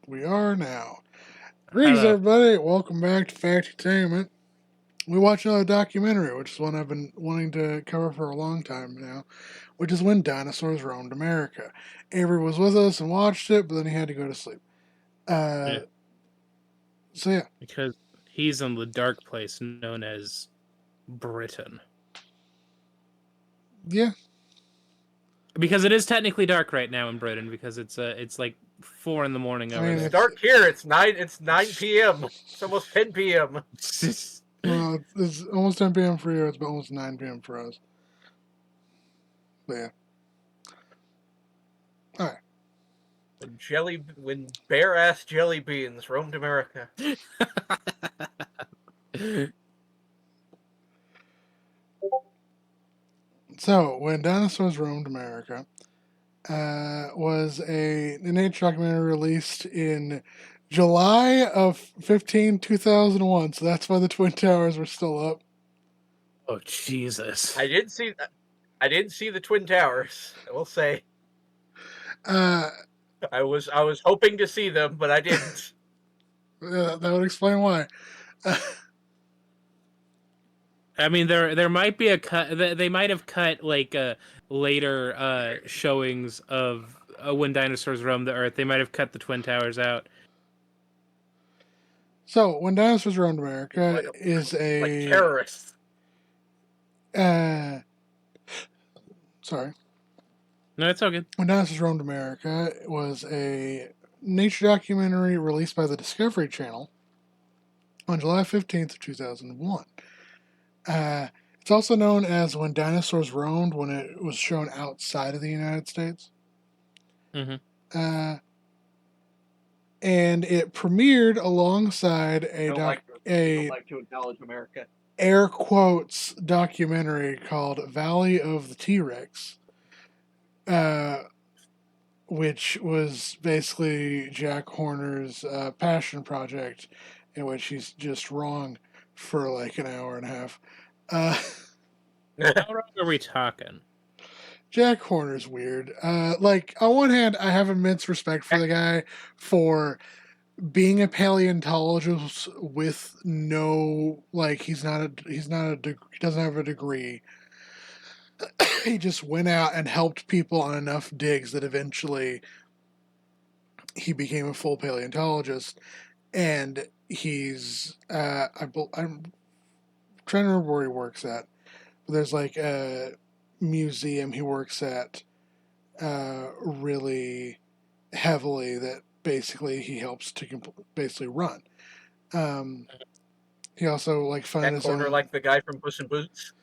We are now. Greetings, Hello. everybody. Welcome back to Factutainment. We watched another documentary, which is one I've been wanting to cover for a long time now, which is When Dinosaurs Roamed America. Avery was with us and watched it, but then he had to go to sleep. Uh, Yeah, so yeah, because he's in the dark place known as Britain. yeah. Because it is technically dark right now in Britain because it's like 4 in the morning I over mean, It's there. dark here. It's 9 p.m. It's almost 10 p.m. It's almost 10 p.m. for you. It's almost 9 p.m. for us. But yeah. All right. When bare ass jelly beans roamed America. So, When Dinosaurs Roamed America was a nature documentary released in July of 2001. So that's why the Twin Towers were still up. Oh Jesus! I didn't see the Twin Towers. I will say Uh, I was hoping to see them, but I didn't. that would explain why. I mean, there might be a cut. They might have cut like later showings of when dinosaurs roamed the Earth. They might have cut the Twin Towers out. So, When Dinosaurs Roamed America Like is like a. terrorists. Sorry. No, it's all good. When Dinosaurs Roamed America was a nature documentary released by the Discovery Channel on July 15th, 2001. It's also known as When Dinosaurs Roamed when it was shown outside of the United States. Mm-hmm. And it premiered alongside I don't like to acknowledge America. air quotes documentary called Valley of the T-Rex, which was basically Jack Horner's passion project, in which he's just wrong for like an hour and a half. How wrong are we talking? Jack Horner's weird. Like on one hand, I have immense respect for the guy for being a paleontologist with no he doesn't have a degree. He just went out and helped people on enough digs that eventually he became a full paleontologist, and he's I'm trying to remember where he works at. But there's like a museum he works at really heavily that basically he helps to basically run. He also like funded That his corner, own. like the guy from Puss in Boots.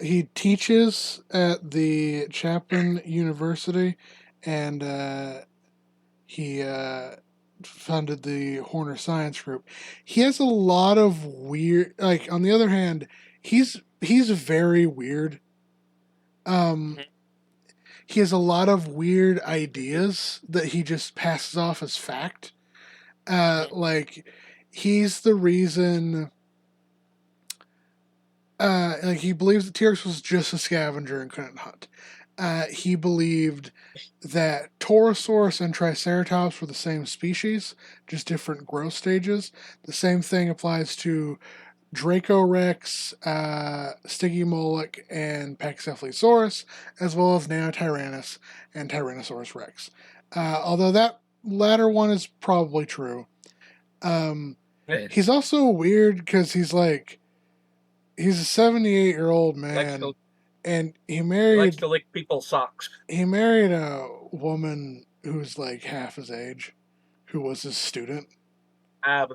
He teaches at the Chapman University, and he funded the Horner Science Group. He has a lot of weird. Like on the other hand, he's very weird. He has a lot of weird ideas that he just passes off as fact. Like he's the reason. Like he believes that T-Rex was just a scavenger and couldn't hunt. He believed that Torosaurus and Triceratops were the same species, just different growth stages. The same thing applies to Dracorex, Stygimoloch, and Pachycephalosaurus, as well as Neotyrannus and Tyrannosaurus Rex. Although that latter one is probably true. He's also weird because he's a 78-year-old man, and he likes to married lick people's socks. a woman who's like half his age, who was his student. But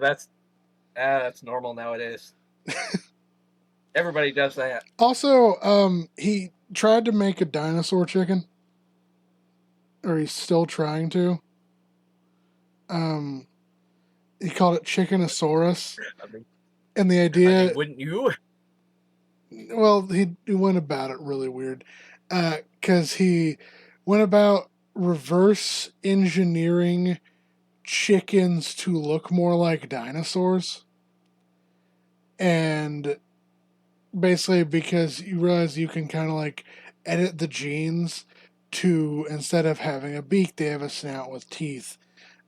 that's normal nowadays. Everybody does that. Also, he tried to make a dinosaur chicken, or he's still trying to. He called it Chickenosaurus, and the idea. Wouldn't you? Well, he went about it really weird, because he went about reverse engineering chickens to look more like dinosaurs, and basically because you realize you can kind of like edit the genes to, instead of having a beak, they have a snout with teeth,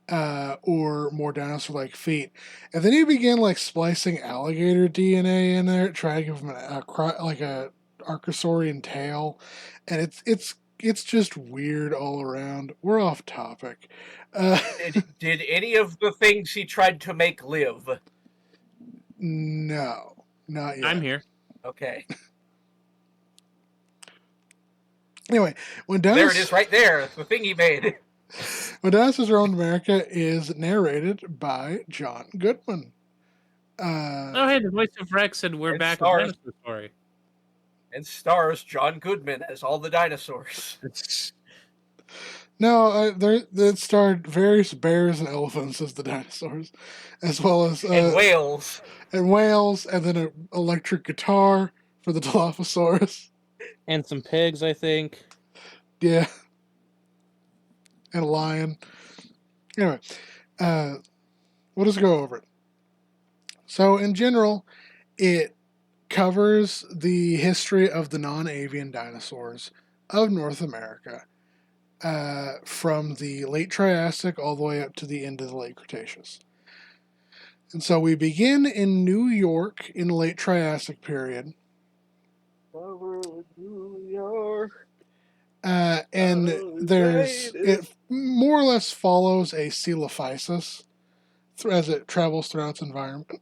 or more dinosaur-like feet. And then you begin like splicing alligator DNA in there, trying to give them like a archosaurian tail, and it's just weird all around. We're off topic. Did any of the things he tried to make live? No, not yet. I'm here. Okay. Anyway, when There it is, right there. It's the thing he made. When Dinosaurs Roamed America is narrated by John Goodman. Oh, hey, the voice of Rex, and we're And back with stars. Dinosaur Story. And stars John Goodman as all the dinosaurs. No, it starred various bears and elephants as the dinosaurs, as well as And whales. and whales, and then an electric guitar for the Dilophosaurus. And some pigs, I think. Yeah, and a lion. Anyway, we'll just go over it. So, in general, it covers the history of the non-avian dinosaurs of North America, from the late Triassic all the way up to the end of the late Cretaceous. And so we begin in New York in the late Triassic period. New York. And it more or less follows a coelophysis as it travels throughout its environment,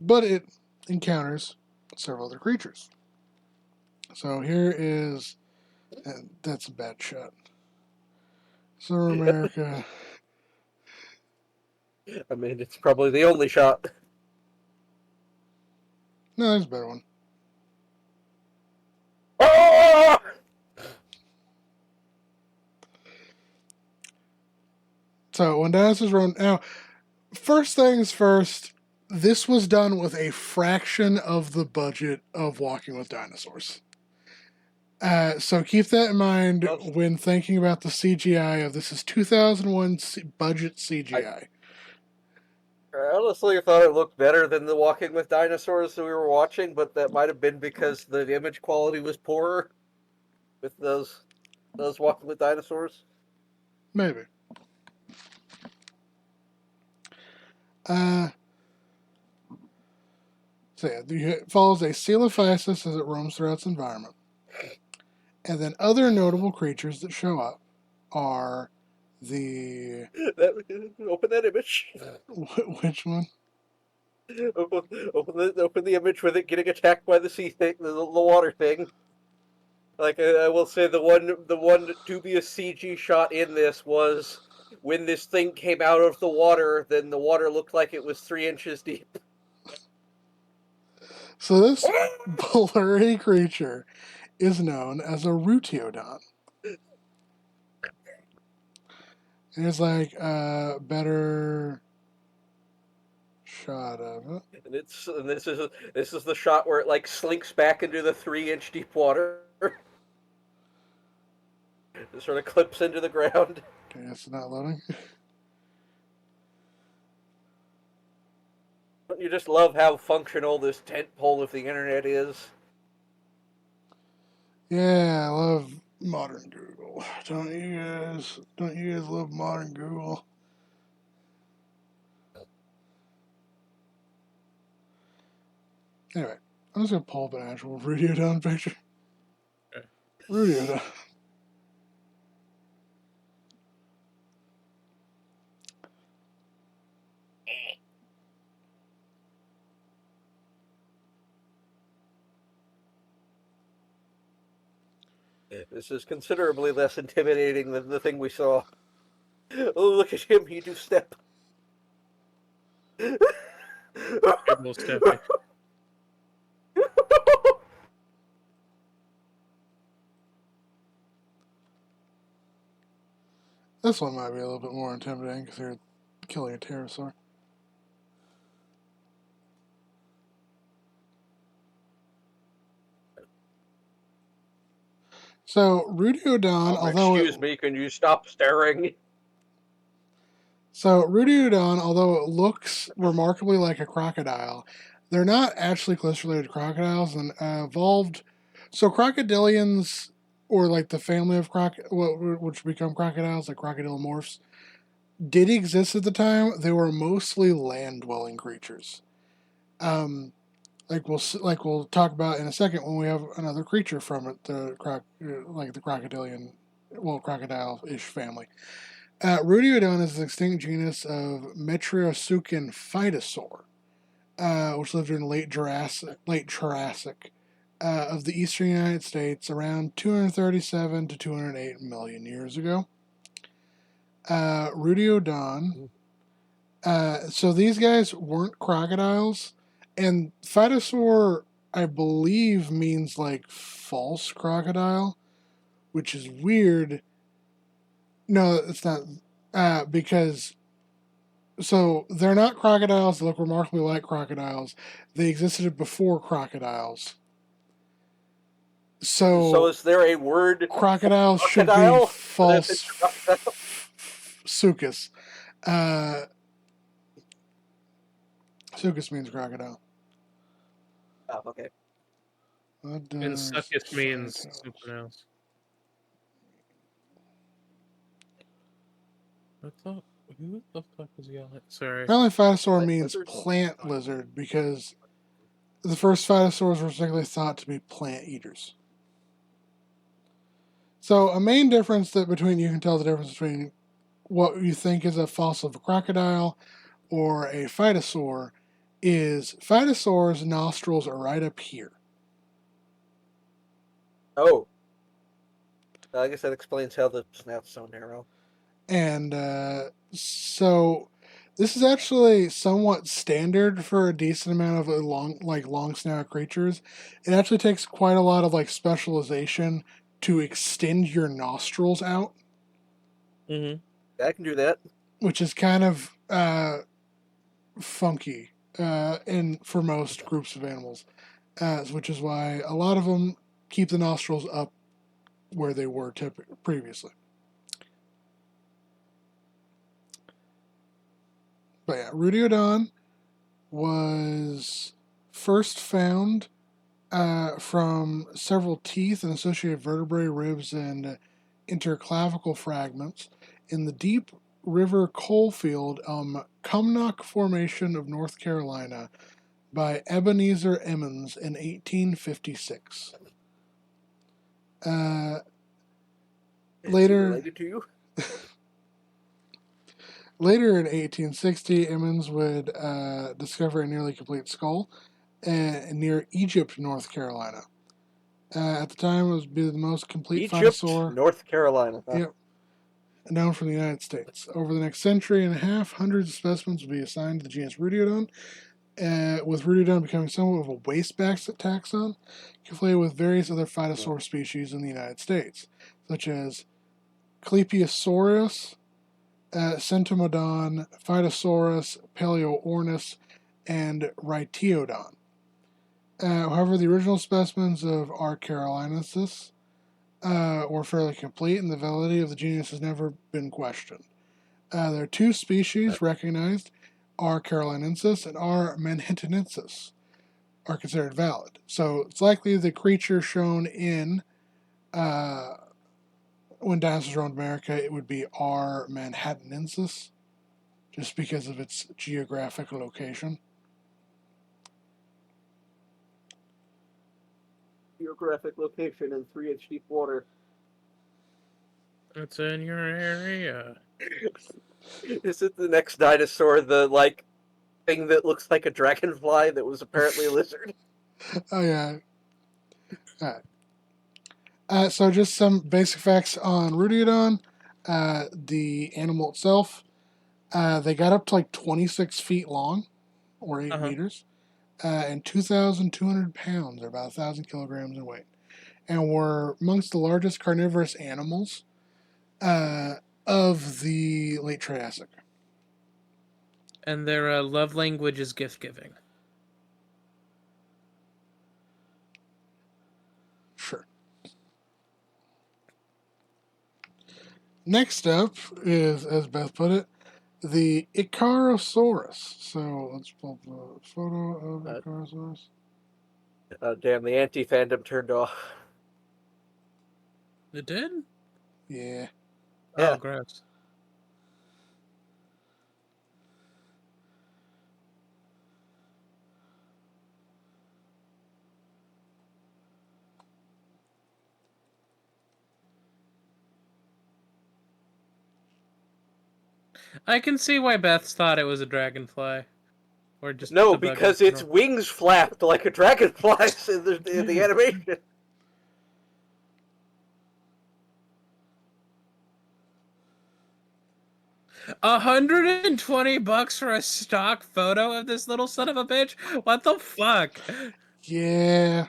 but it encounters several other creatures. So here is, that's a bad shot. So America. I mean, it's probably the only shot. No, there's a better one. Oh! So when Dinosaurs Roamed, now, first things first, this was done with a fraction of the budget of Walking with Dinosaurs. So keep that in mind when thinking about the CGI of this. Is 2001 budget CGI. I honestly thought it looked better than the Walking with Dinosaurs that we were watching, but that might have been because the image quality was poorer with those Walking with Dinosaurs. Maybe. So yeah, it follows a coelophysis as it roams throughout its environment. And then other notable creatures that show up are the... Open that image. Which one? Open the image with it getting attacked by the sea thing, the water thing. Like I will say, the one dubious CG shot in this was when this thing came out of the water. Then the water looked like it was 3 inches deep. So this blurry creature is known as a Ruteodon. Here's like a better shot of it. And this is the shot where it like slinks back into the 3-inch deep water. It sort of clips into the ground. Okay, it's not loading. Don't you just love how functional this tent pole of the internet is? Yeah, I love modern Google. Don't you guys love modern Google? Anyway, I'm just gonna pull up an actual Ruteodon picture. Okay. Ruteodon. This is considerably less intimidating than the thing we saw. Oh, look at him, he do step. Double stepping. This one might be a little bit more intimidating because they're killing a pterosaur. So Ruteodon, Excuse me, can you stop staring? So Ruteodon, although it looks remarkably like a crocodile, they're not actually closely related to crocodiles and evolved. So crocodilians, or like the family of which become crocodiles, like crocodilomorphs, did exist at the time. They were mostly land-dwelling creatures. Like we'll talk about in a second when we have another creature from it, the crocodile-ish family. Rudiodon is an extinct genus of Metriosuchian phytosaur, which lived in late Jurassic of the eastern United States around 237 to 208 million years ago. Rudiodon. So these guys weren't crocodiles, and phytosaur, I believe, means like false crocodile, which is weird. No, it's not, because so they're not crocodiles. They look remarkably like crocodiles. They existed before crocodiles. So is there a word Crocodiles should be crocodile? false sucus. Sucus means crocodile. Oh, okay. What And does succus means phytos- something else. Who the fuck was yelling? Sorry. Apparently, phytosaur Plant means lizard? plant lizard because the first phytosaurs were particularly thought to be plant eaters. So, a main difference that between you can tell the difference between what you think is a fossil of a crocodile or a phytosaur is phytosaurs' nostrils are right up here. Oh. I guess that explains how the snout's so narrow. And so this is actually somewhat standard for a decent amount of long snout creatures. It actually takes quite a lot of like specialization to extend your nostrils out, Mm-hmm. Yeah, I can do that. which is kind of funky in for most groups of animals, which is why a lot of them keep the nostrils up where they were previously. But yeah, Rudiodon was first found from several teeth and associated vertebrae, ribs, and interclavicle fragments in the Deep River coalfield Cumnock Formation of North Carolina by Ebenezer Emmons in 1856. Later, related to you? Later in 1860, Emmons would discover a nearly complete skull near Egypt, North Carolina. At the time, it was the most complete Egypt, phytosaur. North Carolina. Huh? Yep, known from the United States. Over the next century and a half, hundreds of specimens would be assigned to the genus Rudiodon, with Rudiodon becoming somewhat of a wasteback taxon, conflated with various other phytosaur species in the United States, such as Clepiosaurus, Centomodon, Phytosaurus, Paleoornis, and Rhytiodon. However, the original specimens of R. carolinensis were fairly complete, and the validity of the genus has never been questioned. There are two species recognized, R. carolinensis and R. manhattanensis, are considered valid. So it's likely the creature shown in when Dinosaurs Roamed America, it would be R. manhattanensis, just because of its geographic location. Geographic location in 3-inch deep water. It's in your area. Is it the next dinosaur, the thing that looks like a dragonfly that was apparently a lizard? Oh yeah. All right. So just some basic facts on Rudiodon. The animal itself, they got up to like 26 feet long, or 8 meters, and 2,200 pounds, or about 1,000 kilograms in weight, and were amongst the largest carnivorous animals of the late Triassic. And their love language is gift giving. Sure. Next up is, as Beth put it, the Icarosaurus. So let's pull up a photo of Icarosaurus. Damn, the anti-fandom turned off. It did? Yeah. Yeah. Oh, gross. I can see why Beth thought it was a dragonfly. Or just No, a bug in because its general. wings flapped like a dragonfly's in the animation. $120 for a stock photo of this little son of a bitch? What the fuck? Yeah.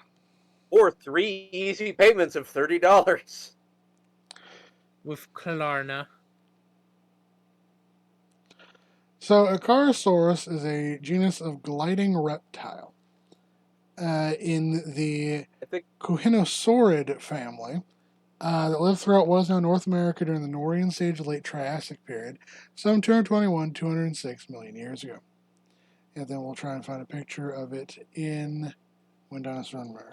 Or 3 easy payments of $30. With Klarna. So, Icarosaurus is a genus of gliding reptile. In the I think Kuhinosaurid family, that lived throughout what is now North America during the Norian stage of late Triassic period, some 221 206 million years ago. And then we'll try and find a picture of it in When Dinosaurs Roamed America.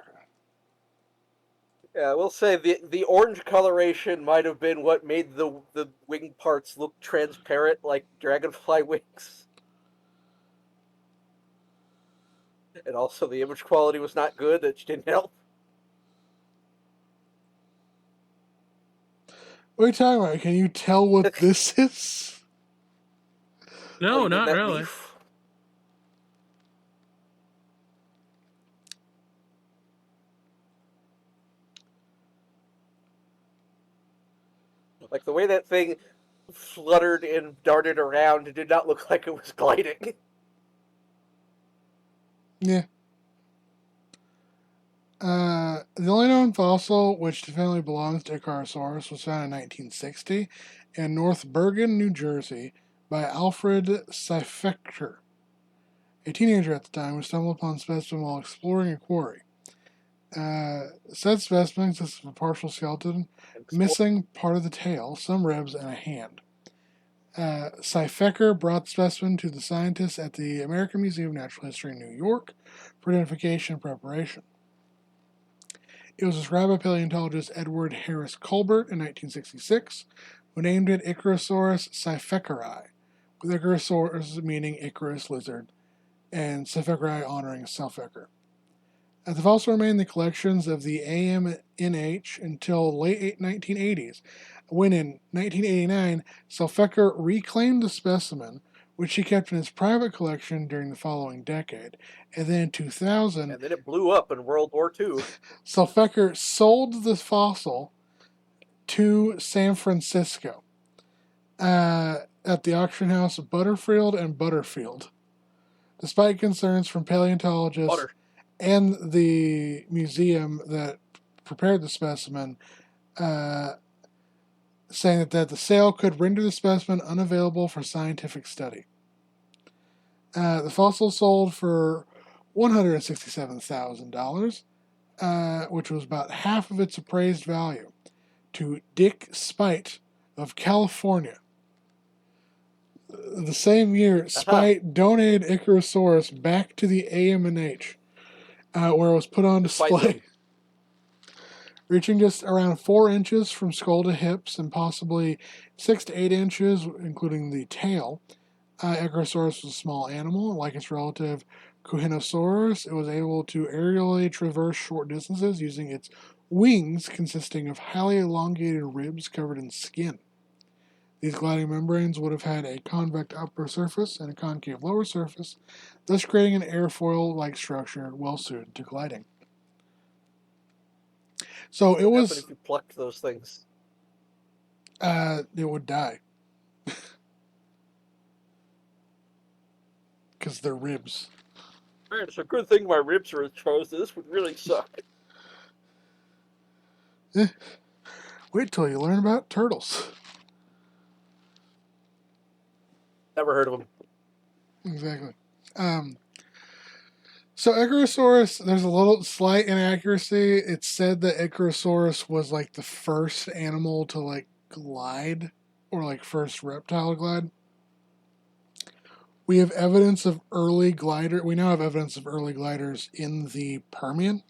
Yeah, I will say the orange coloration might have been what made the wing parts look transparent like dragonfly wings. And also the image quality was not good, which didn't help. What are you talking about? Can you tell what this is? No, Oh, you mean not that really. leaf? Like the way that thing fluttered and darted around, it did not look like it was gliding. Yeah. The only known fossil which definitely belongs to Icarosaurus was found in 1960 in North Bergen, New Jersey, by Alfred Seifecker, a teenager at the time who stumbled upon the specimen while exploring a quarry. Said specimen consists of a partial skeleton, missing part of the tail, some ribs, and a hand. Seifecker brought the specimen to the scientists at the American Museum of Natural History in New York for identification and preparation. It was described by paleontologist Edward Harris Colbert in 1966, who named it Icarosaurus seifeckeri, with Icarosaurus meaning Icarus lizard, and seifeckeri honoring Seifecker. The fossil remained in the collections of the AMNH until late 1980s, when in 1989 Seifecker reclaimed the specimen, which he kept in his private collection during the following decade, and then in 2000 And then it blew up in World War II. Seifecker sold the fossil to San Francisco at the auction house Butterfield and Butterfield. Despite concerns from paleontologists Butter. and the museum that prepared the specimen, saying that the sale could render the specimen unavailable for scientific study. The fossil sold for $167,000, which was about half of its appraised value, to Dick Spite of California. The same year, Spite donated Icarosaurus back to the AMNH, where it was put on display. Reaching just around 4 inches from skull to hips and possibly 6 to 8 inches, including the tail, Icarosaurus was a small animal. Like its relative Kuhinosaurus, it was able to aerially traverse short distances using its wings consisting of highly elongated ribs covered in skin. These gliding membranes would have had a convex upper surface and a concave lower surface, thus creating an airfoil-like structure well suited to gliding. So it What was. happened if you plucked those things? It would die. Because they're ribs. Man, it's a good thing my ribs are exposed. This would really suck. Wait till you learn about turtles. Never heard of them. Exactly. So Icarosaurus, there's a little slight inaccuracy. It's said that Icarosaurus was like the first animal to like glide, or like first reptile to glide. We have evidence of early glider. We now have evidence of early gliders in the Permian.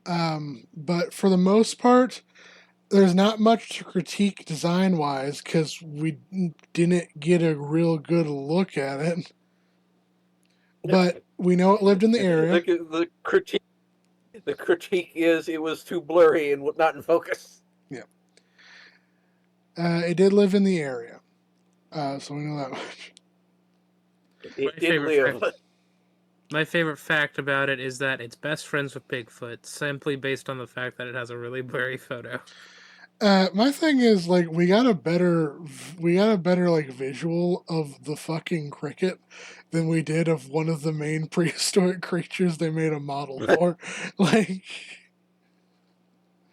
But for the most part, there's not much to critique design-wise because we didn't get a real good look at it. But we know it lived in the area. The critique is it was too blurry and not in focus. Yeah. It did live in the area. So we know that much. It did live. My favorite fact about it is that it's best friends with Bigfoot, simply based on the fact that it has a really blurry photo. My thing is like we got a better like visual of the fucking cricket than we did of one of the main prehistoric creatures they made a model for. Like,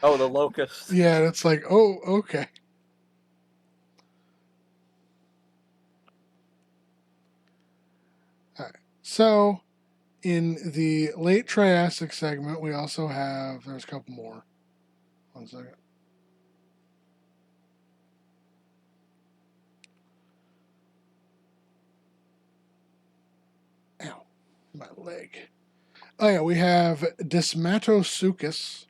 oh, the locust. Yeah, it's like, oh, okay. All right. So, in the late Triassic segment, we also have there's a couple more. 1 second. Ow, my leg. Oh yeah, we have Desmatosuchus.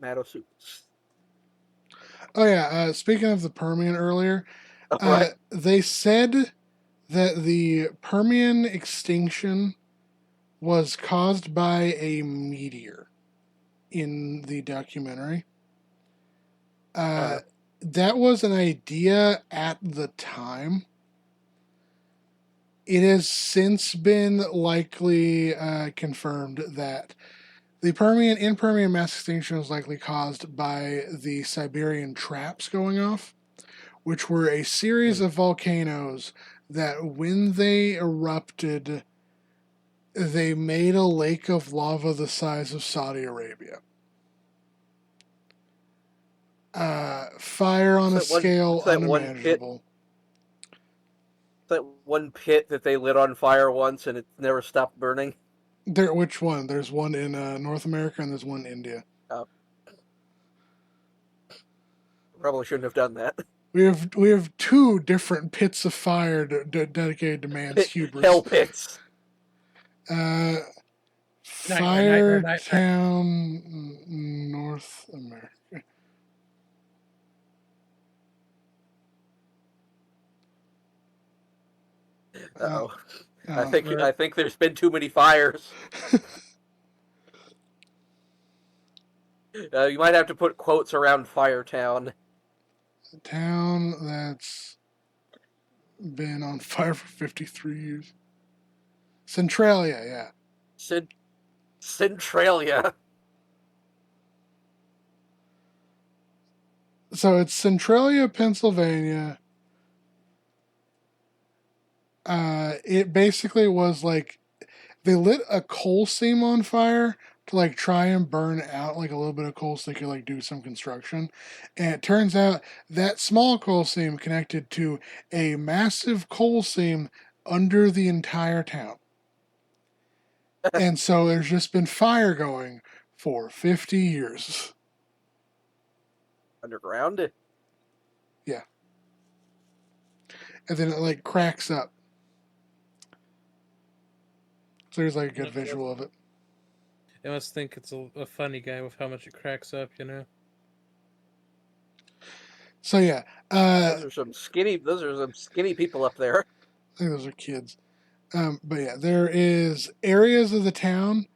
Matosuchus. Oh yeah, speaking of the Permian earlier, Right. they said that the Permian extinction was caused by a meteor in the documentary. That was an idea at the time. It has since been likely confirmed that the Permian mass extinction was likely caused by the Siberian traps going off, which were a series of volcanoes that, when they erupted, they made a lake of lava the size of Saudi Arabia. Fire on a scale unimaginable. That one pit that they lit on fire once and it never stopped burning. Which one? There's one in North America and there's one in India. Probably shouldn't have done that. We have 2 different pits of fire dedicated to man's hubris. Hell pits. Firetown, North America. I think there's been too many fires. You might have to put quotes around Firetown. A town that's been on fire for 53 years. Centralia, yeah. Centralia. So it's Centralia, Pennsylvania. It basically was like they lit a coal seam on fire to like try and burn out like a little bit of coal so they could like do some construction. And it turns out that small coal seam connected to a massive coal seam under the entire town. And so there's just been fire going for 50 years. Underground? Yeah. And then it like cracks up. So there's like a good visual of it. I must think it's a funny guy with how much it cracks up, you know? So yeah. Those are some skinny people up there. I think those are kids. But yeah, there is areas of the town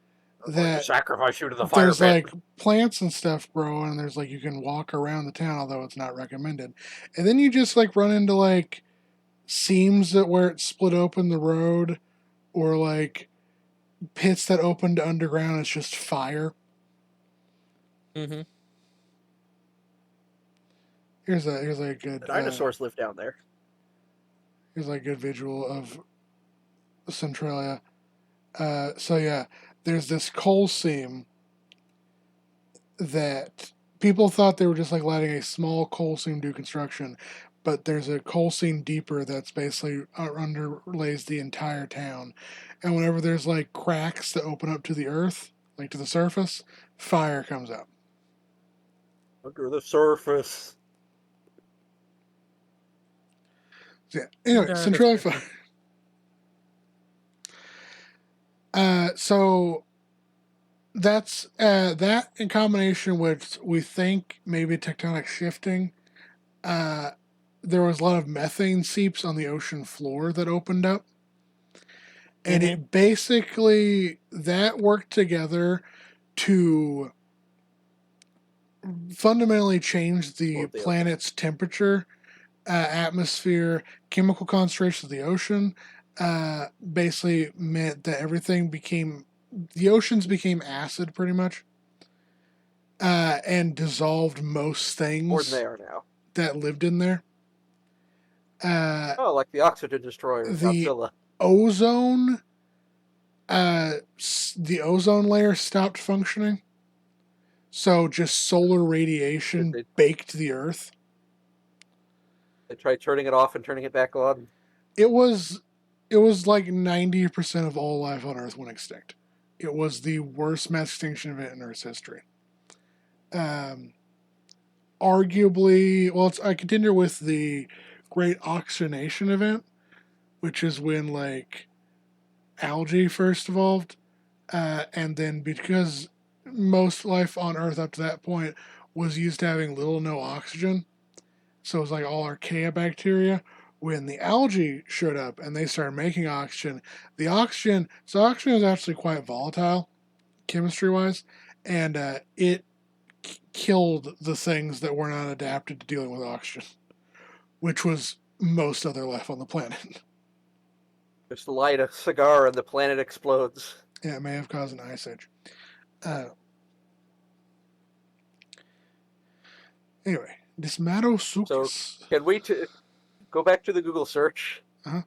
that sacrifice you to the fire there's pit. like plants and stuff growing, and there's like you can walk around the town, although it's not recommended. And then you just like run into like seams where it split open the road, or like pits that opened to underground. It's just fire. Mm-hmm. Here's a good dinosaurs live down there. Here's like a good visual of Centralia. So yeah, there's this coal seam that people thought they were just like letting a small coal seam do construction, but there's a coal seam deeper that's basically underlays the entire town. And whenever there's like cracks that open up to the earth, like to the surface, fire comes up. Under the surface. So yeah. Anyway, Centralia fire. So that's that in combination with we think maybe tectonic shifting. Uh, there was a lot of methane seeps on the ocean floor that opened up, and it basically that worked together to fundamentally change the The ocean. planet's temperature, atmosphere, chemical concentration of the ocean. Basically meant that everything became the oceans became acid pretty much, and dissolved most More than things they are now. that lived in there. Oh, like the oxygen destroyer in The Godzilla. ozone, the ozone layer stopped functioning, so just solar radiation They, baked the Earth. they tried turning it off and turning it back on. It was it was like 90% of all life on Earth went extinct. It was the worst mass extinction event in Earth's history. Um, Arguably, well, I continue with the Great Oxygenation event, which is when like algae first evolved, and then because most life on Earth up to that point was used to having little to no oxygen, so it was like all archaea bacteria. When the algae showed up and they started making oxygen, so oxygen is actually quite volatile chemistry wise, and it killed the things that were not adapted to dealing with oxygen, which was most other life on the planet. Just light a cigar and the planet explodes. Yeah, it may have caused an ice age. Uh, anyway, So, Desmatosuchus. can we go back to the Google search? Uh-huh.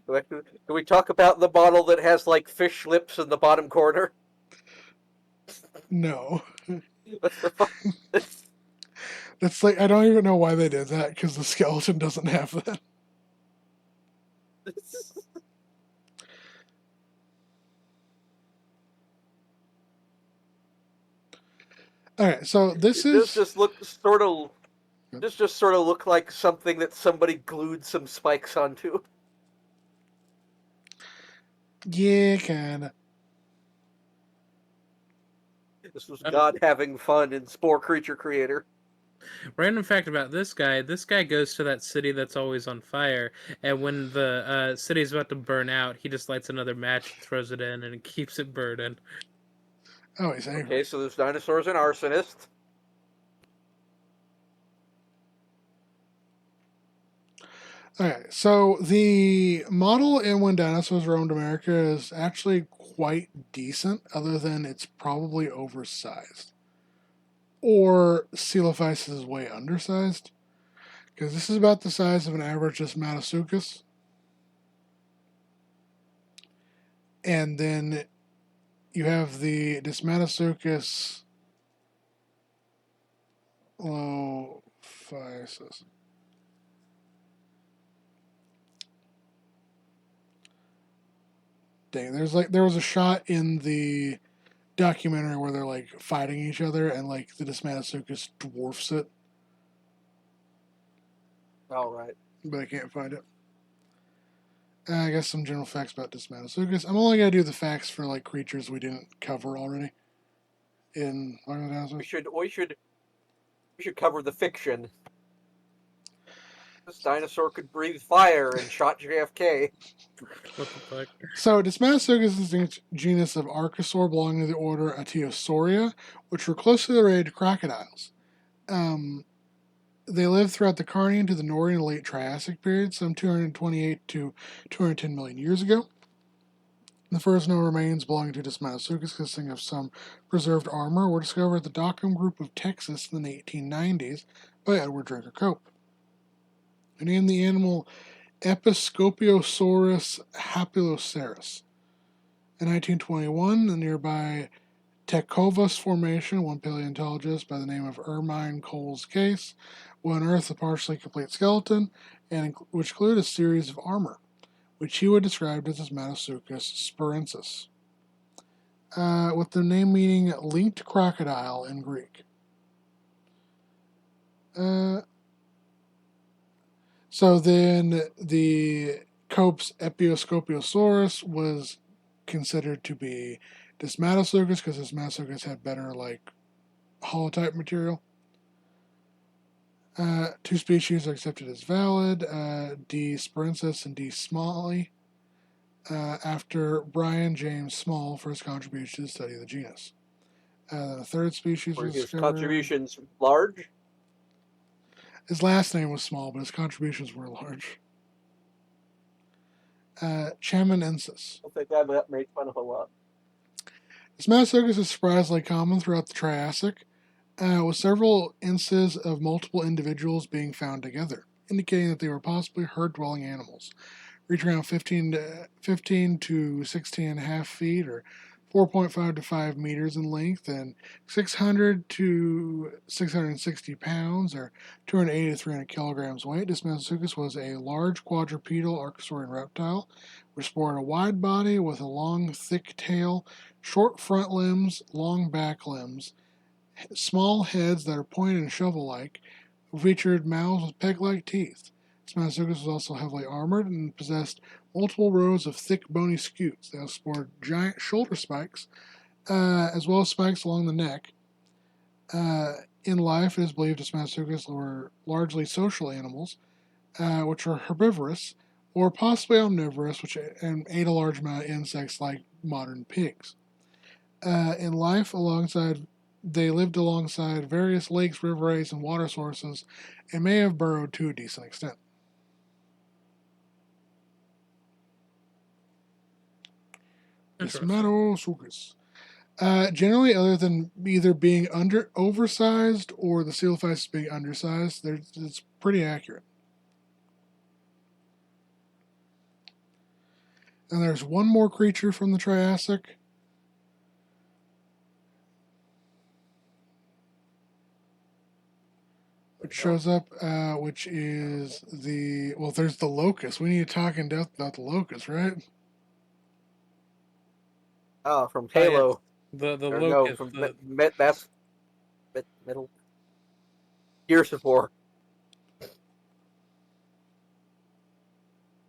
Can we talk about the model that has like fish lips in the bottom corner? No. What the fuck? That's like, I don't even know why they did that because the skeleton doesn't have that. Alright, so this This is. just look sort of. This just sort of looked like something that somebody glued some spikes onto. Yeah, kinda. This was God having fun in Spore Creature Creator. Random fact about this guy goes to that city that's always on fire, and when the city's about to burn out, he just lights another match, throws it in, and it keeps it burning. Oh, he's angry. Okay, so there's dinosaurs and arsonists. Alright, so the model in When Dinosaurs Roamed America is actually quite decent, other than it's probably oversized. Or Coelophysis is way undersized. Because this is about the size of an average Desmatosuchus. And then you have the Desmatosuchus Coelophysis. Dang, there was a shot in the documentary where they're like fighting each other and like the Desmatosuchus dwarfs it, All right. but I can't find it. I guess some general facts about Desmatosuchus. I'm only gonna do the facts for like creatures we didn't cover already in Large Dinosaurs. We should cover the fiction. This dinosaur could breathe fire and shot JFK. What the fuck? So, Desmatosuchus is a genus of archosaur belonging to the order Ateosauria, which were closely related to crocodiles. They lived throughout the Carnian to the Norian and late Triassic period, some 228 to 210 million years ago. The first known remains belonging to Desmatosuchus, consisting of some preserved armor, were discovered at the Dockham Group of Texas in the 1890s by Edward Draker Cope. He named the animal Episcopiosaurus hapiloceras. In 1921, the nearby Tecovas Formation, one paleontologist by the name of Ermine Coles Case will unearth a partially complete skeleton, and which included a series of armor, which he would describe as Desmatosuchus spirensis, with the name meaning linked crocodile in Greek. So then the Cope's Epioscopiosaurus was considered to be Desmatosuchus because Desmatosuchus had better like holotype material. Two species are accepted as valid: D. sporensis and D. smalley. After Brian James Small for his contribution to the study of the genus. The third species Were was his discovered. contributions large? His last name was Small, but his contributions were large. Chamonensis. I think I got made fun of a lot. Desmatosuchus is surprisingly common throughout the Triassic, with several instances of multiple individuals being found together, indicating that they were possibly herd-dwelling animals, reaching around 15 to 16.5 feet, or 4.5 to 5 meters in length, and 600 to 660 pounds, or 280 to 300 kilograms weight. Desmatosuchus was a large quadrupedal archosaurian reptile, which sported a wide body with a long, thick tail, short front limbs, long back limbs, small heads that are pointed and shovel-like, featured mouths with peg-like teeth. Desmatosuchus was also heavily armored and possessed multiple rows of thick bony scutes that sported giant shoulder spikes, as well as spikes along the neck. In life, it is believed Desmatosuchus were largely social animals, which are herbivorous, or possibly omnivorous, which ate a large amount of insects like modern pigs. In life, they lived alongside various lakes, riverways, and water sources, and may have burrowed to a decent extent. Desmatosuchus. Generally, other than either being oversized or the coelophytes being undersized, it's pretty accurate. And there's one more creature from the Triassic. Which shows up, which is there's the locust. We need to talk in depth about the locust, right? Oh, from Halo. The Or locust. no, from that's Metal Gears of War.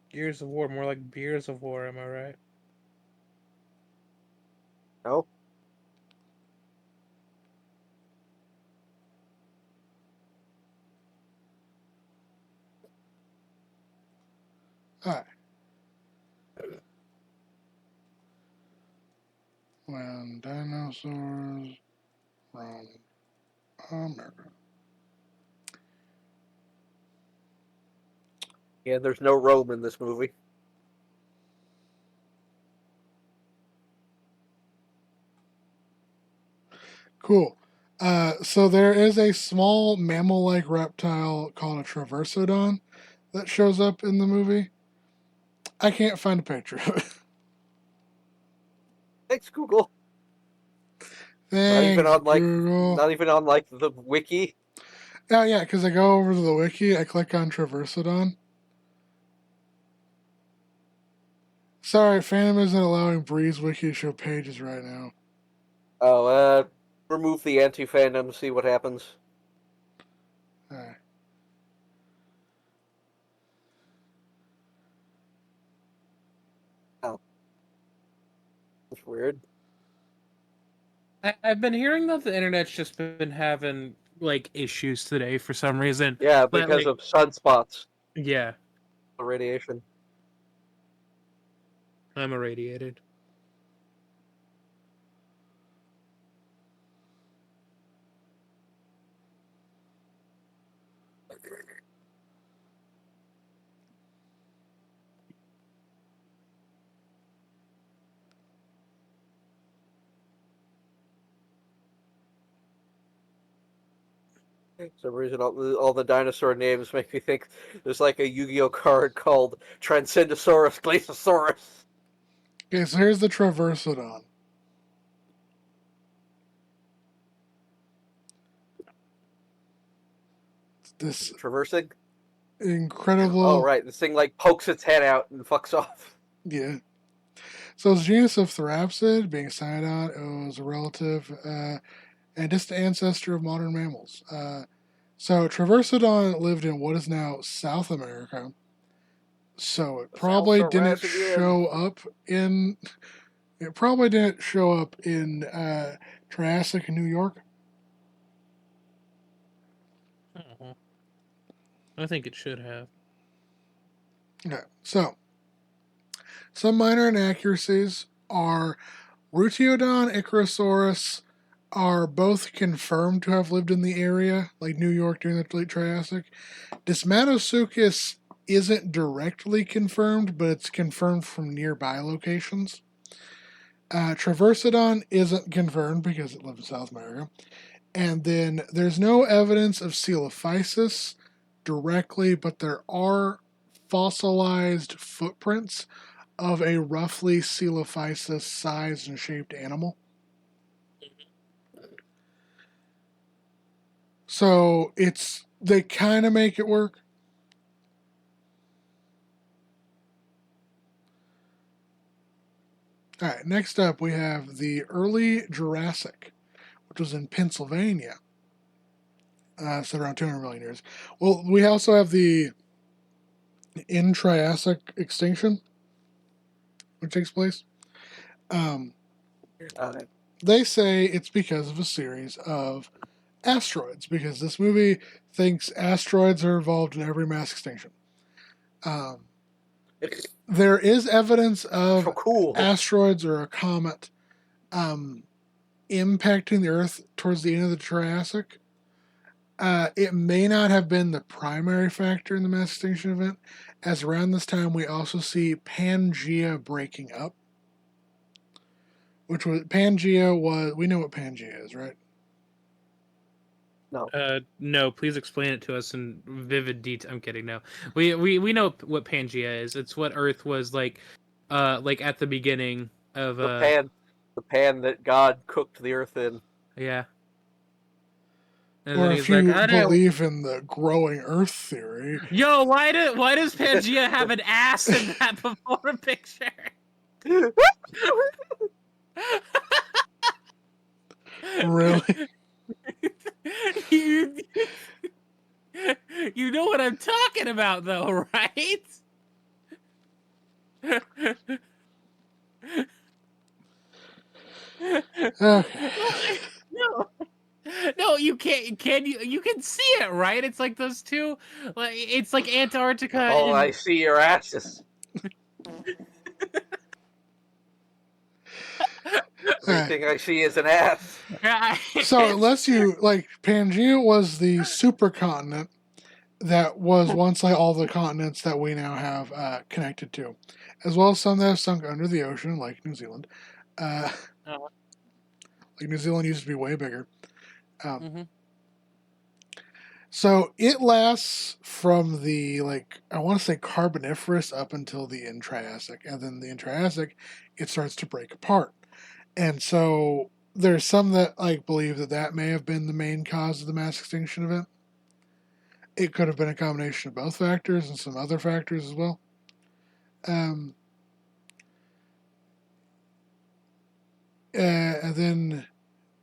Gears of War, more like Beers of War, am I right? No? Alright. When dinosaurs roamed America. Yeah, there's no Rome in this movie. Cool. So there is a small mammal-like reptile called a traversodon that shows up in the movie. I can't find a picture of it. Thanks, Google. Thanks, Google. Not even on like the wiki. Oh yeah, because I go over to the wiki, I click on traversodon. Sorry, Phantom isn't allowing Breeze Wiki to show pages right now. Oh, remove the anti-fandom, see what happens. Alright. Oh. That's weird. I've been hearing that the internet's just been having like issues today for some reason. Yeah, because of sunspots. Yeah. The radiation. I'm irradiated. For some reason, all the dinosaur names make me think there's like a Yu-Gi-Oh card called Transcendosaurus Glaciasaurus. Okay, so here's the traversodon. This Traversing? incredible... Oh, right. This thing like pokes its head out and fucks off. Yeah. So it's a genus of therapsid, being cyanodont. It was a relative and distant ancestor of modern mammals. So Traversodon lived in what is now South America. So it probably didn't show up in It probably didn't show up in Triassic in New York. Oh, I think it should have. Okay, so some minor inaccuracies are Ruteodon, Icarosaurus are both confirmed to have lived in the area, like New York during the late Triassic. Desmatosuchus isn't directly confirmed, but it's confirmed from nearby locations. Traversidon isn't confirmed because it lived in South America. And then there's no evidence of Coelophysis directly, but there are fossilized footprints of a roughly Coelophysis sized and shaped animal. So they kind of make it work. All right, next up we have the early Jurassic, which was in Pennsylvania. So around 200 million years. Well, we also have the in Triassic extinction, which takes place. They say it's because of a series of asteroids, because this movie thinks asteroids are involved in every mass extinction. There is evidence of asteroids or a comet impacting the Earth towards the end of the Triassic. It may not have been the primary factor in the mass extinction event, as around this time we also see Pangea breaking up. We know what Pangea is, right? No. No, please explain it to us in vivid detail. I'm kidding. No, we know what Pangea is. It's what Earth was like at the beginning of the pan that God cooked the Earth in. Yeah. And or then if he's like, you I don't believe in the growing Earth theory. Yo, why does Pangea have an ass in that before picture? Really? You know what I'm talking about, though, right? Okay. No, you can't. Can you? You can see it, right? It's like those two. Like it's like Antarctica. Oh, I see your asses. Everything I see is an ass. So unless you like, Pangea was the supercontinent that was once like all the continents that we now have connected to, as well as some that have sunk under the ocean, like New Zealand. Like New Zealand used to be way bigger. So it lasts from the, like, I want to say Carboniferous up until the end Triassic, and then the end Triassic, it starts to break apart. And so there's some that like believe that may have been the main cause of the mass extinction event. It could have been a combination of both factors and some other factors as well. And then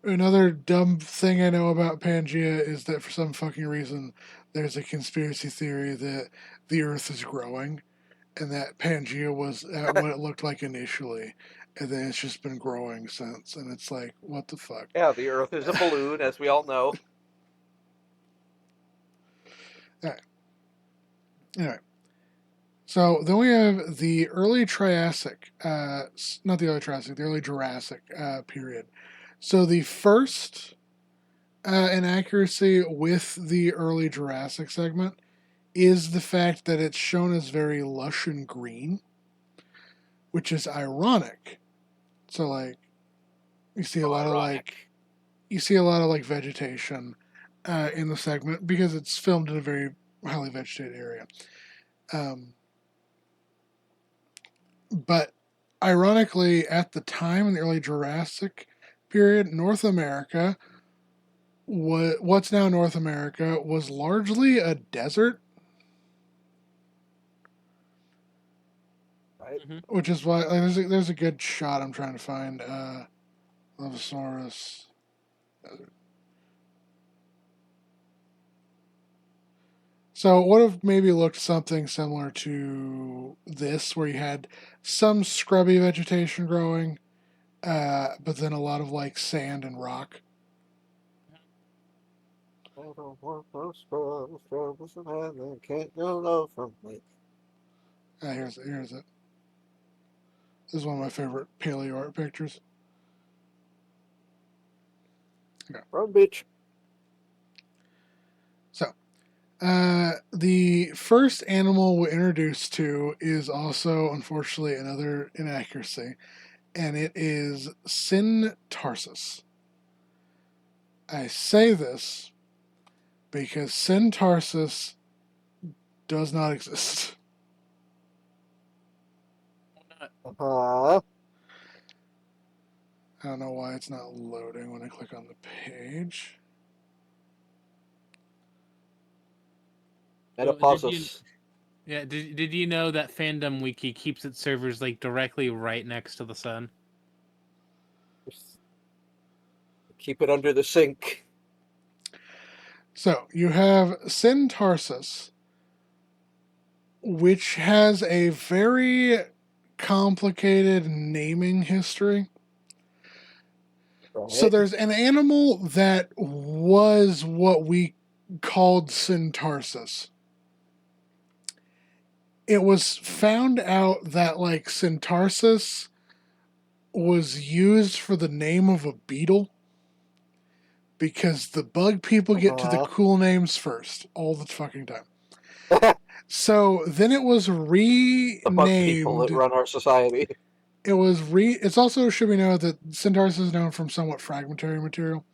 another dumb thing I know about Pangea is that for some fucking reason there's a conspiracy theory that the Earth is growing, and that Pangea was at what it looked like initially, and then it's just been growing since. And it's like, what the fuck? Yeah, the Earth is a balloon, as we all know. All right. Anyway, so then we have the early Triassic, not the early Triassic, the early Jurassic period. So the first inaccuracy with the early Jurassic segment is the fact that it's shown as very lush and green, which is ironic. So like, you see a lot of like vegetation in the segment because it's filmed in a very highly vegetated area. But ironically, at the time in the early Jurassic period, North America, what's now North America, was largely a desert. Right. Which is why there's a good shot I'm trying to find. Lovosaurus. So it would have maybe looked something similar to this, where you had some scrubby vegetation growing, but then a lot of like sand and rock. I don't want no struggles from heaven, can't go low from me. Here's it. This is one of my favorite paleo art pictures. Okay. Run, bitch. So, the first animal we're introduced to is also, unfortunately, another inaccuracy, and it is Syntarsus. I say this because Syntarsus does not exist. Uh-huh. I don't know why it's not loading when I click on the page. Menopausis. Did you know that Fandom Wiki keeps its servers like directly right next to the sun? Keep it under the sink. So, you have Syntarsus, which has a very complicated naming history. Right. So there's an animal that was what we called Syntarsus. It was found out that like Syntarsus was used for the name of a beetle because the bug people get to the cool names first all the fucking time. So then it was The bug people that renamed. run our society. It's also should be known that Syntarsus is known from somewhat fragmentary material.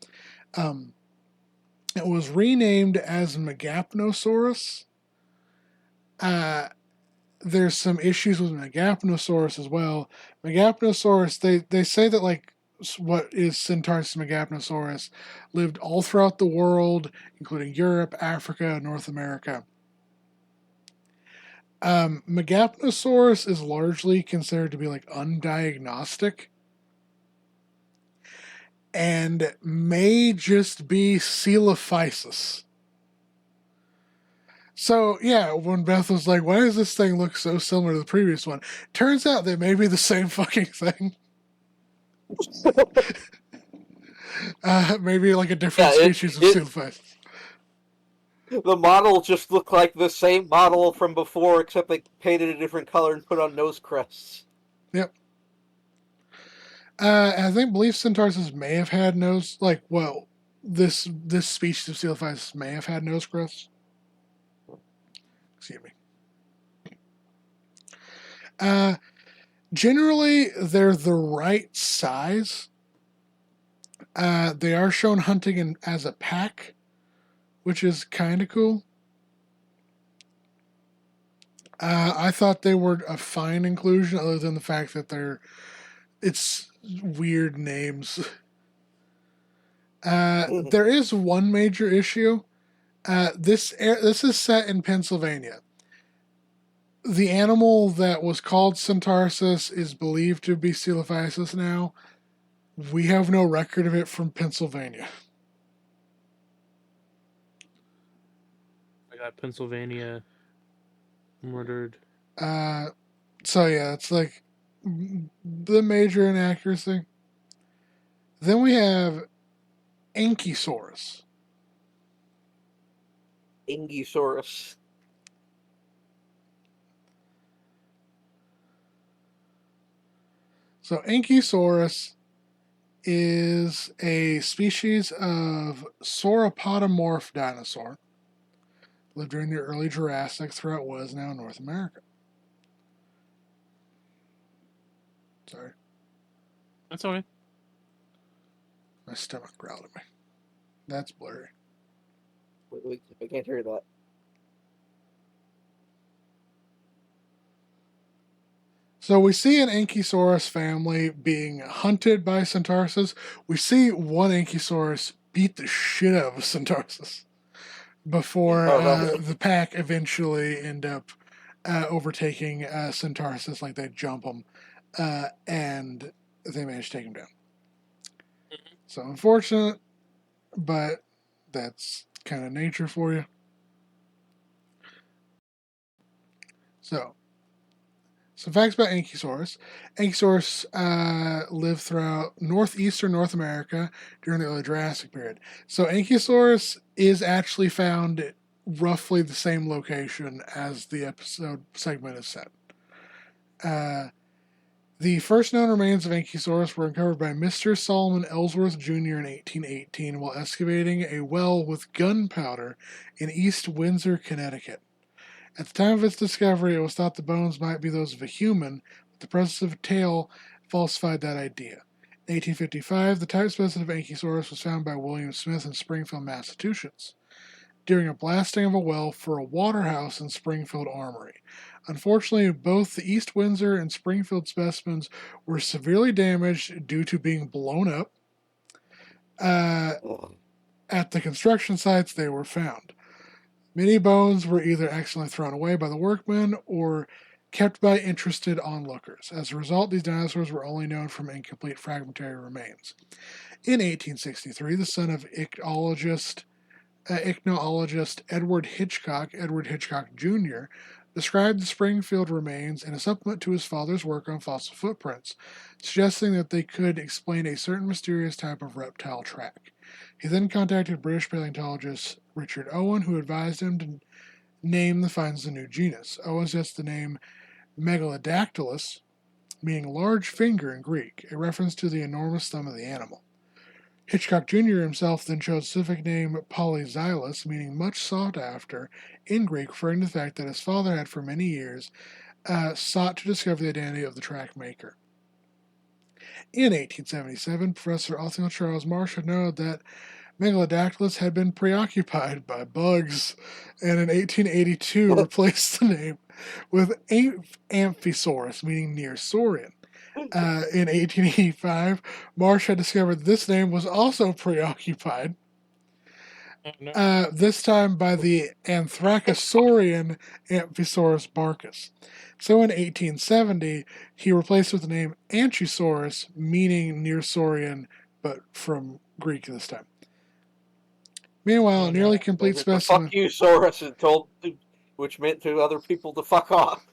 It was renamed as Megapnosaurus. There's some issues with Megapnosaurus as well. Megapnosaurus, they say that like what is Syntarsus Megapnosaurus lived all throughout the world, including Europe, Africa, North America. Megapnosaurus is largely considered to be like undiagnostic and may just be Coelophysis. So, yeah, when Beth was like, why does this thing look so similar to the previous one? Turns out they may be the same fucking thing. Maybe like a different species of Coelophysis. The model just looked like the same model from before, except they painted a different color and put on nose crests. Yep. I believe Syntarsus may have had this species of Coelophysis may have had nose crests. Excuse me. Generally, they're the right size. They are shown hunting as a pack, which is kind of cool. I thought they were a fine inclusion, other than the fact that it's weird names. There is one major issue. This is set in Pennsylvania. The animal that was called Syntarsus is believed to be Coelophysis now. We have no record of it from Pennsylvania. I got Pennsylvania murdered. So yeah, it's like the major inaccuracy. Then we have Ankylosaurus. Ingisaurus. So Ankylosaurus is a species of sauropodomorph dinosaur. Lived during the early Jurassic throughout what is now North America. Sorry. That's okay. My stomach growled at me. That's blurry. Wait, I can't hear that. So we see an Ankylosaurus family being hunted by Syntarsus. We see one Ankylosaurus beat the shit out of Syntarsus before the pack eventually end up overtaking Syntarsus, like they jump him, and they manage to take him down. Mm-hmm. So unfortunate, but that's kind of nature for you. So Some facts about Ankylosaurus. Ankylosaurus lived throughout northeastern North America during the early Jurassic period. So Ankylosaurus is actually found roughly the same location as the episode segment is set. The first known remains of Ankylosaurus were uncovered by Mr. Solomon Ellsworth Jr. in 1818 while excavating a well with gunpowder in East Windsor, Connecticut. At the time of its discovery, it was thought the bones might be those of a human, but the presence of a tail falsified that idea. In 1855, the type specimen of Ankylosaurus was found by William Smith in Springfield, Massachusetts, during a blasting of a well for a waterhouse in Springfield Armory. Unfortunately, both the East Windsor and Springfield specimens were severely damaged due to being blown up at the construction sites they were found. Many bones were either accidentally thrown away by the workmen or kept by interested onlookers. As a result, these dinosaurs were only known from incomplete fragmentary remains. In 1863, the son of ichthyologist Edward Hitchcock Jr., described the Springfield remains in a supplement to his father's work on fossil footprints, suggesting that they could explain a certain mysterious type of reptile track. He then contacted British paleontologist Richard Owen, who advised him to name the finds of the new genus. Owen suggested the name Megalodactylus, meaning large finger in Greek, a reference to the enormous thumb of the animal. Hitchcock Jr. himself then chose the specific name Polyxylus, meaning much sought after in Greek, referring to the fact that his father had for many years sought to discover the identity of the track maker. In 1877, Professor Othniel Charles Marsh had noted that Megalodactylus had been preoccupied by bugs, and in 1882 replaced the name with Amphisaurus, meaning near saurian. In 1885, Marsh had discovered this name was also preoccupied, this time by the Anthracosaurian Amphisaurus barcus. So in 1870, he replaced it with the name Anchisaurus, meaning near saurian, but from Greek this time. Meanwhile, a nearly complete specimen. Fuck you, Saurus, which meant to other people to fuck off.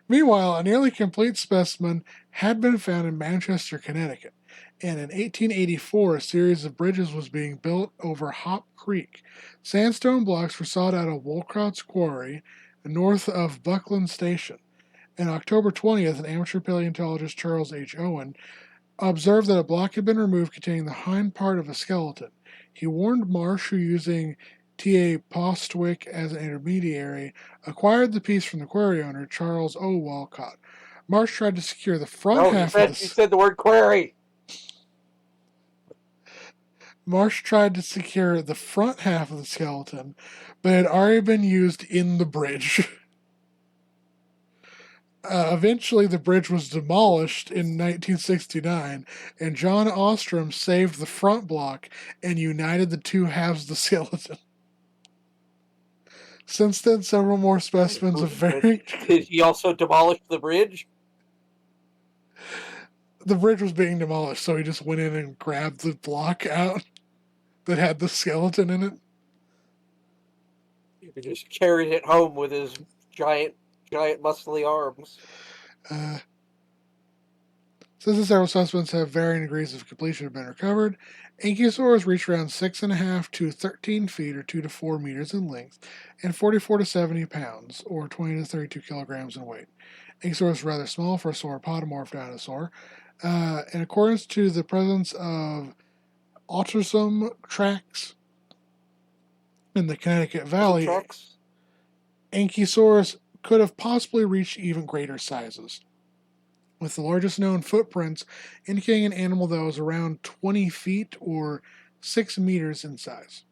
Meanwhile, a nearly complete specimen had been found in Manchester, Connecticut, and in 1884 a series of bridges was being built over Hop Creek. Sandstone blocks were sought out of Wolcott's Quarry, north of Buckland Station. On October 20th, an amateur paleontologist, Charles H. Owen, observed that a block had been removed containing the hind part of a skeleton. He warned Marsh, who, using T.A. Postwick as an intermediary, acquired the piece from the quarry owner, Charles O. Walcott. Marsh tried to secure the front half of the... You said the word quarry! Marsh tried to secure the front half of the skeleton, but it had already been used in the bridge. Eventually, the bridge was demolished in 1969, and John Ostrom saved the front block and united the two halves of the skeleton. Since then, several more specimens of varying... Did he also demolish the bridge? The bridge was being demolished, so he just went in and grabbed the block out that had the skeleton in it. He just carried it home with his giant muscly arms. Since the several specimens have varying degrees of completion have been recovered, Ankylosaurus reached around 6.5 to 13 feet or 2 to 4 meters in length and 44 to 70 pounds or 20 to 32 kilograms in weight. Ankylosaurus is rather small for a sauropodomorph dinosaur. In accordance to the presence of autosome tracks in the Connecticut Valley, Ankylosaurus could have possibly reached even greater sizes, with the largest known footprints indicating an animal that was around 20 feet or 6 meters in size.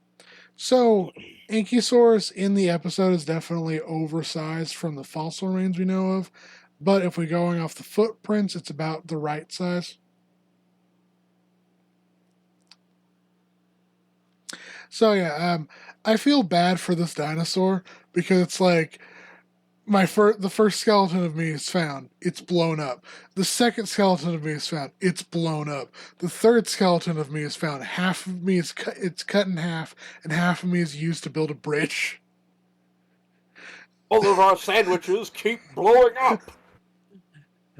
So, Ankylosaurus in the episode is definitely oversized from the fossil remains we know of, but if we're going off the footprints, it's about the right size. So yeah, I feel bad for this dinosaur because it's like the first skeleton of me is found, it's blown up. The second skeleton of me is found, it's blown up. The third skeleton of me is found, half of me is it's cut in half, and half of me is used to build a bridge. All of our sandwiches keep blowing up.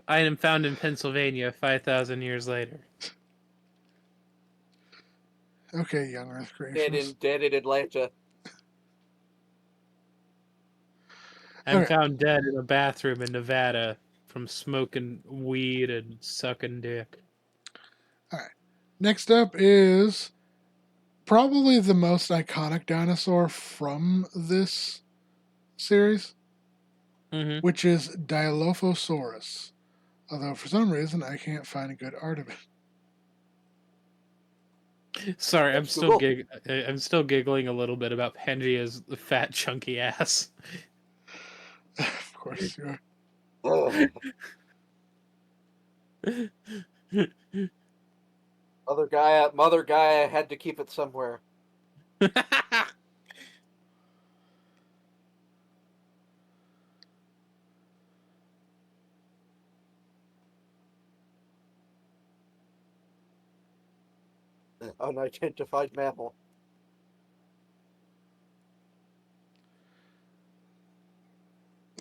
Item found in Pennsylvania 5,000 years later. Okay, young Earth creations. Dead in Atlanta. I'm Okay. found dead in a bathroom in Nevada from smoking weed and sucking dick. All right. Next up is probably the most iconic dinosaur from this series, Mm-hmm. which is Dilophosaurus. Although for some reason I can't find a good art of it. Sorry, That's cool. I'm still giggling a little bit about Pangea's fat, chunky ass. Of course, you are. Ugh. Mother guy, I had to keep it somewhere. Unidentified mammal.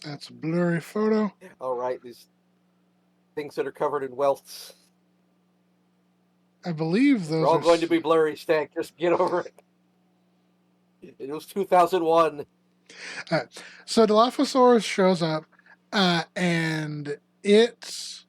That's a blurry photo. All right, these things that are covered in welts. I believe They're those all are. going to be blurry, Stack. Just get over it. It was 2001. So Dilophosaurus shows up, and it's.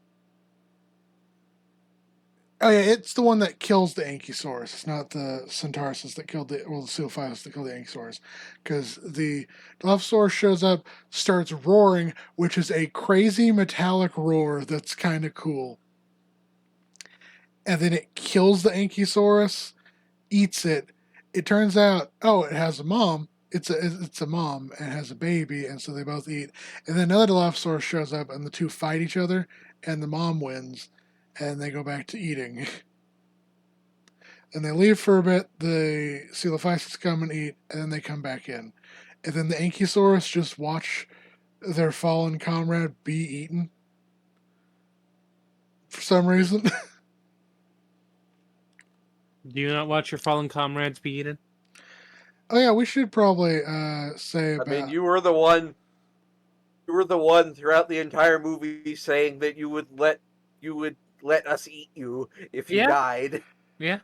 Oh yeah, it's the one that kills the Ankylosaurus. It's not the Centaurus that killed the the Coelophyllus that killed the Ankylosaurus, because the Dilophosaurus shows up, starts roaring, which is a crazy metallic roar that's kind of cool, and then it kills the Ankylosaurus, eats it. It turns out, oh, it has a mom. It's a mom and has a baby, and so they both eat. And then another Dilophosaurus shows up, and the two fight each other, and the mom wins, and they go back to eating. And they leave for a bit. The Coelophysis come and eat, and then they come back in. And then the Ankylosaurus just watch their fallen comrade be eaten for some reason. Do you not watch your fallen comrades be eaten? Oh yeah, we should probably say about. I mean, you were the one. You were the one throughout the entire movie saying that you would let us eat you if you Yeah. died. Yeah.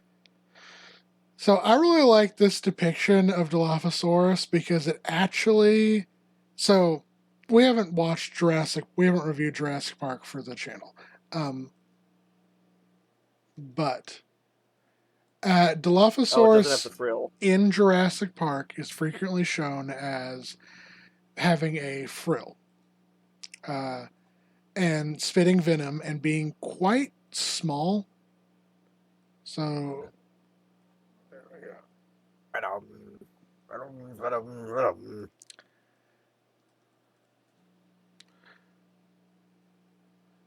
So I really like this depiction of Dilophosaurus because it actually. So we haven't watched Jurassic. We haven't reviewed Jurassic Park for the channel, but Oh, it doesn't have Dilophosaurus the frill. in Jurassic Park is frequently shown as having a frill and spitting venom and being quite small. So there we go.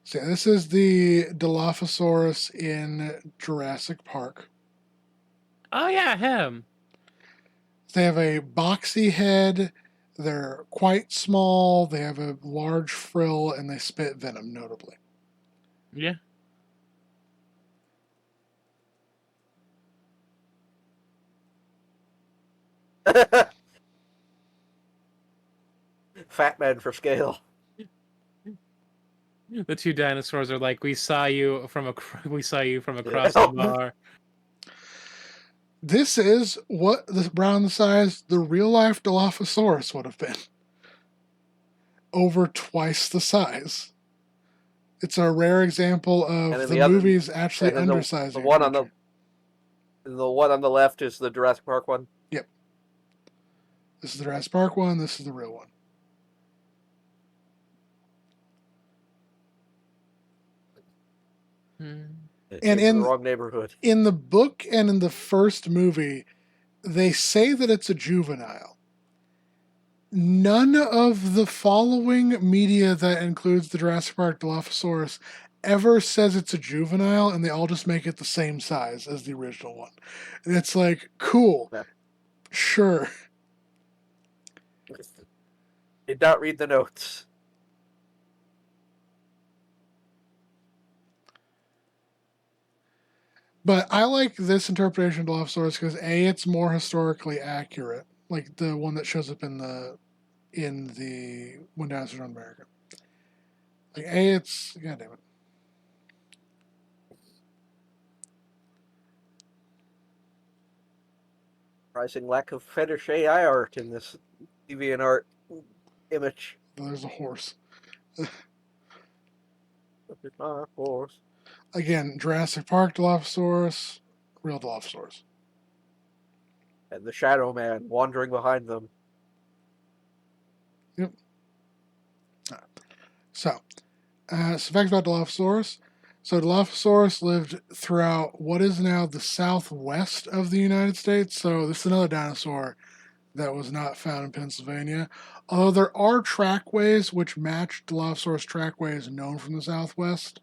So this is the Dilophosaurus in Jurassic Park. Oh yeah, him. They have a boxy head. They're quite small. They have a large frill, and they spit venom, notably. Yeah. Fat man for scale. The two dinosaurs are like, we saw you from across Yeah. the bar. This is what the around the size the real life Dilophosaurus would have been. Over twice the size. It's a rare example And of then the the other- movies actually and then undersizing. the one on the one on the left is the Jurassic Park one. Yep. This is the Jurassic Park one. This is the real one. And in the wrong neighborhood. In the book and in the first movie, they say that it's a juvenile. None of the following media that includes the Jurassic Park Dilophosaurus ever says it's a juvenile, and they all just make it the same size as the original one. And it's like, cool. Yeah. Sure. Did not read the notes. But I like this interpretation of Dilophosaurus because A, it's more historically accurate, like the one that shows up in the When Dinosaurs Roamed America. Like, it's God damn it. Surprising lack of fetish AI art in this DeviantArt image. There's a horse. Of course. Again, Jurassic Park Dilophosaurus, real Dilophosaurus. And the Shadow Man wandering behind them. Yep. Right. So fact about Dilophosaurus. So Dilophosaurus lived throughout what is now the southwest of the United States. So this is another dinosaur that was not found in Pennsylvania. Although there are trackways which match Dilophosaurus trackways known from the southwest,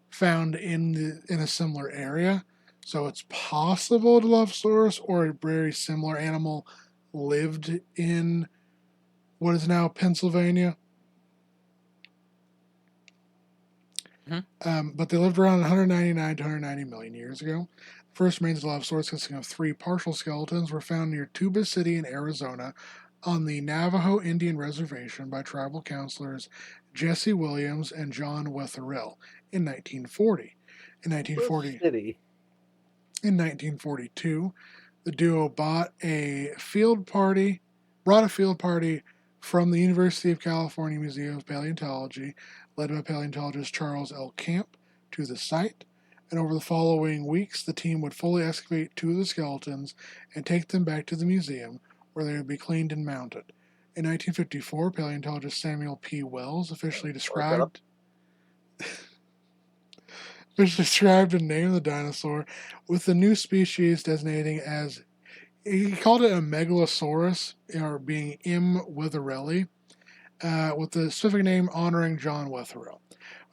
found in a similar area. So it's possible Dilophosaurus or a very similar animal lived in what is now Pennsylvania. But they lived around 199 to 190 million years ago. First remains of Dilophosaurus, consisting of 3 partial skeletons, were found near Tuba City in Arizona on the Navajo Indian Reservation by tribal counselors Jesse Williams and John Wetherill in 1940. In 1942, the duo brought a field party from the University of California Museum of Paleontology, led by paleontologist Charles L. Camp, to the site. And over the following weeks, the team would fully excavate 2 of the skeletons and take them back to the museum, where they would be cleaned and mounted. In 1954, paleontologist Samuel P. Wells officially described and named the dinosaur, with the new species designating as, he called it a megalosaurus, or being M. witherelli, with the specific name honoring John Wetherill.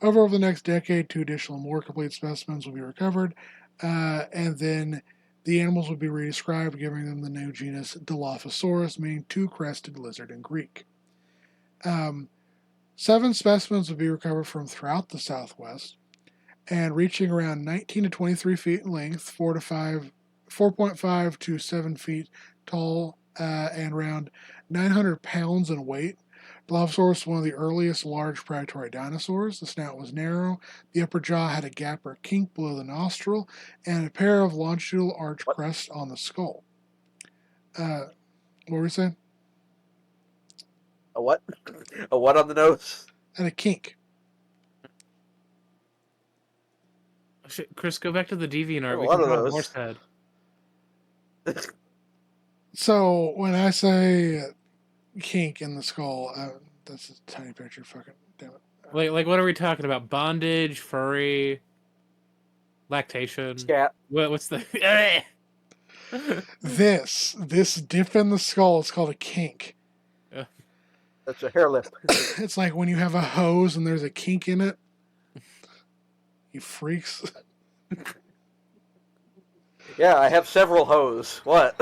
Over the next decade, 2 additional more complete specimens will be recovered, and then the animals would be redescribed, giving them the new genus Dilophosaurus, meaning 2-crested lizard in Greek. 7 specimens would be recovered from throughout the Southwest, and reaching around 19 to 23 feet in length, 4.5 to 7 feet tall, and around 900 pounds in weight. Dilophosaurus was one of the earliest large predatory dinosaurs. The snout was narrow, the upper jaw had a gap or kink below the nostril, and a pair of longitudinal arch crests on the skull. What were we saying? A what? A what on the nose? And a kink. Chris, go back to the DeviantArt. A We lot can of draw a those. horse head. So when I say kink in the skull, that's a tiny picture. Fucking damn it. Like what are we talking about? Bondage, furry, lactation. Scat. What's the? This dip in the skull is called a kink. That's a hair lip. It's like when you have a hose and there's a kink in it. You freaks. Yeah, I have several hoes. What?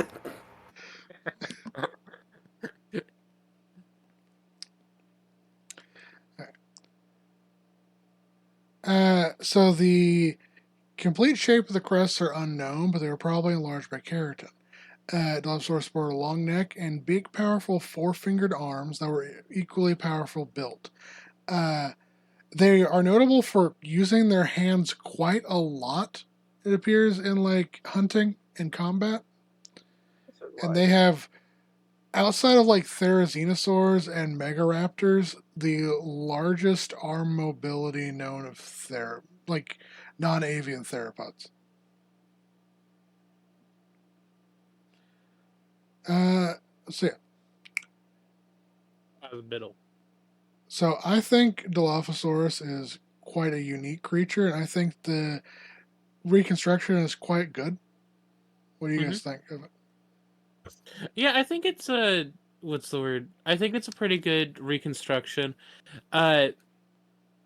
So the complete shape of the crests are unknown, but they were probably enlarged by keratin. Dilophosaurus sported a long neck and big, powerful 4-fingered arms that were equally powerful built. They are notable for using their hands quite a lot, it appears, in like hunting and combat. And they have, outside of like therizinosaurs and megaraptors, the largest arm mobility known of non-avian theropods. So yeah. So I think Dilophosaurus is quite a unique creature, and I think the reconstruction is quite good. What do you guys think of it? Yeah, I think it's what's the word? I think it's a pretty good reconstruction.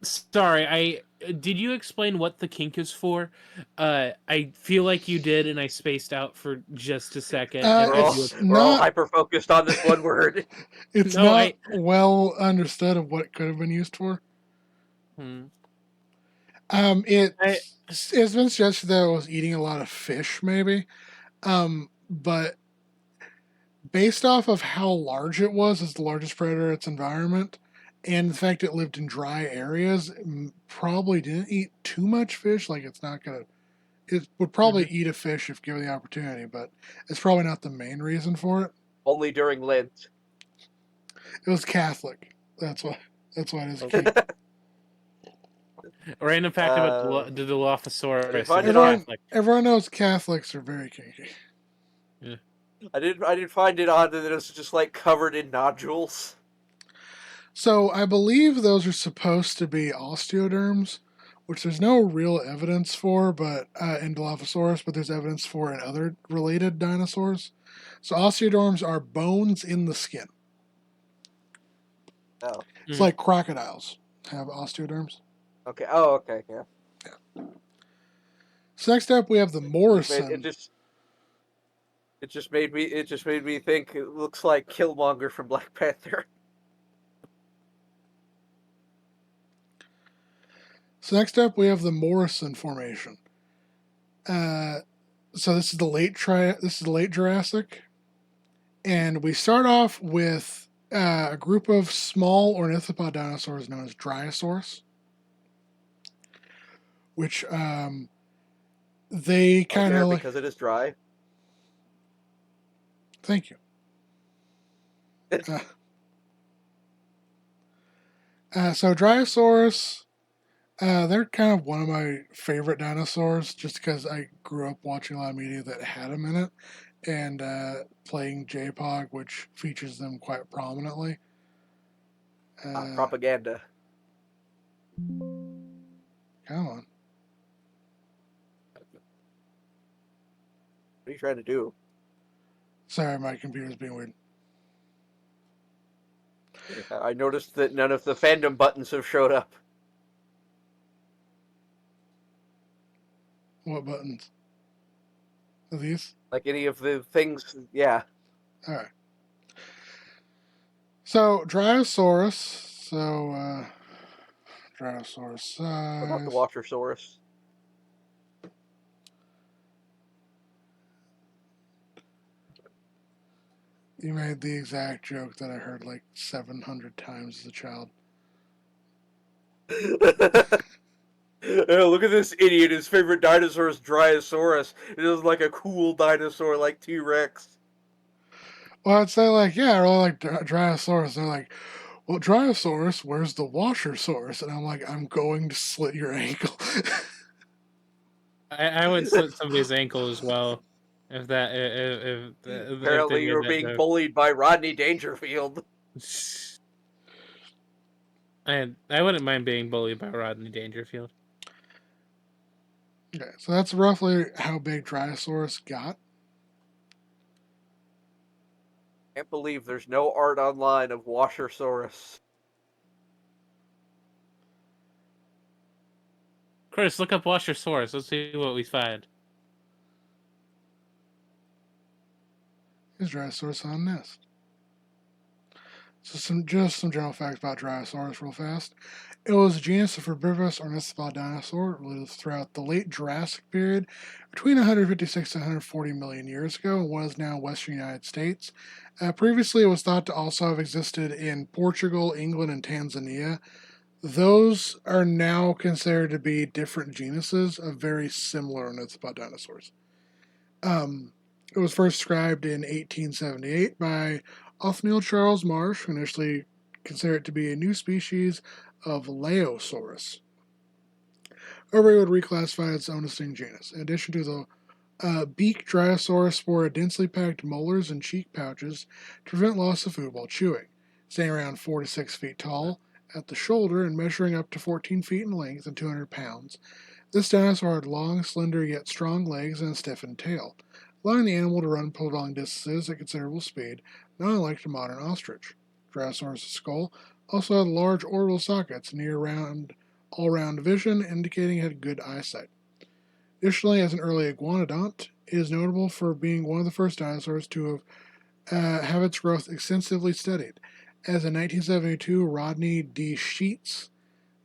Sorry, did you explain what the kink is for? I feel like you did, and I spaced out for just a second. We're all hyper focused on this one word. It's not well understood of what it could have been used for. It's been suggested that it was eating a lot of fish, maybe. But based off of how large it was as the largest predator in its environment, and the fact it lived in dry areas probably didn't eat too much fish. Like it's not gonna, it would probably eat a fish if given the opportunity, but it's probably not the main reason for it. Only during Lent. It was Catholic. That's why. That's why it is a king. A random fact about I the Dilophosaurus. find It it is odd. Catholic. Everyone knows Catholics are very kinky. I did find it odd that it was just like covered in nodules. So I believe those are supposed to be osteoderms, which there's no real evidence for, but in Dilophosaurus, but there's evidence for in other related dinosaurs. So osteoderms are bones in the skin. Oh, It's like crocodiles have osteoderms. okay. Oh, okay. Yeah. So next up, we have the Morrison. It just made me think. It looks like Killmonger from Black Panther. So next up, we have the Morrison Formation. So this is the late Jurassic, and we start off with a group of small ornithopod dinosaurs known as Dryosaurs, which they kind of like. Because it is dry. Thank you. So Dryosaurus, they're kind of one of my favorite dinosaurs, just because I grew up watching a lot of media that had them in it, and playing JPOG, which features them quite prominently. Propaganda. Come on. What are you trying to do? Sorry, my computer's being weird. I noticed that none of the fandom buttons have showed up. What buttons? Are these? Like any of the things, yeah. All right. So Dryosaurus. So Dryosaurus size. What about the Watchosaurus? You made the exact joke that I heard like 700 times as a child. Oh, look at this idiot. His favorite dinosaur is Dryosaurus. It is like a cool dinosaur like T-Rex. Well, I'd say like, yeah, I really like Dryosaurus. They're like, well, Dryosaurus, where's the Washersaurus? And I'm like, I'm going to slit your ankle. I would slit somebody's ankle as well. If that, if Apparently, you were being bullied by Rodney Dangerfield. I wouldn't mind being bullied by Rodney Dangerfield. Okay, so that's roughly how big Dryosaurus got. Can't believe there's no art online of Washersaurus. Chris, look up Washersaurus. Let's see what we find. Is Dryosaurus on a nest? So some general facts about Dryosaurus real fast. It was a genus of herbivorous ornithopod dinosaur. It lived throughout the late Jurassic period between 156 to 140 million years ago and was now Western United States. Previously, it was thought to also have existed in Portugal, England, and Tanzania. Those are now considered to be different genuses of very similar ornithopod dinosaurs. It was first described in 1878 by Othniel Charles Marsh, who initially considered it to be a new species of Laosaurus. However, it would reclassify its own distinct genus. In addition to the beak, Dryosaurus sported densely packed molars and cheek pouches to prevent loss of food while chewing. Standing around 4 to 6 feet tall at the shoulder and measuring up to 14 feet in length and 200 pounds, this dinosaur had long, slender, yet strong legs and a stiffened tail, allowing the animal to run prolonged distances at considerable speed, not unlike the modern ostrich. Dryosaurus' skull also had large orbital sockets near all-round vision, indicating it had good eyesight. Additionally, as an early iguanodont, it is notable for being one of the first dinosaurs to have its growth extensively studied. As in 1972, Rodney D. Sheets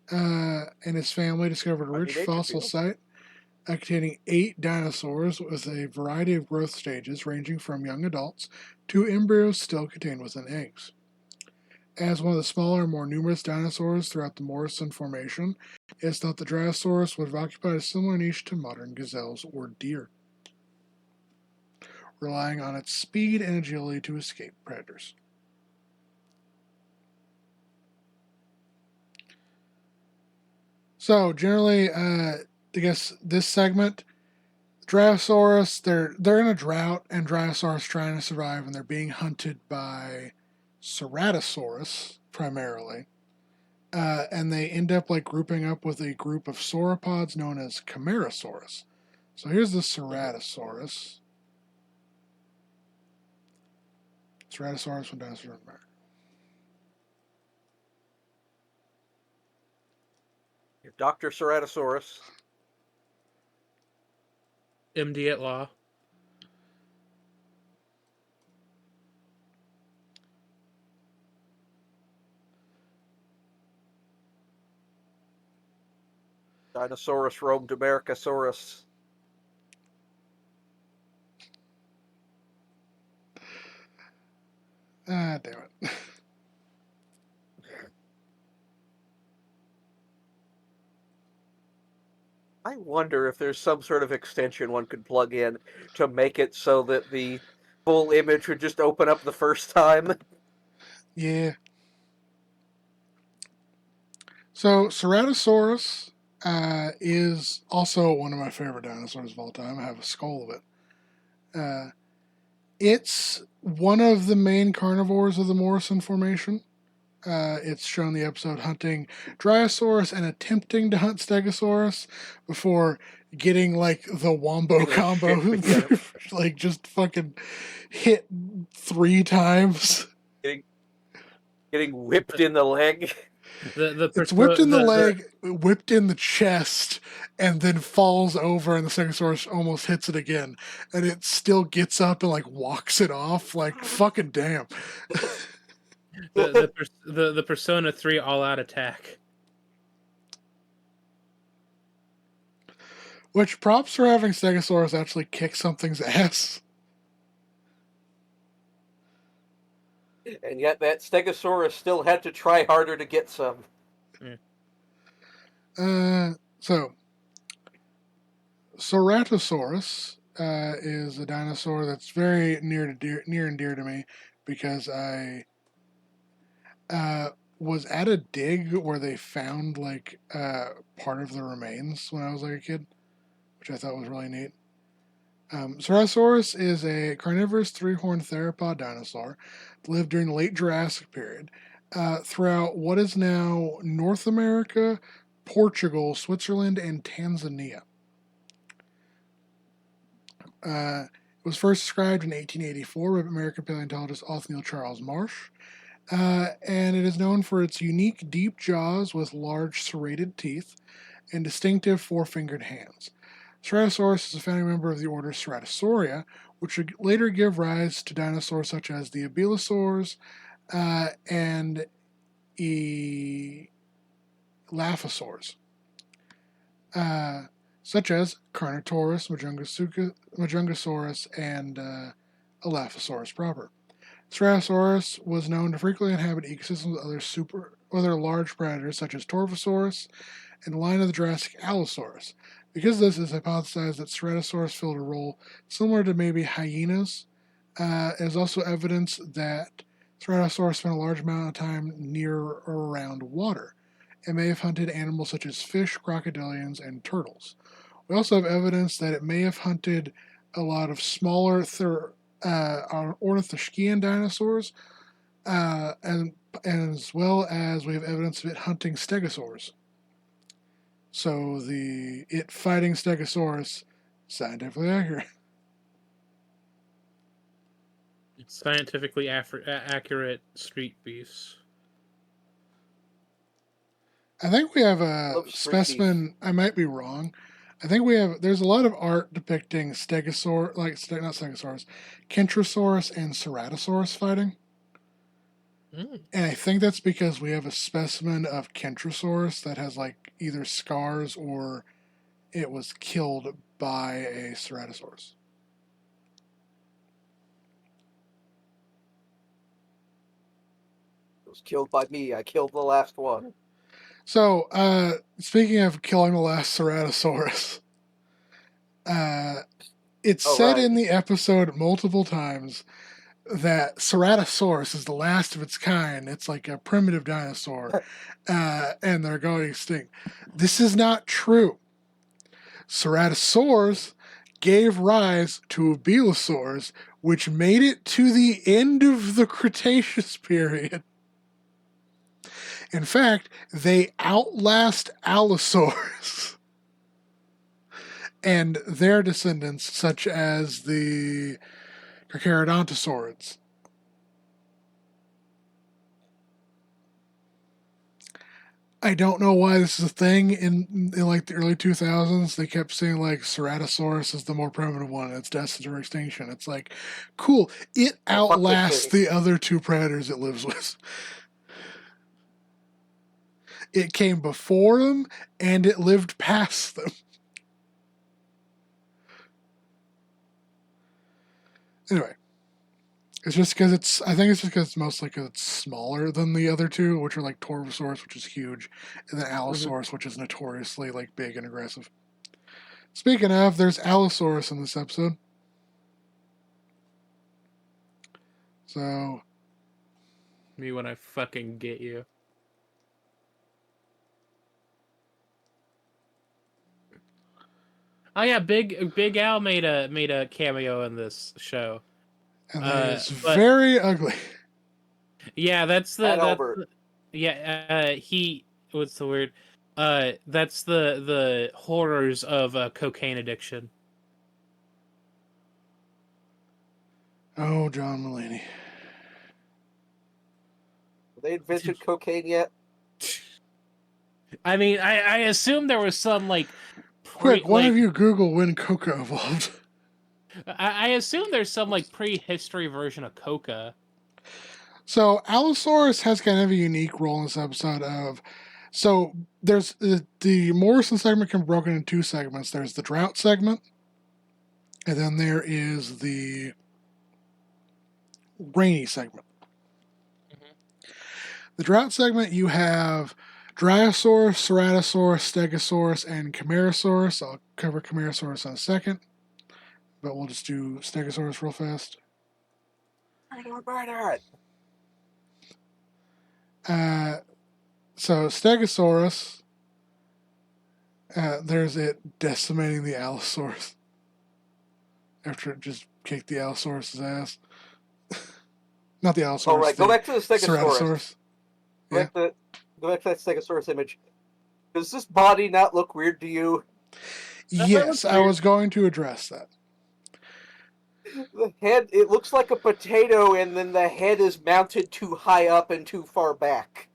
and his family discovered a rich fossil site containing 8 dinosaurs with a variety of growth stages ranging from young adults to embryos still contained within eggs. As one of the smaller, more numerous dinosaurs throughout the Morrison Formation, it is thought the Dinosaurus would have occupied a similar niche to modern gazelles or deer, relying on its speed and agility to escape predators. So, generally, I guess this segment, Dryosaurus, they're in a drought, and Dryosaurus trying to survive, and they're being hunted by Ceratosaurus primarily. And they end up like grouping up with a group of sauropods known as Camarasaurus. So here's the Ceratosaurus. Ceratosaurus from Dinosaurs Roamed America. Dr. Ceratosaurus. MD at law. Dinosaurs Roamed America. Ah, damn it. I wonder if there's some sort of extension one could plug in to make it so that the full image would just open up the first time. Yeah. So Ceratosaurus is also one of my favorite dinosaurs of all time. I have a skull of it. It's one of the main carnivores of the Morrison Formation. It's shown the episode hunting Dryosaurus and attempting to hunt Stegosaurus before getting like the wombo combo, like just fucking hit 3 times. Getting whipped in the leg. It's whipped in the leg, whipped in the chest, and then falls over, and the Stegosaurus almost hits it again, and it still gets up and like walks it off. Like fucking damn. The Persona 3 all-out attack. Which props for having Stegosaurus actually kick something's ass. And yet that Stegosaurus still had to try harder to get some. So Ceratosaurus is a dinosaur that's very near and dear to me because I was at a dig where they found like part of the remains when I was like a kid, which I thought was really neat. Ceratosaurus is a carnivorous 3-horned theropod dinosaur that lived during the late Jurassic period throughout what is now North America, Portugal, Switzerland, and Tanzania. It was first described in 1884 by American paleontologist Othniel Charles Marsh, and it is known for its unique deep jaws with large serrated teeth and distinctive 4-fingered hands. Ceratosaurus is a founding member of the order Ceratosauria, which would later give rise to dinosaurs such as the Abelosaurs and Elaphosaurs, such as Carnotaurus, Majungasaurus, and Elaphosaurus proper. Ceratosaurus was known to frequently inhabit ecosystems with other large predators such as Torvosaurus and the line of the Jurassic Allosaurus. Because of this, it is hypothesized that Ceratosaurus filled a role similar to maybe hyenas. There's also evidence that Ceratosaurus spent a large amount of time near or around water and may have hunted animals such as fish, crocodilians, and turtles. We also have evidence that it may have hunted a lot of smaller ornithischian dinosaurs, and as well as we have evidence of it hunting stegosaurs. So it fighting Stegosaurus, scientifically accurate. Scientifically accurate street beefs. I think we have a specimen. I might be wrong. I think there's a lot of art depicting Stegosaur, not Stegosaurus, Kentrosaurus and Ceratosaurus fighting. And I think that's because we have a specimen of Kentrosaurus that has like either scars or it was killed by a Ceratosaurus. was killed by me. I killed the last one. So, speaking of killing the last Ceratosaurus, it's said in the episode multiple times that Ceratosaurus is the last of its kind. It's like a primitive dinosaur, and they're going extinct. This is not true. Ceratosaurs gave rise to Abelosaurs, which made it to the end of the Cretaceous period. In fact, they outlast Allosaurs and their descendants, such as the Carcharodontosaurids. I don't know why this is a thing in like the early 2000s. They kept saying like Ceratosaurus is the more primitive one. It's destined for extinction. It's like, cool. It outlasts the other two predators it lives with. It came before them and it lived past them. Anyway, it's just because I think it's just because it's mostly because it's smaller than the other two, which are like Torvosaurus, which is huge, and then Allosaurus, which is notoriously like big and aggressive. Speaking of, there's Allosaurus in this episode. So. Me when I fucking get you. Oh yeah, Big Al made a cameo in this show. And it's very ugly. Yeah, that's Albert. He what's the word? That's the horrors of cocaine addiction. Oh, John Mulaney. Have they invented cocaine yet? I mean, I assume there was some like. Quick, one of you Google when coca evolved. I assume there's some like prehistory version of coca. So Allosaurus has kind of a unique role in this episode of. So there's the Morrison segment can be broken into two segments. There's the drought segment, and then there is the rainy segment. Mm-hmm. The drought segment, you have Dryosaurus, Ceratosaurus, Stegosaurus, and Camarasaurus. I'll cover Camarasaurus in a second, but we'll just do Stegosaurus real fast. So Stegosaurus, there's it decimating the Allosaurus after it just kicked the Allosaurus' ass. Not the Allosaurus. Oh, right. Go back to the Stegosaurus. Ceratosaurus. Yeah. Go back to that Stegosaurus image. Does this body not look weird to you? Yes, I was going to address that. The head, it looks like a potato, and then the head is mounted too high up and too far back.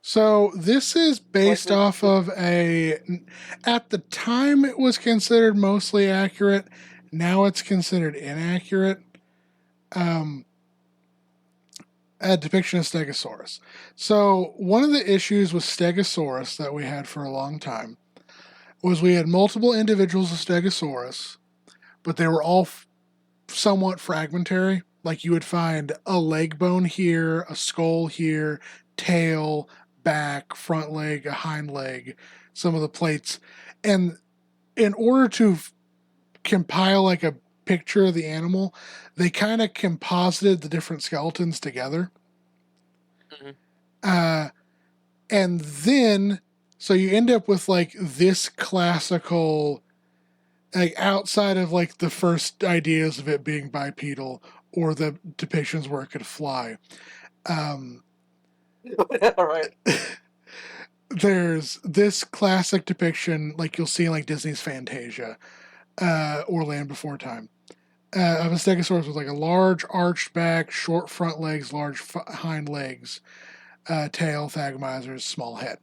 So this is based off of at the time it was considered mostly accurate. Now it's considered inaccurate. A depiction of Stegosaurus. So one of the issues with Stegosaurus that we had for a long time was we had multiple individuals of Stegosaurus, but they were all somewhat fragmentary. Like you would find a leg bone here, a skull here, tail, back, front leg, a hind leg, some of the plates. And in order to compile like a picture of the animal, they kind of composited the different skeletons together. Mm-hmm. And then, so you end up with like this classical, like outside of like the first ideas of it being bipedal or the depictions where it could fly. Right. There's this classic depiction, like you'll see in like Disney's Fantasia, or Land Before Time, of a Stegosaurus with like a large arched back, short front legs, large hind legs, tail, thagomizers, small head,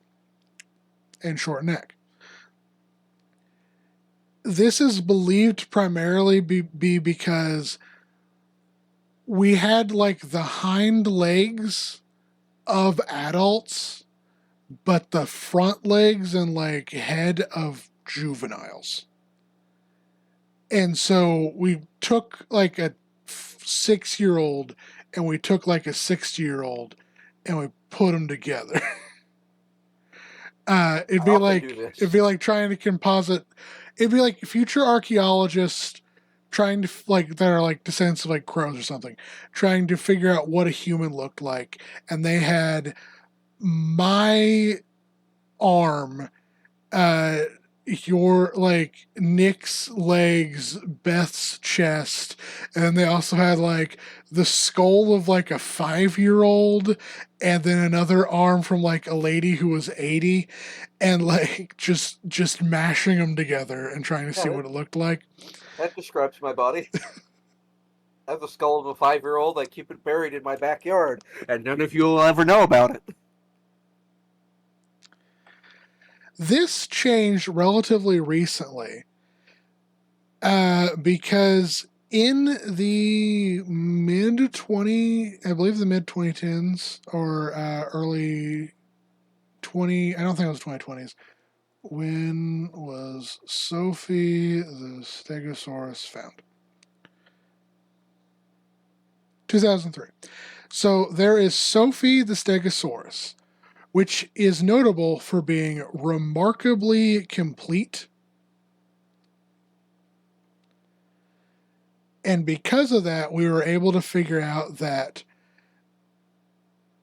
and short neck. This is believed to primarily be because we had like the hind legs of adults, but the front legs and like head of juveniles. And so we took like a 6-year-old and we took like a 60-year-old and we put them together. It'd be like trying to composite. It'd be like future archaeologists trying to like that are like descendants of like crows or something, trying to figure out what a human looked like, and they had my arm, your like Nick's legs, Beth's chest, and then they also had like the skull of like a 5-year-old, and then another arm from like a lady who was 80, and like just mashing them together and trying to see what it looked like. That describes my body. I have the skull of a 5-year-old. I keep it buried in my backyard, and none of you will ever know about it. This changed relatively recently because in the mid 2010s or early 20, I don't think it was 2020s. When was Sophie the Stegosaurus found? 2003. So there is Sophie the Stegosaurus, which is notable for being remarkably complete. And because of that, we were able to figure out that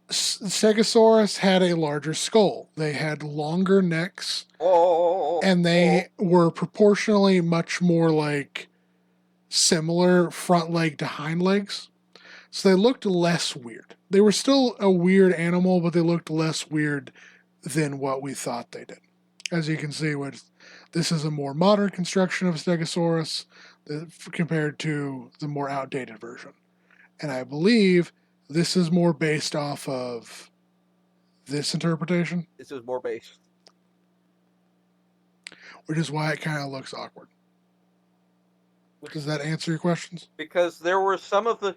Stegosaurus had a larger skull. They had longer necks, and they were proportionally much more like similar front leg to hind legs. So they looked less weird. They were still a weird animal, but they looked less weird than what we thought they did. As you can see, this is a more modern construction of Stegosaurus compared to the more outdated version. And I believe this is more based off of this interpretation. This is more based. Which is why it kind of looks awkward. Does that answer your questions? Because there were some of the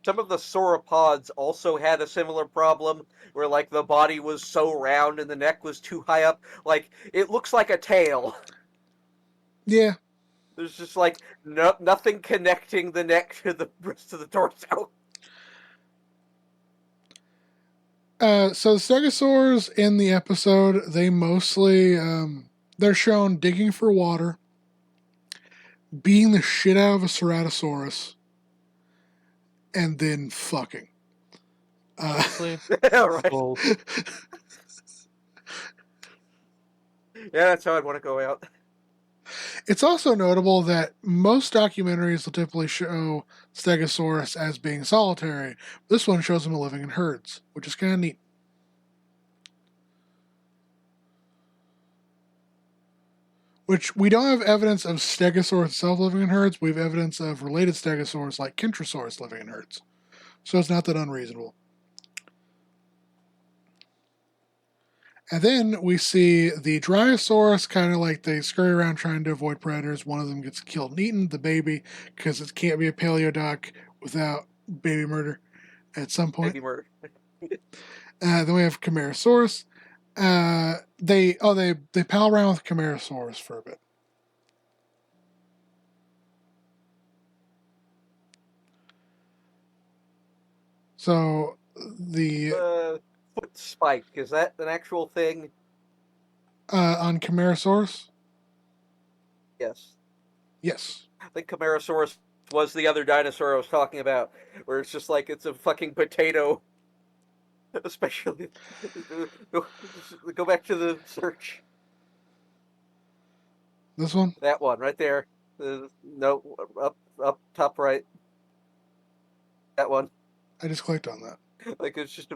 sauropods also had a similar problem where like the body was so round and the neck was too high up. Like it looks like a tail. Yeah. There's just like nothing connecting the neck to the rest of the torso. So the stegosaurs in the episode, they mostly they're shown digging for water, beating the shit out of a ceratosaurus, and then fucking. Right. Yeah, that's how I'd want to go out. It's also notable that most documentaries will typically show Stegosaurus as being solitary. This one shows him living in herds, which is kind of neat. Which we don't have evidence of Stegosaurus itself living in herds. We have evidence of related Stegosaurs like Kentrosaurus living in herds. So it's not that unreasonable. And then we see the Dryosaurus, kind of like they scurry around trying to avoid predators. One of them gets killed and eaten, the baby, because it can't be a paleo doc without baby murder at some point. Baby murder. Then we have Camarasaurus. They pal around with Camarasaurus for a bit. So the foot spike, is that an actual thing? On Camarasaurus? Yes. Yes. I think Camarasaurus was the other dinosaur I was talking about, where it's just like it's a fucking potato. Especially, go back to the search. This one? That one right there. No, up top right. That one. I just clicked on that. Like it's just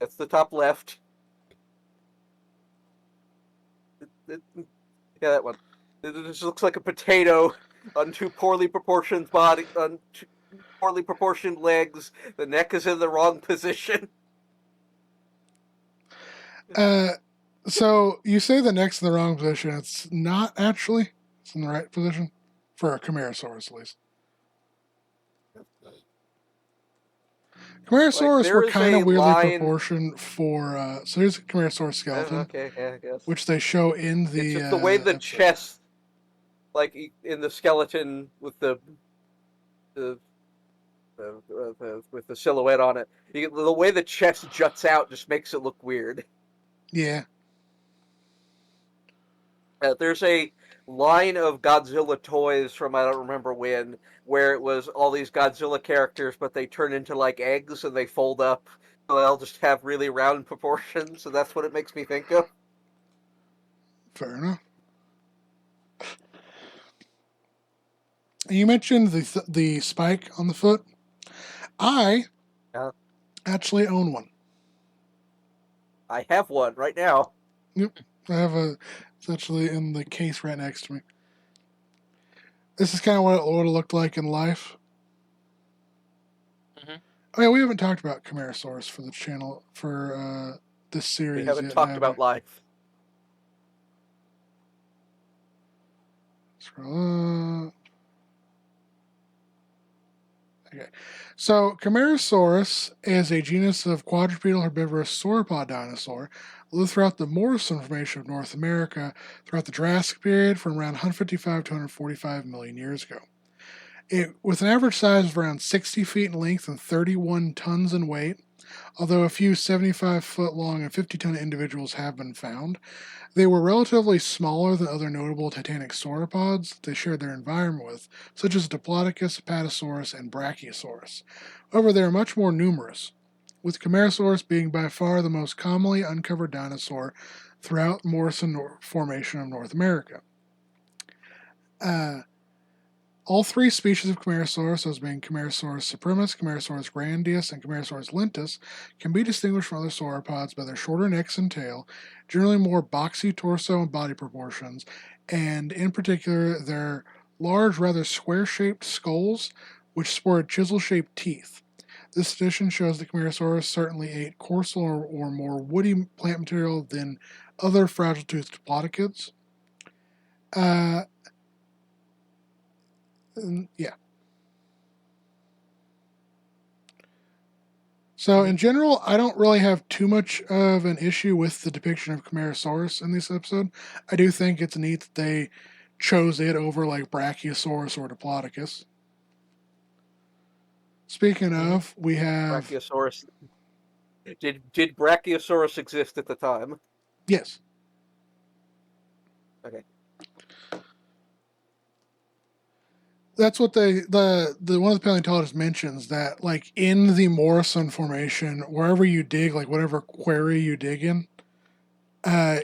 that's the top left. Yeah, that one. It just looks like a potato on two poorly proportioned poorly proportioned legs. The neck is in the wrong position. So you say the neck's in the wrong position. It's not actually. It's in the right position for a Camarasaurus, at least. Camarasaurus were kind of weirdly proportioned for. So here's a Camarasaurus skeleton. Okay, yeah, I guess. Which they show in the. It's just the way the chest, like in the skeleton with the with the silhouette on it. The way the chest juts out just makes it look weird. Yeah. There's a line of Godzilla toys from I don't remember when, where it was all these Godzilla characters, but they turn into like eggs and they fold up. So they'll just have really round proportions, so that's what it makes me think of. Fair enough. You mentioned the spike on the foot. I actually own one. I have one right now. Yep. I have it's actually in the case right next to me. This is kind of what it would have looked like in life. Mm-hmm. Oh yeah, we haven't talked about Camarasaurus for the channel for this series. We haven't yet, talked about life. Scroll up. Okay. So, Camarasaurus is a genus of quadrupedal herbivorous sauropod dinosaur lived throughout the Morrison Formation of North America throughout the Jurassic period from around 155 to 145 million years ago. With an average size of around 60 feet in length and 31 tons in weight, although a few 75-foot long and 50-ton individuals have been found, they were relatively smaller than other notable titanic sauropods that they shared their environment with, such as Diplodocus, Apatosaurus, and Brachiosaurus. However, they are much more numerous, with Camarasaurus being by far the most commonly uncovered dinosaur throughout Morrison Formation of North America. All three species of Camarasaurus, those being Camarasaurus supremus, Camarasaurus grandius, and Camarasaurus lentus, can be distinguished from other sauropods by their shorter necks and tail, generally more boxy torso and body proportions, and in particular their large, rather square-shaped skulls, which sported chisel-shaped teeth. This addition shows that Camarasaurus certainly ate coarser or more woody plant material than other fragile-toothed diplodocids. Yeah. So in general, I don't really have too much of an issue with the depiction of Camarasaurus in this episode. I do think it's neat that they chose it over like Brachiosaurus or Diplodocus. Speaking of, we have Brachiosaurus. Did Brachiosaurus exist at the time? Yes. Okay. That's what the one of the paleontologists mentions, that like in the Morrison Formation, wherever you dig, like whatever quarry you dig in,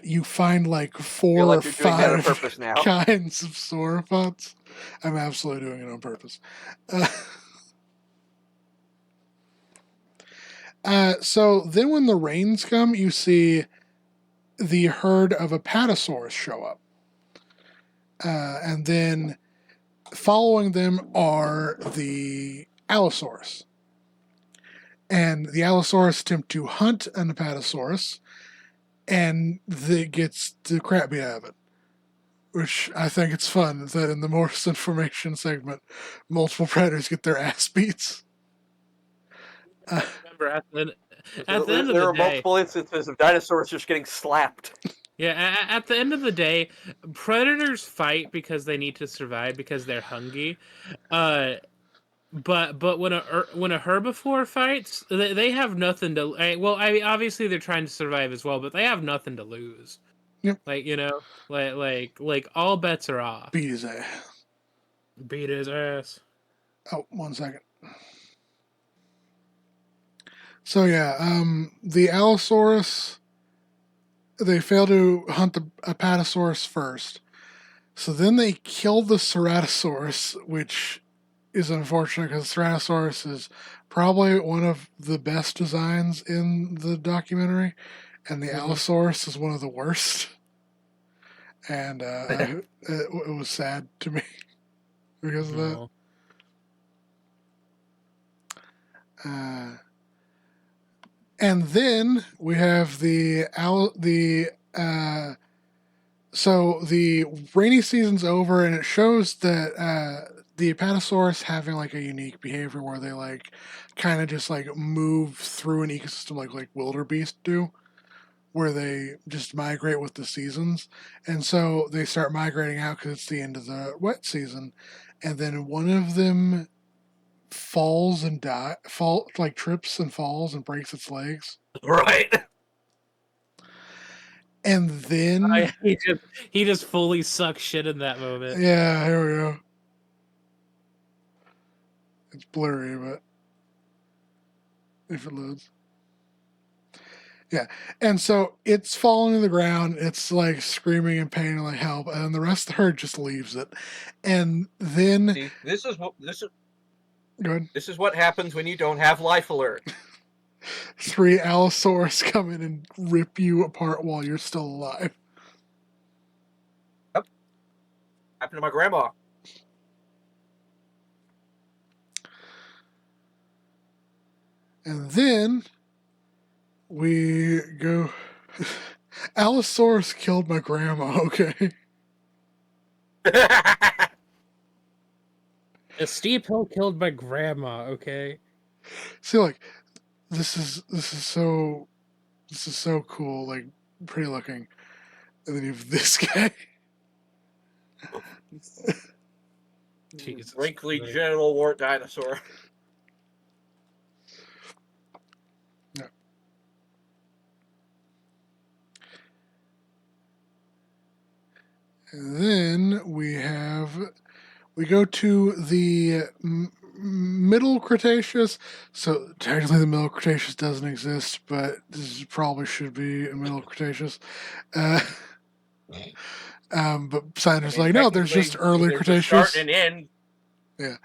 you find like 4 like or you're doing that on 5 purpose now. kinds of sauropods. I'm absolutely doing it on purpose. So then when the rains come, you see the herd of Apatosaurus show up. And then following them are the Allosaurus. And the Allosaurus attempt to hunt an Apatosaurus, and it gets the crap beat out of it. Which I think it's fun that in the Morrison Formation segment, multiple predators get their ass beats. Remember, at the end of There the are day, multiple instances of dinosaurs just getting slapped. yeah, at the end of the day, predators fight because they need to survive because they're hungry. But when a herbivore fights, they have nothing to. Well, I mean, obviously they're trying to survive as well, but they have nothing to lose. Yep. Like, you know, like all bets are off. Beat his ass. Beat his ass. Oh, 1 second. So yeah, the Allosaurus, they fail to hunt the Apatosaurus first. So then they kill the Ceratosaurus, which is unfortunate because Ceratosaurus is probably one of the best designs in the documentary, and the Allosaurus is one of the worst. And it was sad to me because of that. And then we have so the rainy season's over, and it shows that the Apatosaurus having like a unique behavior where they like kind of just like move through an ecosystem like wildebeest do, where they just migrate with the seasons. And so they start migrating out because it's the end of the wet season. And then one of them trips and falls and breaks its legs. Right. And then he just fully sucks shit in that moment. yeah, here we go. It's blurry, but if it loads. Yeah. And so it's falling to the ground, it's like screaming in pain and like help, and the rest of the herd just leaves it. And then See, this is good. This is what happens when you don't have life alert. 3 Allosaurus come in and rip you apart while you're still alive. Yep. Happened to my grandma. And then we go. Allosaurus killed my grandma, okay? A steep hill killed my grandma, okay? See, like, this is so cool, like, pretty looking. And then you have this guy. Jesus Wrinkly Christ. genital wart dinosaur. Yeah. And then we go to the Middle Cretaceous. So technically the Middle Cretaceous doesn't exist, but this probably should be a Middle Cretaceous. But scientists are like, no, there's just early Cretaceous. A start and an end. Yeah.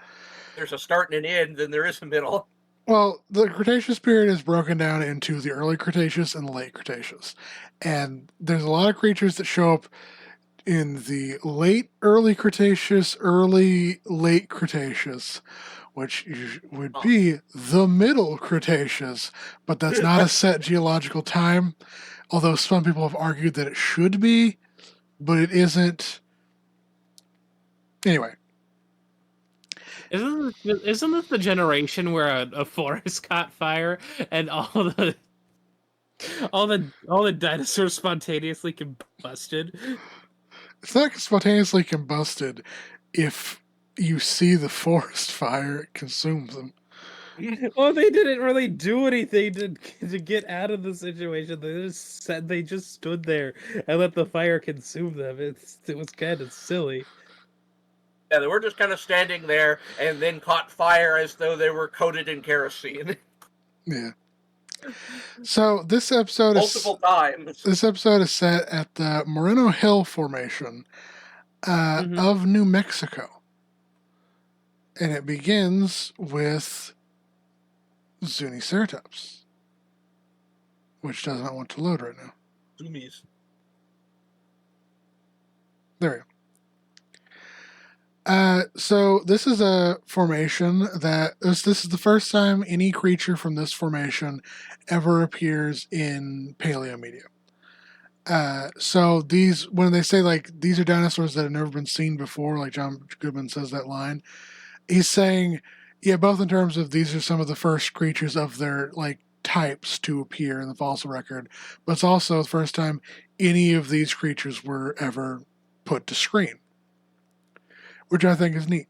There's a start and an end, then there is a middle. Well, the Cretaceous period is broken down into the early Cretaceous and the late Cretaceous. And there's a lot of creatures that show up in the late early Cretaceous, early late Cretaceous, which would be the middle Cretaceous, but that's not a set geological time, although some people have argued that it should be, but it Anyway. Isn't this the generation where a forest caught fire and all the dinosaurs spontaneously combusted? It's not spontaneously combusted. If you see the forest fire, it consumes them. Well, they didn't really do anything to get out of the situation. They just stood there and let the fire consume them. It was kind of silly. Yeah, they were just kind of standing there and then caught fire as though they were coated in kerosene. Yeah. So this episode multiple times. This episode is set at the Moreno Hill Formation of New Mexico, and it begins with Zuniceratops, which does not want to load right now. Zoomies. There we go. So this is a formation that this is the first time any creature from this formation ever appears in paleo media. So when they say like these are dinosaurs that have never been seen before, like John Goodman says that line, he's saying, yeah, both in terms of these are some of the first creatures of their like types to appear in the fossil record, but it's also the first time any of these creatures were ever put to screen, which I think is neat.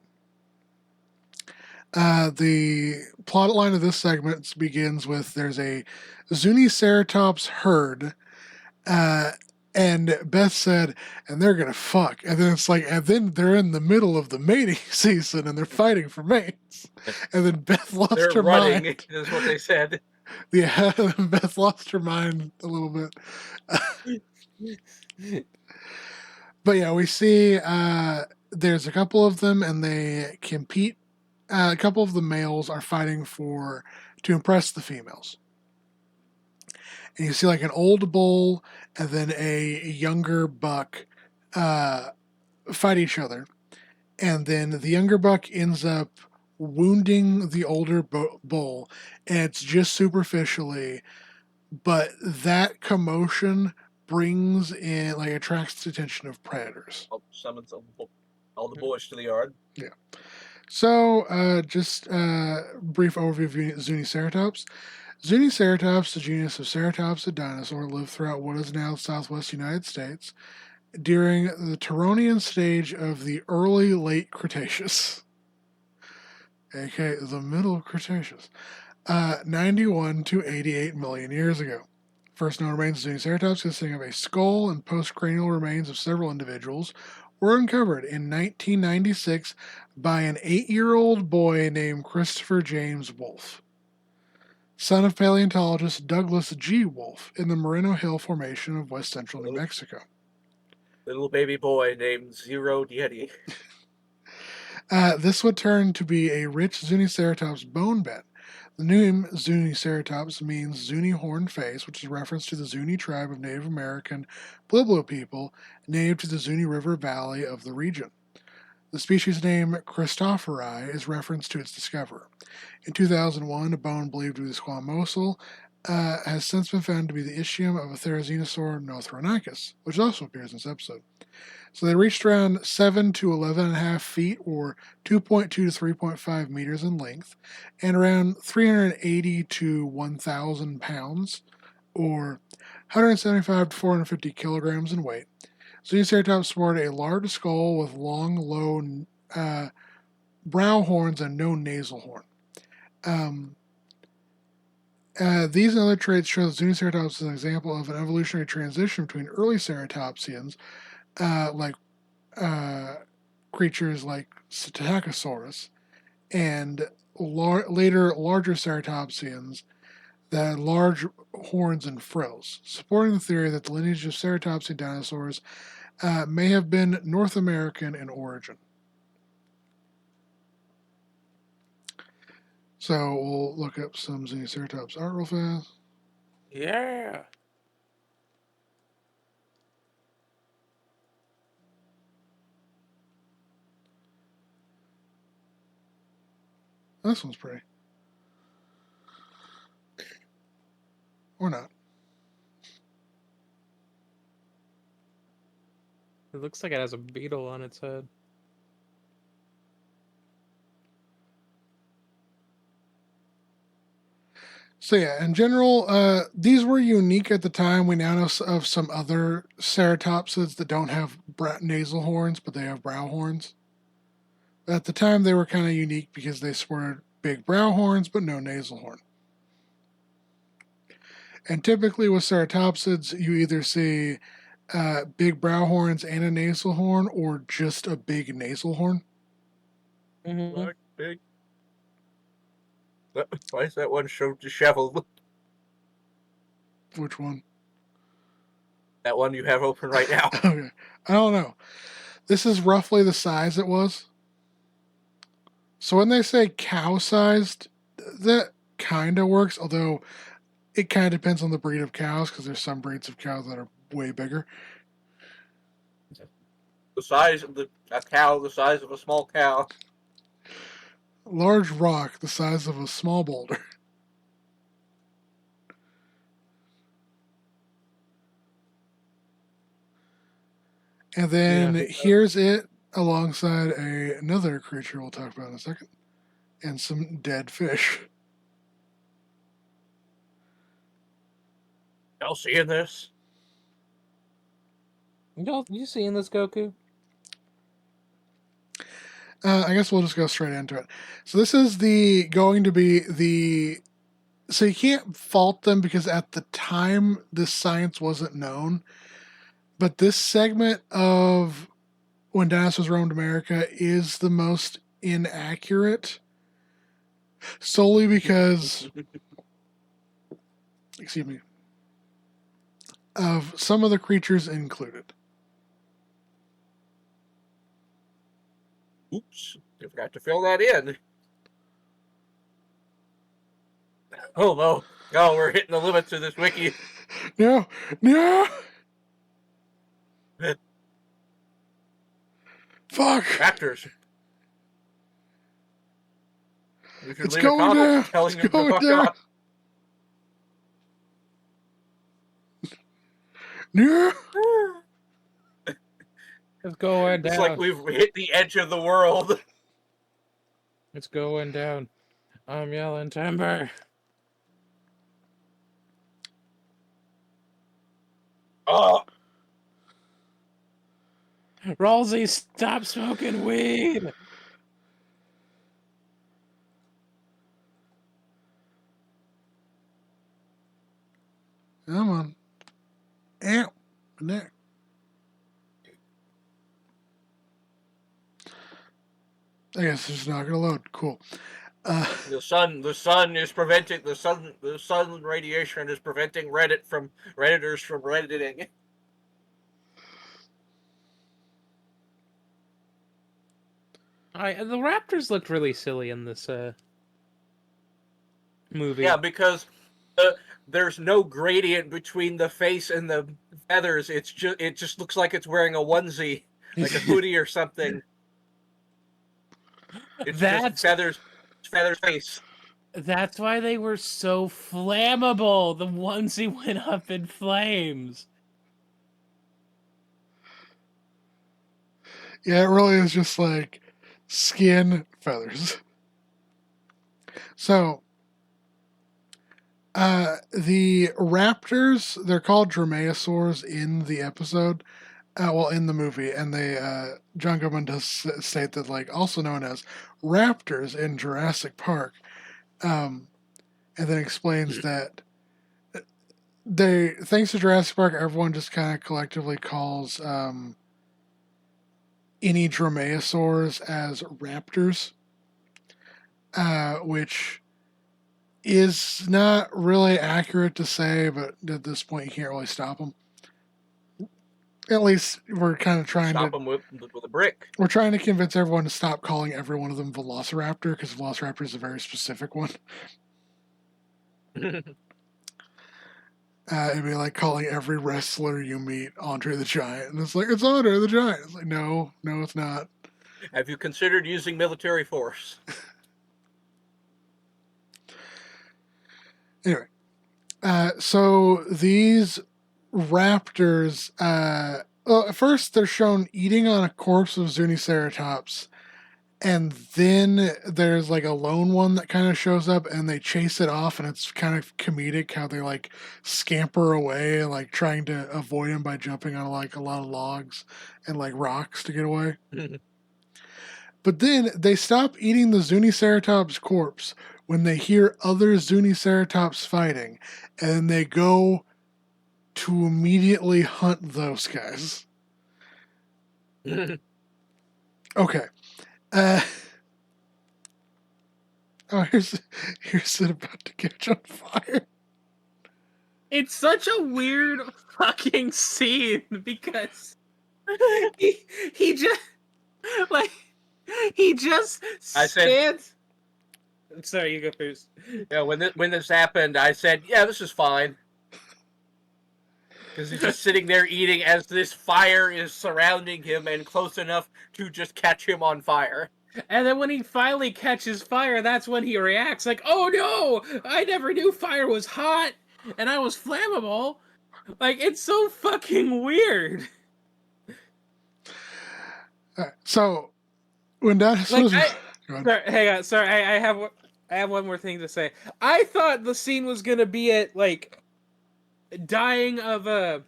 The plot line of this segment begins with there's a Zuniceratops herd, and Beth said, and they're gonna fuck. And then it's like, and then they're in the middle of the mating season and they're fighting for mates. And then Beth lost her mind. They're running, is what they said. Yeah, Beth lost her mind a little bit. But yeah, we see there's a couple of them and they compete. A couple of the males are fighting to impress the females. And you see like an old bull and then a younger buck fight each other. And then the younger buck ends up wounding the older bull. And it's just superficially, but that commotion brings in, like, attracts the attention of predators. Summons all the boys to the yard. Yeah. So, just a brief overview of Zuniceratops. Zuniceratops, the genus of ceratopsid dinosaur, lived throughout what is now the southwest United States during the Turonian stage of the early late Cretaceous. aka the Middle Cretaceous, 91 to 88 million years ago. First known remains of Zuniceratops, consisting of a skull and postcranial remains of several individuals, were uncovered in 1996 by an 8-year-old boy named Christopher James Wolfe, son of paleontologist Douglas G. Wolfe, in the Moreno Hill Formation of west central New Mexico. Little baby boy named Zero Yeti. This would turn to be a rich Zuniceratops bone bed. The name Zuniceratops means Zuni horned face, which is a reference to the Zuni tribe of Native American Pueblo people native to the Zuni River Valley of the region. The species name Christophori is reference to its discoverer. In 2001, a bone believed to be the squamosal has since been found to be the ischium of a Therizinosaur nothronicus, which also appears in this episode. So they reached around 7 to 11.5 feet, or 2.2 to 3.5 meters in length, and around 380 to 1,000 pounds, or 175 to 450 kilograms in weight. Zuniceratops sported a large skull with long, low brow horns and no nasal horn. These and other traits show that Zuniceratops is an example of an evolutionary transition between early ceratopsians, like creatures like Psittacosaurus, and later larger ceratopsians that had large horns and frills, supporting the theory that the lineage of ceratopsian dinosaurs may have been North American in origin. So we'll look up some Zuniceratops art real fast. Yeah. This one's pretty. Or not. It looks like it has a beetle on its head. So yeah, in general, these were unique at the time. We now know of some other ceratopsids that don't have nasal horns, but they have brow horns. At the time, they were kind of unique because they sported big brow horns, but no nasal horn. And typically with ceratopsids, you either see big brow horns and a nasal horn, or just a big nasal horn. Mm-hmm. Like big. Why is that one so disheveled? Which one? That one you have open right now. Okay. I don't know. This is roughly the size it was. So when they say cow-sized, that kind of works, although it kind of depends on the breed of cows, because there's some breeds of cows that are way bigger. The size of a cow, the size of a small cow. Large rock the size of a small boulder. And then here's it alongside another creature we'll talk about in a second. And some dead fish. Y'all seeing this? You seeing this, Goku? I guess we'll just go straight into it. So this is going to be the. So you can't fault them because at the time this science wasn't known. But this segment of When Dinosaurs Roamed America is the most inaccurate, solely because, excuse me, of some of the creatures included. Oops, I forgot to fill that in. Oh no. Oh, we're hitting the limits of this wiki. No! Fuck! Raptors. We should It's leave a going comment down! telling It's him to going fuck down! off. No! It's going down. It's like we've hit the edge of the world. It's going down. I'm yelling timber. Oh, Rosie, stop smoking weed. Come on. Ow. My neck. I guess it's not going to load. Cool. The sun is preventing the sun radiation is preventing Redditors from redditing. The Raptors looked really silly in this movie. Yeah, because there's no gradient between the face and the feathers. It just looks like it's wearing a onesie, like a hoodie or something. It's just feathers face. That's why they were so flammable. The onesie went up in flames. Yeah, it really is just like skin, feathers. So, the raptors, they're called dromaeosaurs in the episode. In the movie, and John Goodman does state that, like, also known as raptors in Jurassic Park, and then explains that thanks to Jurassic Park, everyone just kind of collectively calls any dromaeosaurs as raptors, which is not really accurate to say, but at this point, you can't really stop them. At least we're kind of trying Stop to them with a brick. We're trying to convince everyone to stop calling every one of them Velociraptor, because Velociraptor is a very specific one. It'd be like calling every wrestler you meet Andre the Giant, and it's like, it's Andre the Giant. It's like, no, it's not. Have you considered using military force? Anyway, so these raptors, at first they're shown eating on a corpse of Zuniceratops, and then there's like a lone one that kind of shows up, and they chase it off, and it's kind of comedic how they like scamper away, like trying to avoid him by jumping on like a lot of logs and like rocks to get away. But then they stop eating the Zuniceratops corpse when they hear other Zuniceratops fighting, and they go to immediately hunt those guys. Okay. Here's it about to catch on fire. It's such a weird fucking scene because he just like he just stands. I'm sorry, you go first. Yeah, when this happened, I said, "Yeah, this is fine," because he's just sitting there eating as this fire is surrounding him and close enough to just catch him on fire. And then when he finally catches fire, that's when he reacts like, "Oh no! I never knew fire was hot, and I was flammable." Like, it's so fucking weird. So when dinosaurs, hang on, sorry, I have one more thing to say. I thought the scene was gonna be at like dying of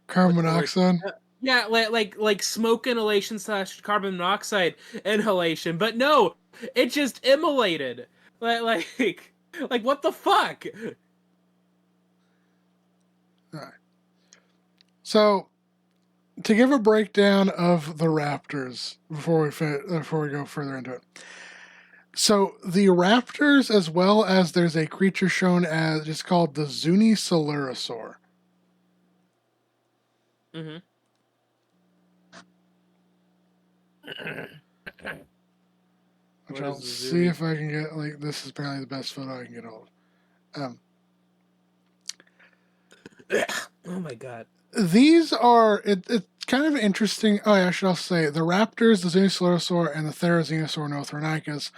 carbon monoxide. Yeah, like smoke inhalation / carbon monoxide inhalation, but no, it just immolated. Like what the fuck? All right. So, to give a breakdown of the raptors before we go further into it. So the raptors, as well as there's a creature shown as just called the Zunicellurosaur. Mm-hmm. Which I'll see if I can get, like, this is apparently the best photo I can get hold of. Oh my god. These are, it's kind of interesting. Oh yeah, I should also say, the raptors, the Zunicellurosaur, and the Therizinosaur Northronicus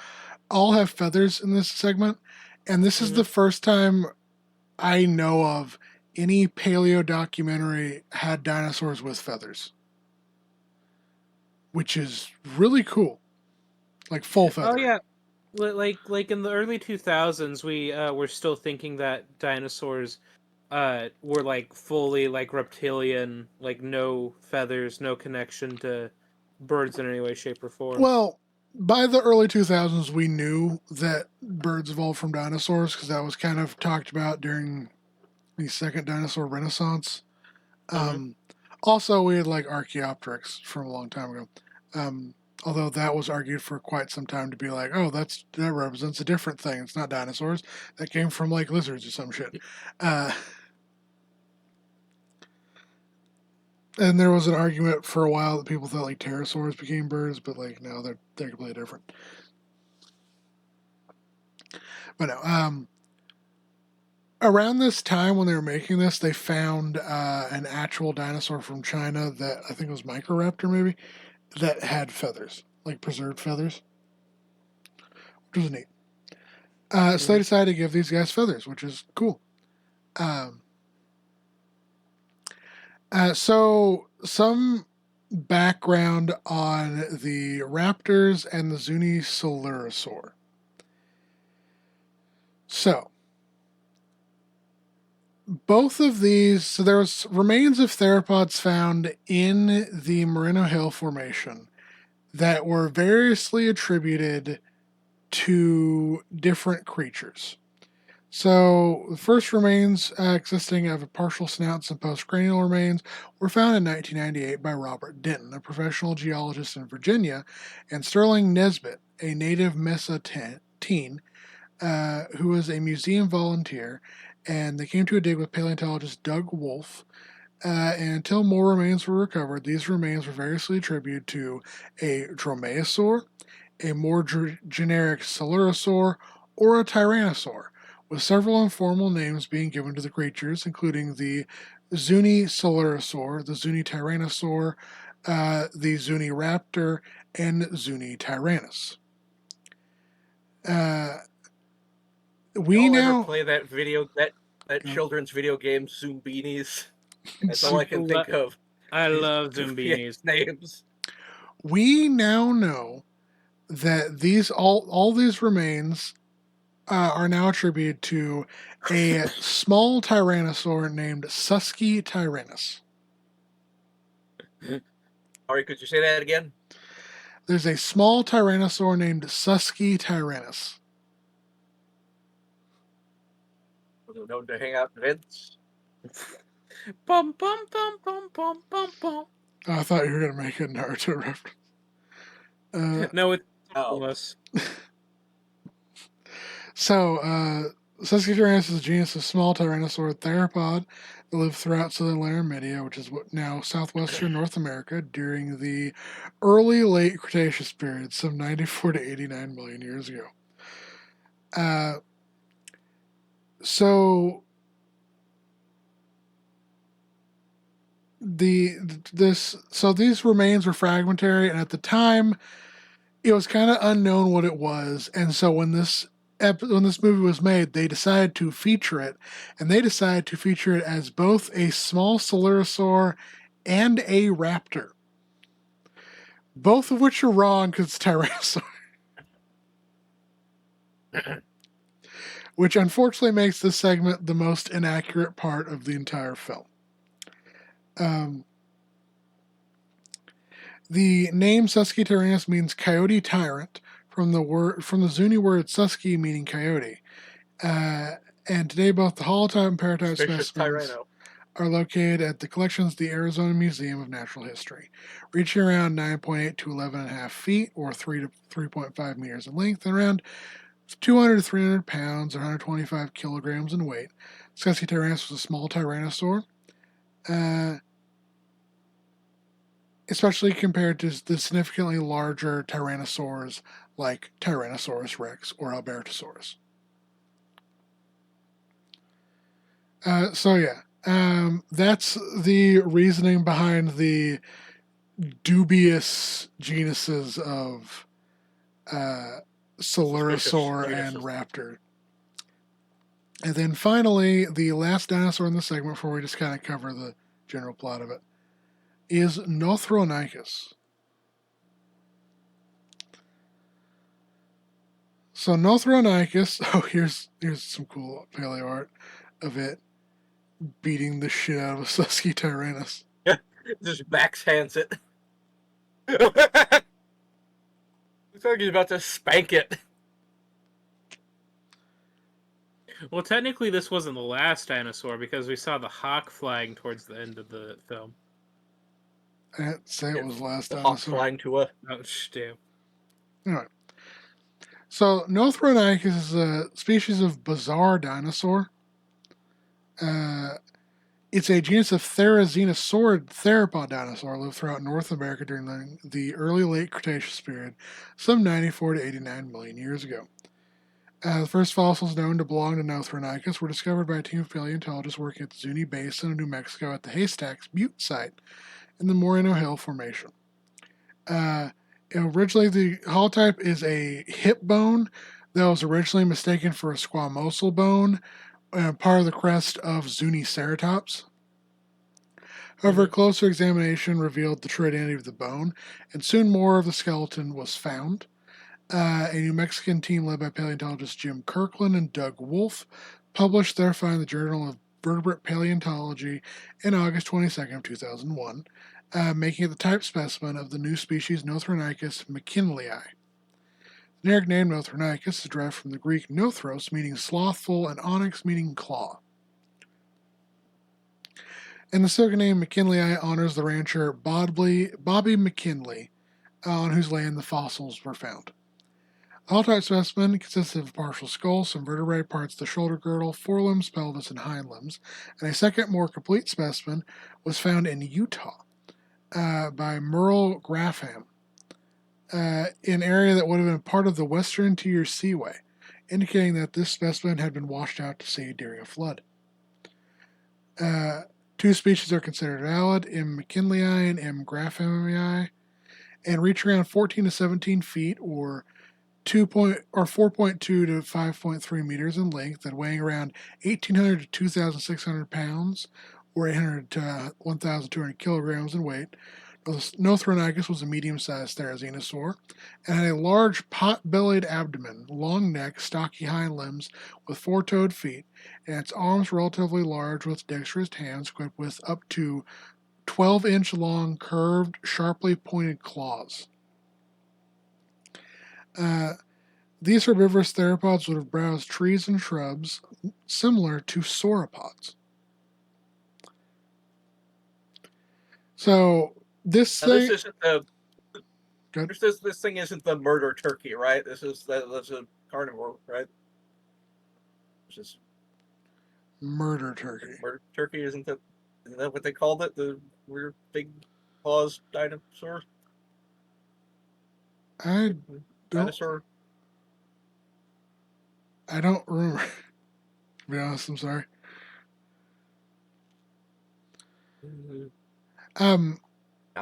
all have feathers in this segment. And this is the first time I know of any Paleo Documentary had dinosaurs with feathers. Which is really cool. Like full feather. Oh yeah, like in the early 2000s, we were still thinking that dinosaurs were like fully like reptilian, like no feathers, no connection to birds in any way, shape, or form. Well, by the early 2000s, we knew that birds evolved from dinosaurs because that was kind of talked about during the second dinosaur renaissance. Mhm. Also, we had like Archaeopteryx from a long time ago. Although that was argued for quite some time to be like, oh, that represents a different thing. It's not dinosaurs. That came from like lizards or some shit. And there was an argument for a while that people thought like pterosaurs became birds, but like no, they're completely different. But no, around this time when they were making this, they found an actual dinosaur from China that I think was Microraptor maybe that had feathers, like preserved feathers, which was neat. So they decided to give these guys feathers, which is cool. So some background on the raptors and the Zuni Silurosaur. So both of these, so there was remains of theropods found in the Moreno Hill Formation that were variously attributed to different creatures. So the first remains consisting of a partial snout and some postcranial remains were found in 1998 by Robert Denton, a professional geologist in Virginia, and Sterling Nesbitt, a native Mesa teen who was a museum volunteer, and they came to a dig with paleontologist Doug Wolf. And until more remains were recovered, these remains were variously attributed to a dromaeosaur, a more generic Silurosaur, or a tyrannosaur, with several informal names being given to the creatures, including the Zuni Silurosaur, the Zuni Tyrannosaur, the Zuni Raptor, and Zuni Tyrannus. We Y'all now ever play that children's video game Zoombinis? That's all I can Lo- think of. I These love goofy-ass Zoombinis. names. we now know that these all these remains are now attributed to a small tyrannosaur named Susky Tyrannus. Sorry, could you say that again? There's a small tyrannosaur named Susky Tyrannus. Was it known to hang out in vents? Bum bum bum bum bum bum bum. Oh, I thought you were going to make a Naruto reference. No, it's Oh. almost. So, Susky Tyrannus is a genus of small tyrannosaur theropod that lived throughout southern Laramida, which is what now southwestern North America, during the early late Cretaceous period, some 94 to 89 million years ago. So these remains were fragmentary, and at the time, it was kind of unknown what it was. And so when this movie was made, they decided to feature it, and they decided to feature it as both a small Silurosaur and a raptor, both of which are wrong because it's Tyrannosaur. Which unfortunately makes this segment the most inaccurate part of the entire film. The name Susky Tyrannus means coyote tyrant from the Zuni word Susky meaning coyote. And today both the holotype and paratype Suspicious specimens Tyranno. are located at the collections of the Arizona Museum of Natural History, reaching around 9.8 to 11.5 feet, or 3 to 3.5 meters in length, and around 200 to 300 pounds, or 125 kilograms in weight. Susky Tyrannus was a small tyrannosaur, especially compared to the significantly larger tyrannosaurs like Tyrannosaurus rex or Albertosaurus. That's the reasoning behind the dubious genuses of Silurosaur and Raptor. And then finally, the last dinosaur in the segment, before we just kind of cover the general plot of it, is Nothronicus. So Nothronicus, here's some cool paleo art of it beating the shit out of a Susky Tyrannus. Just backhands it. Looks like he's about to spank it. Well, technically, this wasn't the last dinosaur because we saw the hawk flying towards the end of the film. I didn't say it was last The hawk dinosaur. flying to a... Ouch, damn. Anyway. So, Nothronicus is a species of bizarre dinosaur. It's a genus of therizinosaur theropod dinosaur lived throughout North America during the early late Cretaceous period, some 94 to 89 million years ago. The first fossils known to belong to Nothronicus were discovered by a team of paleontologists working at the Zuni Basin of New Mexico at the Haystacks Butte site in the Moreno Hill Formation. Originally, the holotype is a hip bone that was originally mistaken for a squamosal bone, part of the crest of Zuni ceratops. However, a closer examination revealed the true identity of the bone, and soon more of the skeleton was found. A New Mexican team led by paleontologists Jim Kirkland and Doug Wolf published their find in the Journal of Vertebrate Paleontology in August 22nd of 2001, making it the type specimen of the new species Nothronicus mckinleyi. The generic name Nothronicus is derived from the Greek nothros, meaning slothful, and onyx, meaning claw. And the silken name McKinley honors the rancher Bobby McKinley, on whose land the fossils were found. The holotype specimen consists of a partial skull, some vertebrae, parts of the shoulder girdle, forelimbs, pelvis, and hind limbs, and a second, more complete specimen was found in Utah by Merle Grafham, in an area that would have been part of the Western Interior Seaway, indicating that this specimen had been washed out to sea during a flood. Two species are considered valid, M. mckinleyi and M. grafhamii, and reach around 14 to 17 feet, or 4.2 to 5.3 meters in length, and weighing around 1,800 to 2,600 pounds, or 800 to 1,200 kilograms in weight. Nothronicus was a medium-sized therizinosaur and had a large pot-bellied abdomen, long neck, stocky hind limbs with four-toed feet, and its arms relatively large with dexterous hands equipped with up to 12-inch long, curved, sharply pointed claws. These herbivorous theropods would have browsed trees and shrubs, similar to sauropods. So this Now, thing, this isn't the... Good. This thing isn't the murder turkey, right? This is a carnivore, right? Which is murder turkey. murder turkey, isn't that what they called it? The weird big paws dinosaur? Dinosaur? I don't remember. To be honest, I'm sorry.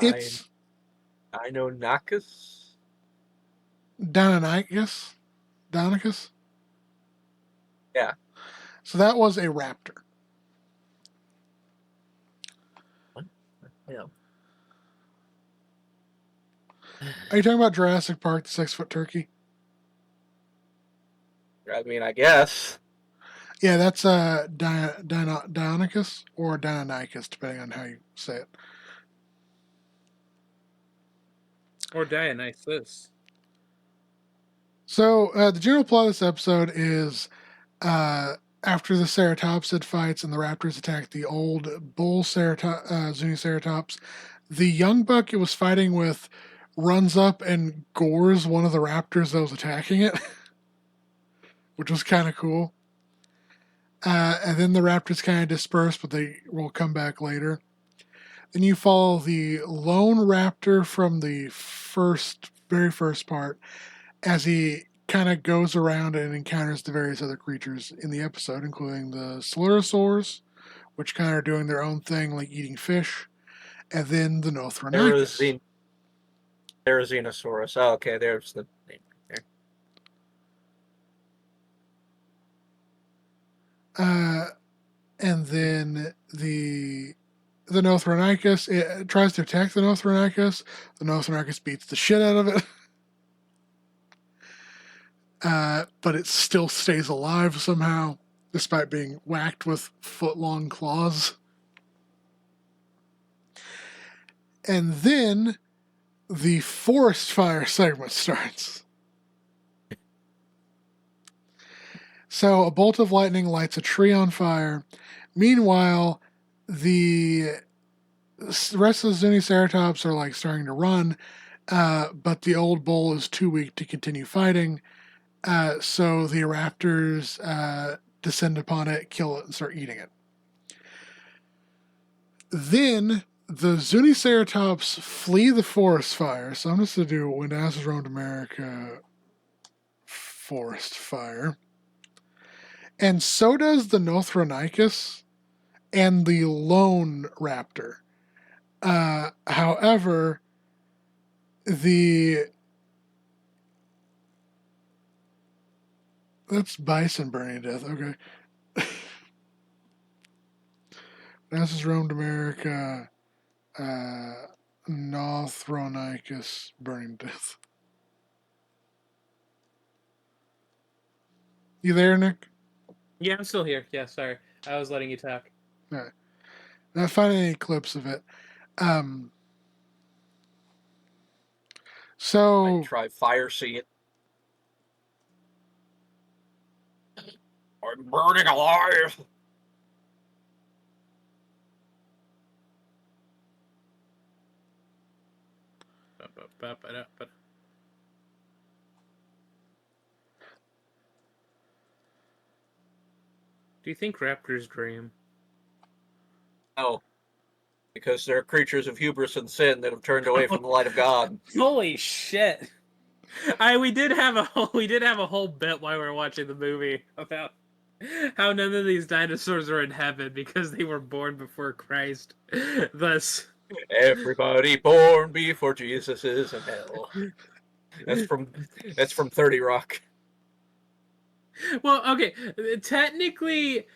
It's Deinonychus? Deinonychus? Yeah. So that was a raptor. Yeah. Are you talking about Jurassic Park, the 6-foot turkey? I mean, I guess. Yeah, that's Deinonychus or Deinonychus, depending on how you say it. Or Dionysus. So the general plot of this episode is after the ceratopsid fights and the raptors attack the old bull Zuniceratops, the young buck it was fighting with runs up and gores one of the raptors that was attacking it, which was kind of cool. And then the raptors kind of disperse, but they will come back later. Then you follow the lone raptor from the very first part as he kind of goes around and encounters the various other creatures in the episode, including the Slurrosaurs, which kind of are doing their own thing, like eating fish, and then the Nothronicus. Therizinosaurus. Oh, okay, there's the name there. And then the Nothronicus, it tries to attack the Nothronicus. The Nothronicus beats the shit out of it. But it still stays alive somehow, despite being whacked with foot-long claws. And then the forest fire segment starts. So a bolt of lightning lights a tree on fire. Meanwhile, the rest of the Zuniceratops are like starting to run, but the old bull is too weak to continue fighting. So the raptors descend upon it, kill it, and start eating it. Then the Zuniceratops flee the forest fire. So I'm just going to do When Dinosaurs Roamed America forest fire. And so does the Nothronicus and the lone raptor. However, that's bison burning to death. Okay. Dinosaurs Roamed America, Nothronicus burning to death. You there, Nick? Yeah, I'm still here. Yeah, sorry. I was letting you talk. All right. Not finding any clips of it. So I try fire seed. I'm burning alive. Do you think raptors dream? No, because they're creatures of hubris and sin that have turned away from the light of God. Holy shit! We did have a whole bit while we were watching the movie about how none of these dinosaurs are in heaven because they were born before Christ. Thus, Everybody born before Jesus is in hell. That's from 30 Rock. well, okay, technically,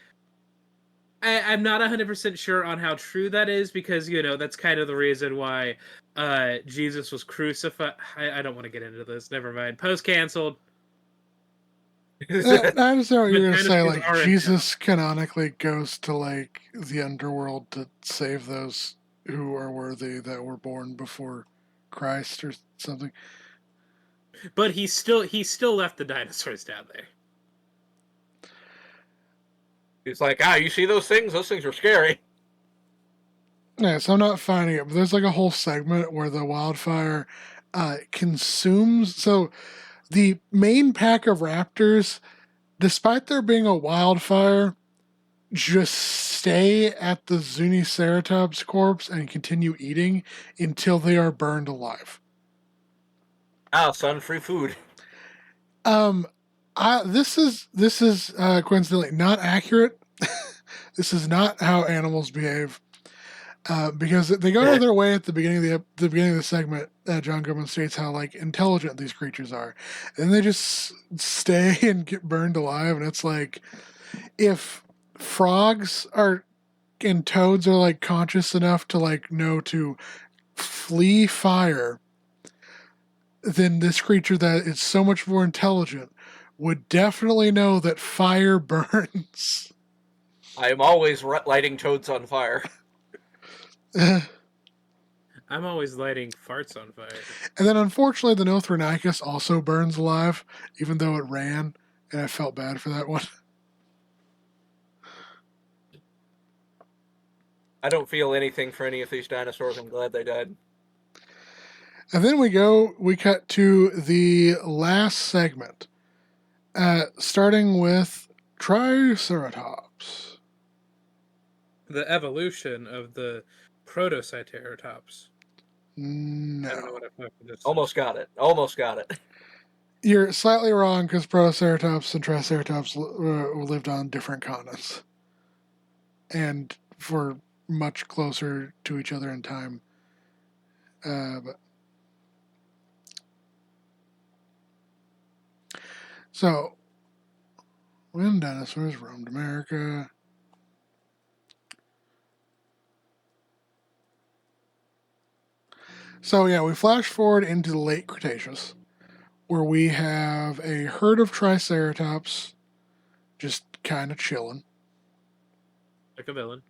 I'm not 100% sure on how true that is because, that's kind of the reason why Jesus was crucified. I don't want to get into this. Never mind. Post-canceled. I understand what you're going to say. Dinosaurs Like, are in Jesus canonically goes to, like, the underworld to save those who are worthy that were born before Christ or something. But he still left the dinosaurs down there. He's like, you see those things? Those things are scary. Yeah, so I'm not finding it, but there's like a whole segment where the wildfire consumes. So the main pack of raptors, despite there being a wildfire, just stay at the Zuniceratops corpse and continue eating until they are burned alive. Son, free food. This is coincidentally not accurate. This is not how animals behave. Because they go out of their way at the beginning of the segment. John Goodman states how like intelligent these creatures are, and they just stay and get burned alive. And it's like if frogs are and toads are like conscious enough to like know to flee fire, then this creature that is so much more intelligent would definitely know that fire burns. I am always lighting toads on fire. I'm always lighting farts on fire. And then unfortunately the Nothronicus also burns alive, even though it ran, and I felt bad for that one. I don't feel anything for any of these dinosaurs. I'm glad they died. And then we cut to the last segment, starting with Triceratops. The evolution of the Protoceratops. No. I don't know what I fucking just Almost got it. You're slightly wrong because Protoceratops and Triceratops lived on different continents. And were much closer to each other in time. So, when dinosaurs roamed America. So yeah, we flash forward into the late Cretaceous, where we have a herd of Triceratops just kind of chilling. like a villain.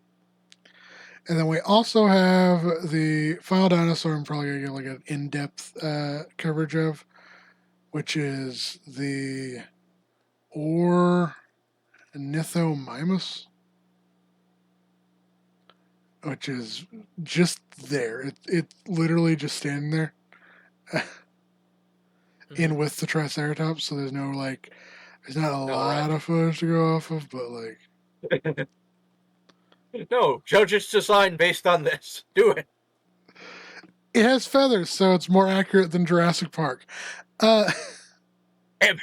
And then we also have the final dinosaur I'm probably going to get like an in-depth coverage of, which is the Nithomimus, which is just there. It literally just standing there in with the Triceratops. So there's no like, there's not a lot of footage to go off of, but like, No, judge its design based on this. Do it. it has feathers, so it's more accurate than Jurassic Park. Damn it.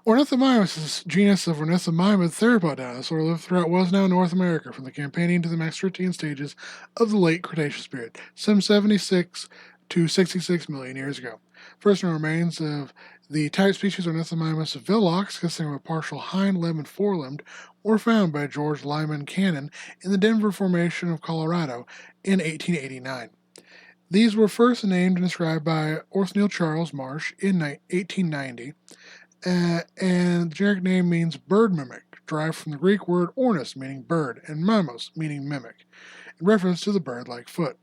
Ornithomimus, genus of ornithomimid theropod dinosaur, lived throughout what is now North America from the Campanian to the Maastrichtian stages of the late Cretaceous period, some 76 to 66 million years ago. First known remains of the type species Ornithomimus vilox, consisting of a partial hind limb and forelimbed, were found by George Lyman Cannon in the Denver Formation of Colorado in 1889. These were first named and described by Othniel Charles Marsh in 1890. And the generic name means bird mimic, derived from the Greek word ornis, meaning bird, and mimos, meaning mimic, in reference to the bird-like foot.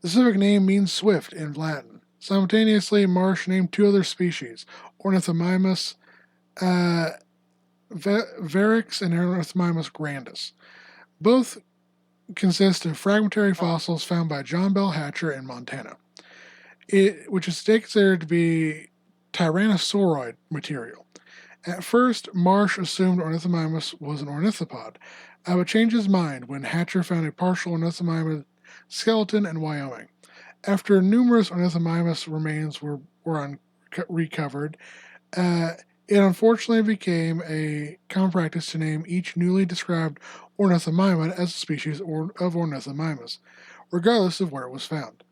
The specific name means swift in Latin. Simultaneously, Marsh named two other species, Ornithomimus varix and Ornithomimus grandis. Both consist of fragmentary fossils found by John Bell Hatcher in Montana, which is considered to be Tyrannosauroid material. At first, Marsh assumed Ornithomimus was an ornithopod, but changed his mind when Hatcher found a partial Ornithomimus skeleton in Wyoming. After numerous Ornithomimus remains were recovered, it unfortunately became a common practice to name each newly described ornithomimid as a species of Ornithomimus, regardless of where it was found.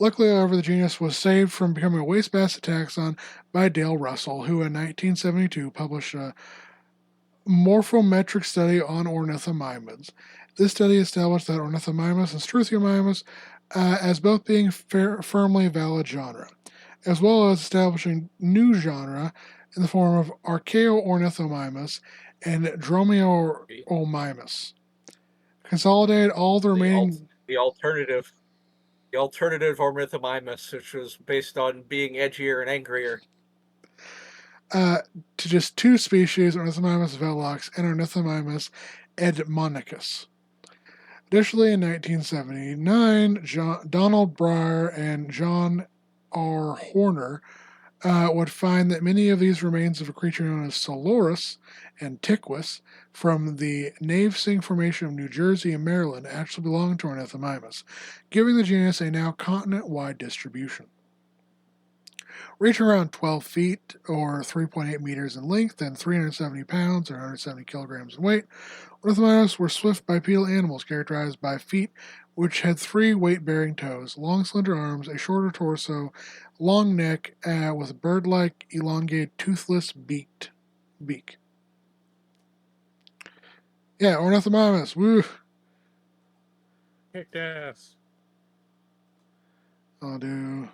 Luckily, however, the genus was saved from becoming a wastebasket taxon by Dale Russell, who in 1972 published a morphometric study on ornithomimids. This study established that Ornithomimus and Struthiomimus as both being firmly valid genera, as well as establishing new genera in the form of Archaeornithomimus and Dromaeomimus. Consolidated all the remaining... The alternative Ornithomimus, which was based on being edgier and angrier. To just two species, Ornithomimus vilox and Ornithomimus edmonicus. Additionally, in 1979, Donald Breyer and John R. Horner would find that many of these remains of a creature known as Solorus and Tiquus from the Navesink Formation of New Jersey and Maryland actually belong to Ornithomimus, giving the genus a now continent-wide distribution. Reaching around 12 feet or 3.8 meters in length and 370 pounds or 170 kilograms in weight, Ornithomimus were swift bipedal animals characterized by feet which had 3 weight-bearing toes, long slender arms, a shorter torso, long neck with bird-like elongated toothless beak. Yeah, Ornithomimus, woo! Kicked ass. I'll do...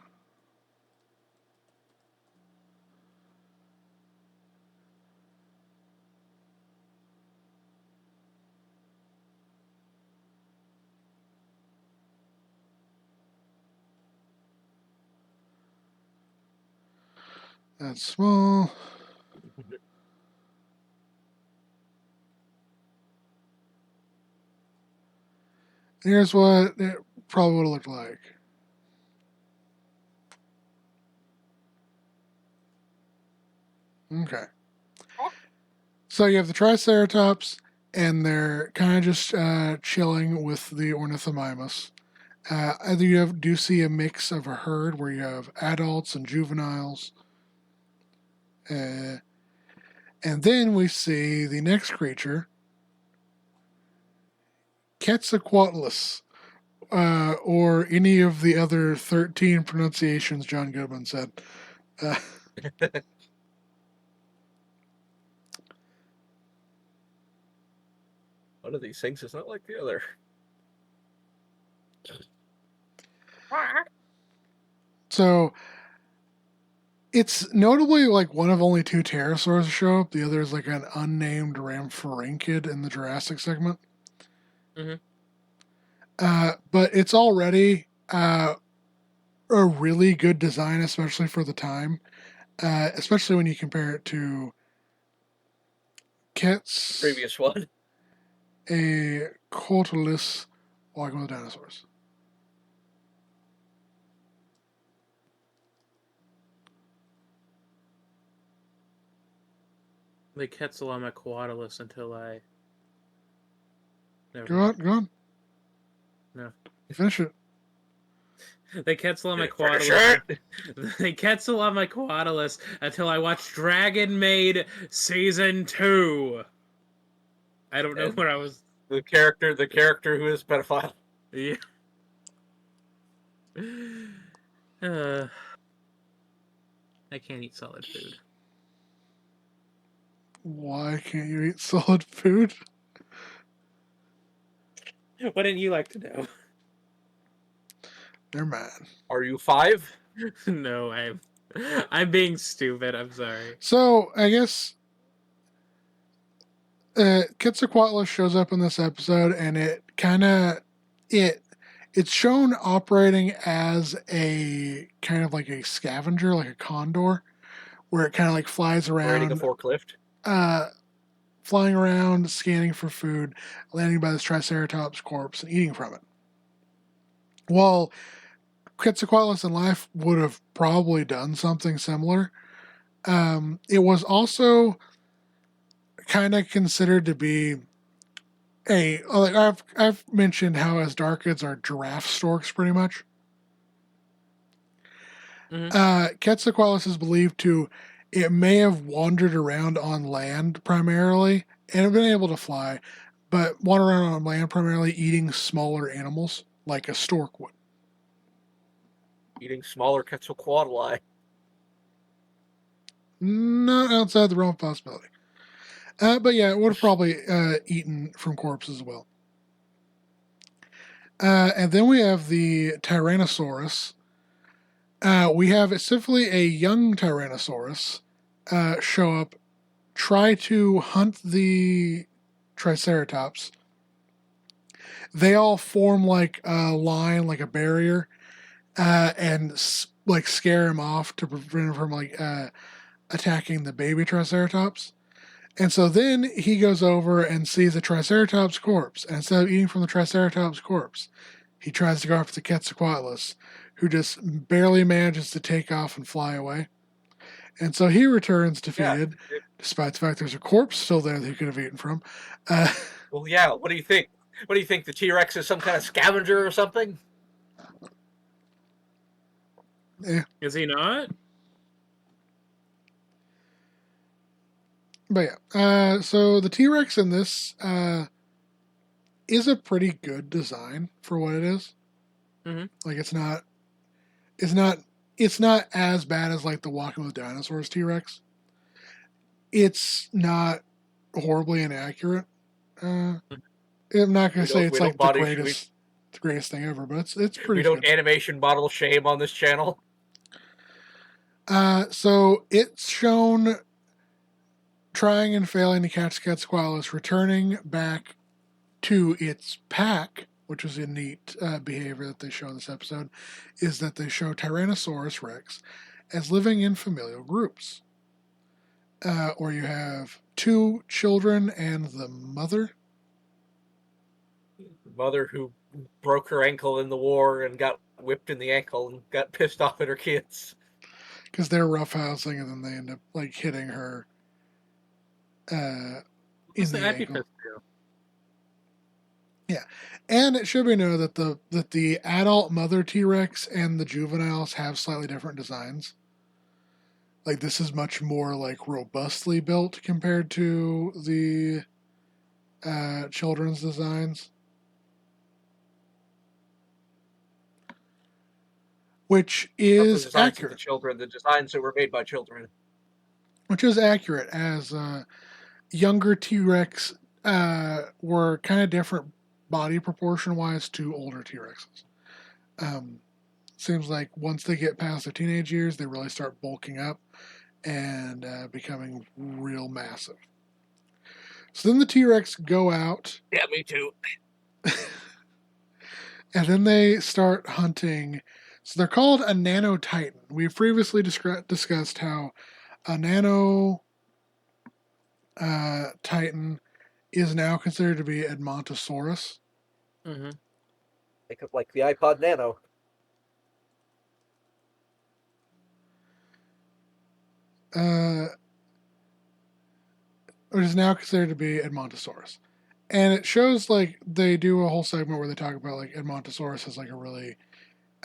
That's small. Here's what it probably would have looked like. Okay. So you have the Triceratops, and they're kind of just chilling with the Ornithomimus. Either you do see a mix of a herd where you have adults and juveniles. And then we see the next creature, Quetzalcoatlus, or any of the other 13 pronunciations John Goodman said. One of these things is not like the other. So it's notably like one of only 2 pterosaurs to show up. The other is like an unnamed rhamphorhynchid in the Jurassic segment. Mm-hmm. But it's already a really good design, especially for the time. Especially when you compare it to Previous one. a Quetzalcoatlus walking with dinosaurs. They Quetzalcoatlus until I. Never Go mind. on, go on. No. Finish it. They Finish They Quetzalcoatlus until I watched Dragon Maid Season 2. I don't know And where I was. the character who is pedophile. Yeah. I can't eat solid food. Why can't you eat solid food? What didn't you like to know? Never mind. Are you 5? No, I'm being stupid. I'm sorry. So I guess Quetzalcoatlus shows up in this episode, and it's shown operating as a kind of like a scavenger, like a condor, where it kind of like flies Riding a around, forklift. flying around, scanning for food, landing by this Triceratops corpse and eating from it. Well, Quetzalcoatlus in life would have probably done something similar. It was also kind of considered to be I've mentioned how as Darkids are giraffe storks pretty much. Quetzalcoatlus is believed to it may have wandered around on land primarily and have been able to fly, but wander around on land primarily eating smaller animals like a stork would. Eating smaller Quetzalcoatli. Not outside the realm of possibility. But yeah, it would have probably eaten from corpses as well. And then we have the Tyrannosaurus. We have specifically a young Tyrannosaurus show up, try to hunt the Triceratops. They all form like a line, like a barrier, and like scare him off to prevent him from like attacking the baby Triceratops. And so then he goes over and sees a Triceratops corpse. And instead of eating from the Triceratops corpse, he tries to go after the Quetzalcoatlus, who just barely manages to take off and fly away. And so he returns defeated, despite the fact there's a corpse still there that he could have eaten from. Well, yeah, what do you think? What do you think? The T-Rex is some kind of scavenger or something? Yeah. Is he not? But yeah, so the T-Rex in this is a pretty good design for what it is. Mm-hmm. Like it's not as bad as like the Walking with Dinosaurs T-Rex. It's not horribly inaccurate. I'm not going to say it's like the greatest thing ever, but it's pretty. We don't good. animation model shame on this channel. So it's shown trying and failing to catch Quetzalcoatlus, returning back to its pack, which is a neat behavior that they show in this episode, is that they show Tyrannosaurus Rex as living in familial groups. Or you have 2 children and the mother. Mother who broke her ankle in the war and got whipped in the ankle and got pissed off at her kids. Because they're roughhousing and then they end up like hitting her in the ankle. Yeah, and it should be noted that the adult mother T-Rex and the juveniles have slightly different designs. Like this is much more like robustly built compared to the children's designs, which is accurate. The children, the designs that were made by children, which is accurate as younger T-Rex were kind of different body proportion wise to older T-Rexes. Seems like once they get past their teenage years, they really start bulking up and becoming real massive. So then the T-Rex go out. Yeah, me too. And then they start hunting. So they're called a nano-titan. We've previously discussed how a nano Titan is now considered to be Edmontosaurus. Mm-hmm. Like the iPod Nano. Which is now considered to be Edmontosaurus. And it shows like they do a whole segment where they talk about like Edmontosaurus has like a really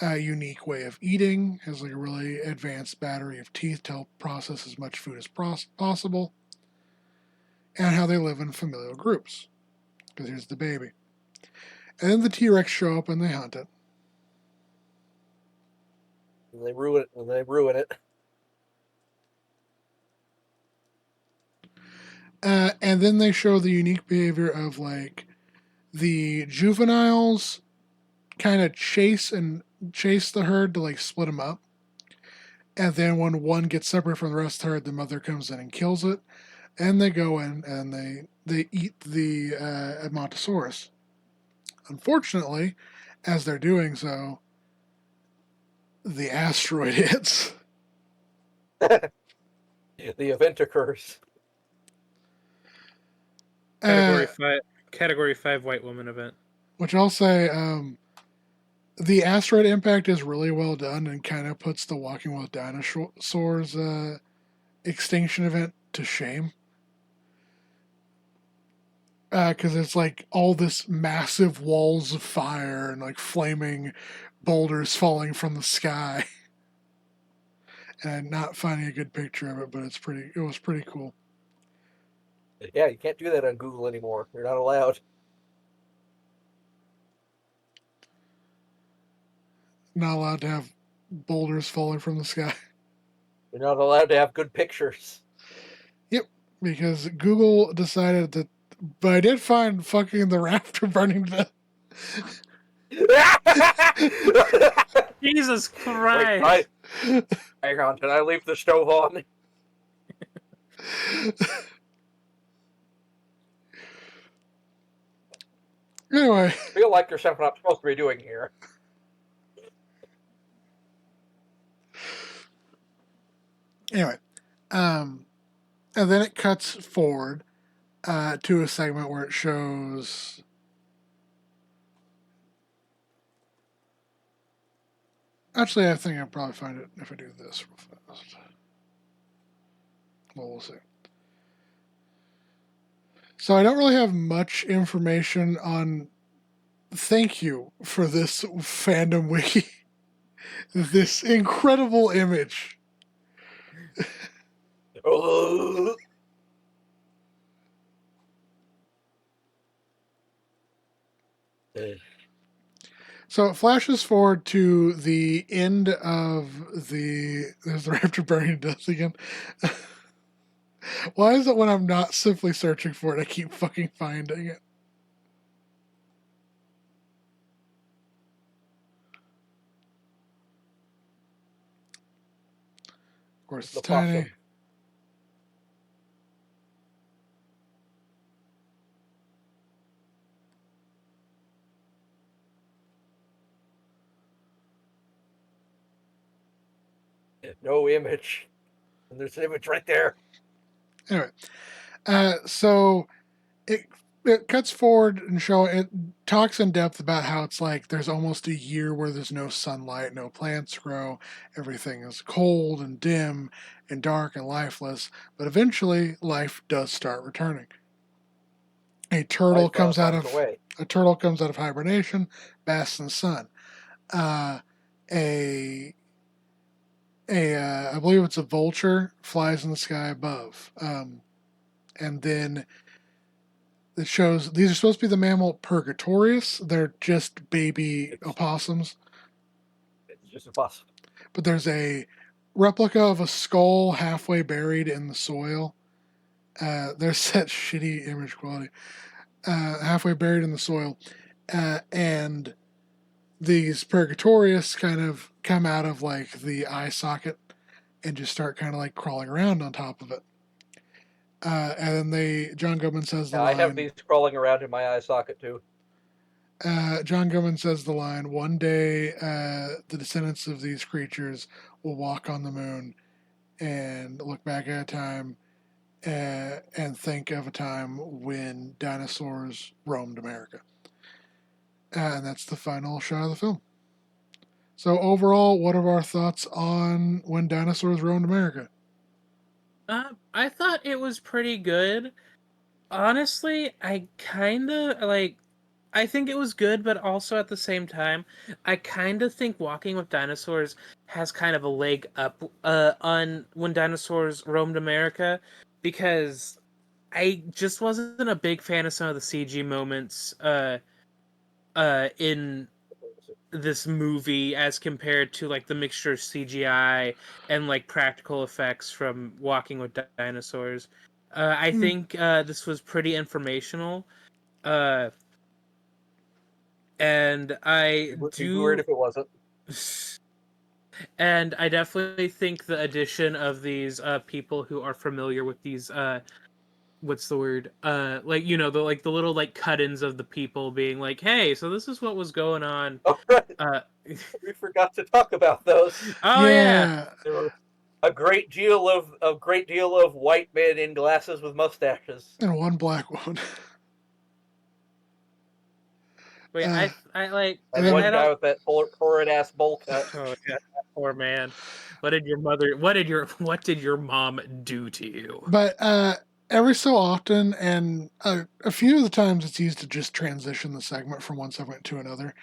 unique way of eating, has like a really advanced battery of teeth to help process as much food as possible, and how they live in familial groups. Because here's the baby. And then the T Rex show up and they hunt it. And they ruin it. And they ruin it. And then they show the unique behavior of like the juveniles kind of chase the herd to like split them up. And then when one gets separate from the rest of the herd, the mother comes in and kills it. And they go in and they eat the Edmontosaurus. Unfortunately, as they're doing so, the asteroid hits. The event occurs. Category 5 white woman event. Which I'll say, the asteroid impact is really well done and kind of puts the Walking with Dinosaurs extinction event to shame. Because it's like all this massive walls of fire and like flaming boulders falling from the sky. And I'm not finding a good picture of it, but it was pretty cool. Yeah, you can't do that on Google anymore. You're not allowed. Not allowed to have boulders falling from the sky. You're not allowed to have good pictures. Yep, because Google decided that. But I did find fucking the raptor burning to death. Jesus Christ! Wait, hang on, did I leave the stove on? Anyway. I feel like there's something I'm supposed to be doing here. Anyway. And then it cuts forward to a segment where it shows. Actually, I think I'll probably find it if I do this real fast. Well, we'll see. So I don't really have much information on. Thank you for this fandom wiki. This incredible image. So it flashes forward to the end of there's the raptor burning to death again. Why is it when I'm not simply searching for it, I keep fucking finding it? Of course, it's tiny. Possum. No image. And there's an image right there. Anyway, so it cuts forward and it talks in depth about how it's like there's almost a year where there's no sunlight, no plants grow, everything is cold and dim and dark and lifeless, but eventually life does start returning. A turtle comes out of hibernation, basks in the sun. I believe it's a vulture flies in the sky above, and then it shows these are supposed to be the mammal Purgatorius. They're just baby opossums. It's just a possum. But there's a replica of a skull halfway buried in the soil. There's that shitty image quality. Halfway buried in the soil. And these Purgatorius kind of come out of like the eye socket and just start kind of like crawling around on top of it. And then John Goodman says the line. I have these crawling around in my eye socket too. John Goodman says the line, one day the descendants of these creatures will walk on the moon and look back at a time and think of a time when dinosaurs roamed America. And that's the final shot of the film. So overall, what are our thoughts on When Dinosaurs Roamed America? I thought it was pretty good. Honestly, I kind of like. I think it was good, but also at the same time, I kind of think Walking with Dinosaurs has kind of a leg up on When Dinosaurs Roamed America, because I just wasn't a big fan of some of the CG moments in this movie as compared to like the mixture of CGI and like practical effects from Walking with Dinosaurs. I think this was pretty informational. Uh, and I It'd be weird do, if it wasn't. and I definitely think the addition of these people who are familiar with these what's the word, like, you know, the like the little like cut-ins of the people being like, hey, so this is what was going on. Oh, right. uh We forgot to talk about those. oh yeah. Yeah, There was a great deal of white men in glasses with mustaches. and one black one. Wait, I like And then- one I guy don't. with that horrid ass bowl cut. Oh yeah, that poor man. What did your mom do to you? But every so often, and a few of the times it's used to just transition the segment from one segment to another,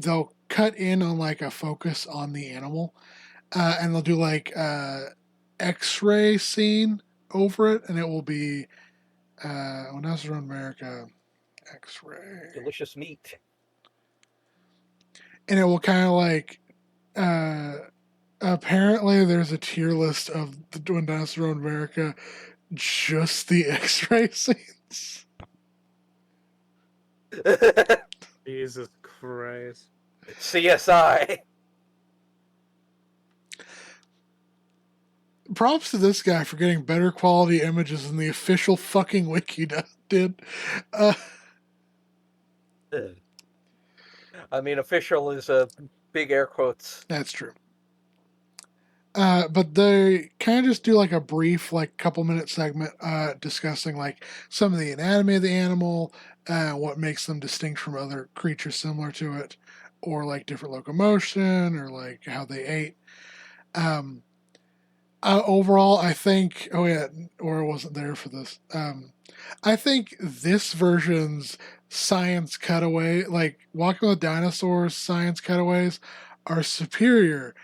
they'll cut in on like a focus on the animal, and they'll do like X-ray scene over it, and it will be when I was around America, X-ray, Delicious meat. and it will kind of like. Apparently, there's a tier list of the Dinosaurs Roamed America, just the X-ray scenes. Jesus Christ. CSI. Props to this guy for getting better quality images than the official fucking wiki did. I mean, official is a big air quotes. That's true. But they kind of just do like a brief, like couple minute segment discussing like some of the anatomy of the animal, what makes them distinct from other creatures similar to it, or like different locomotion, or like how they ate. Overall, I think. Oh yeah, or I wasn't there for this. I think this version's science cutaway, like Walking with Dinosaurs science cutaways, are superior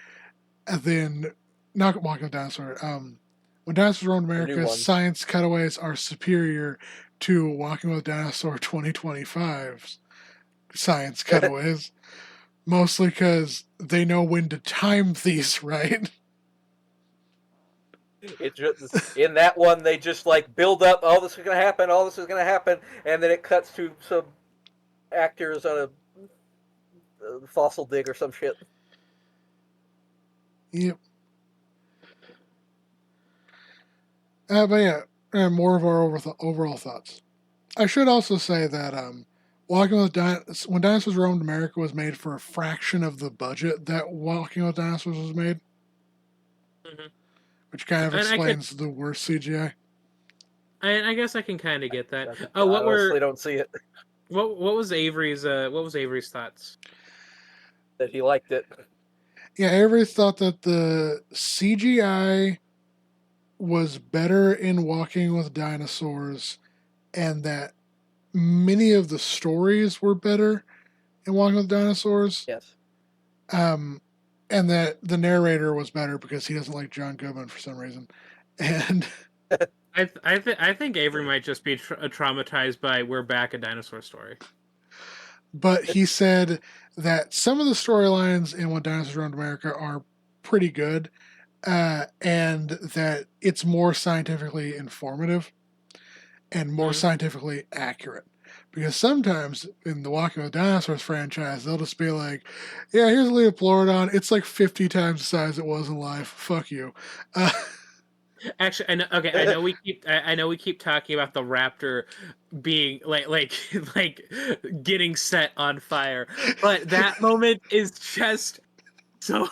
than not Walking with Dinosaurs. When Dinosaurs Roamed America, ones. science cutaways are superior to Walking with Dinosaur 2025's science cutaways, mostly because they know when to time these right. It just, in that one, they just like build up. Oh, this is gonna happen. All this is gonna happen, and then it cuts to some actors on a fossil dig or some shit. Yep. But yeah, more of our overall thoughts. I should also say that Walking with when Dinosaurs Roamed America was made for a fraction of the budget that Walking with Dinosaurs was made, Mhm. which kind of And I could- explains the worst CGI. I guess I can kind of get that. I What honestly were don't see it. what was Avery's thoughts? That he liked it. Yeah, everybody thought that the CGI was better in Walking with Dinosaurs, and that many of the stories were better in Walking with Dinosaurs. Yes. And that the narrator was better because he doesn't like John Goodman for some reason. And I think Avery might just be traumatized by We're Back, a Dinosaur Story. but he said that some of the storylines in When Dinosaurs Roamed America are pretty good, and that it's more scientifically informative and more scientifically accurate. Because sometimes in the Walking with Dinosaurs franchise, they'll just be like, "Yeah, here's a Leopleurodon. It's like 50 times the size it was in life. Fuck you." Actually, I know we keep talking about the raptor being like getting set on fire, but that moment is just so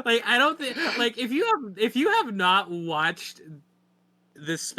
Like I don't think like if you have not watched this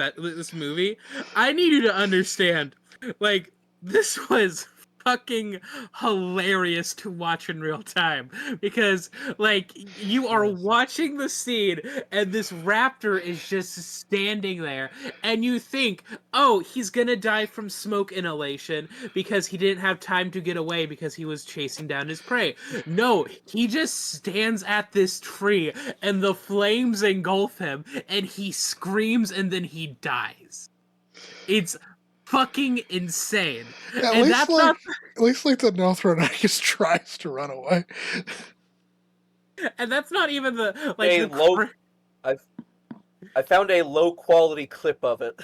movie, I need you to understand. Like this was fucking hilarious to watch in real time because like you are watching the scene and this raptor is just standing there and you think, oh, he's gonna die from smoke inhalation because he didn't have time to get away because he was chasing down his prey. No, he just stands at this tree and the flames engulf him and he screams and then he dies. It's fucking insane. At And least that's not at least like the Northronicus tries to run away. and that's not even the like A the low, I found a low quality clip of it.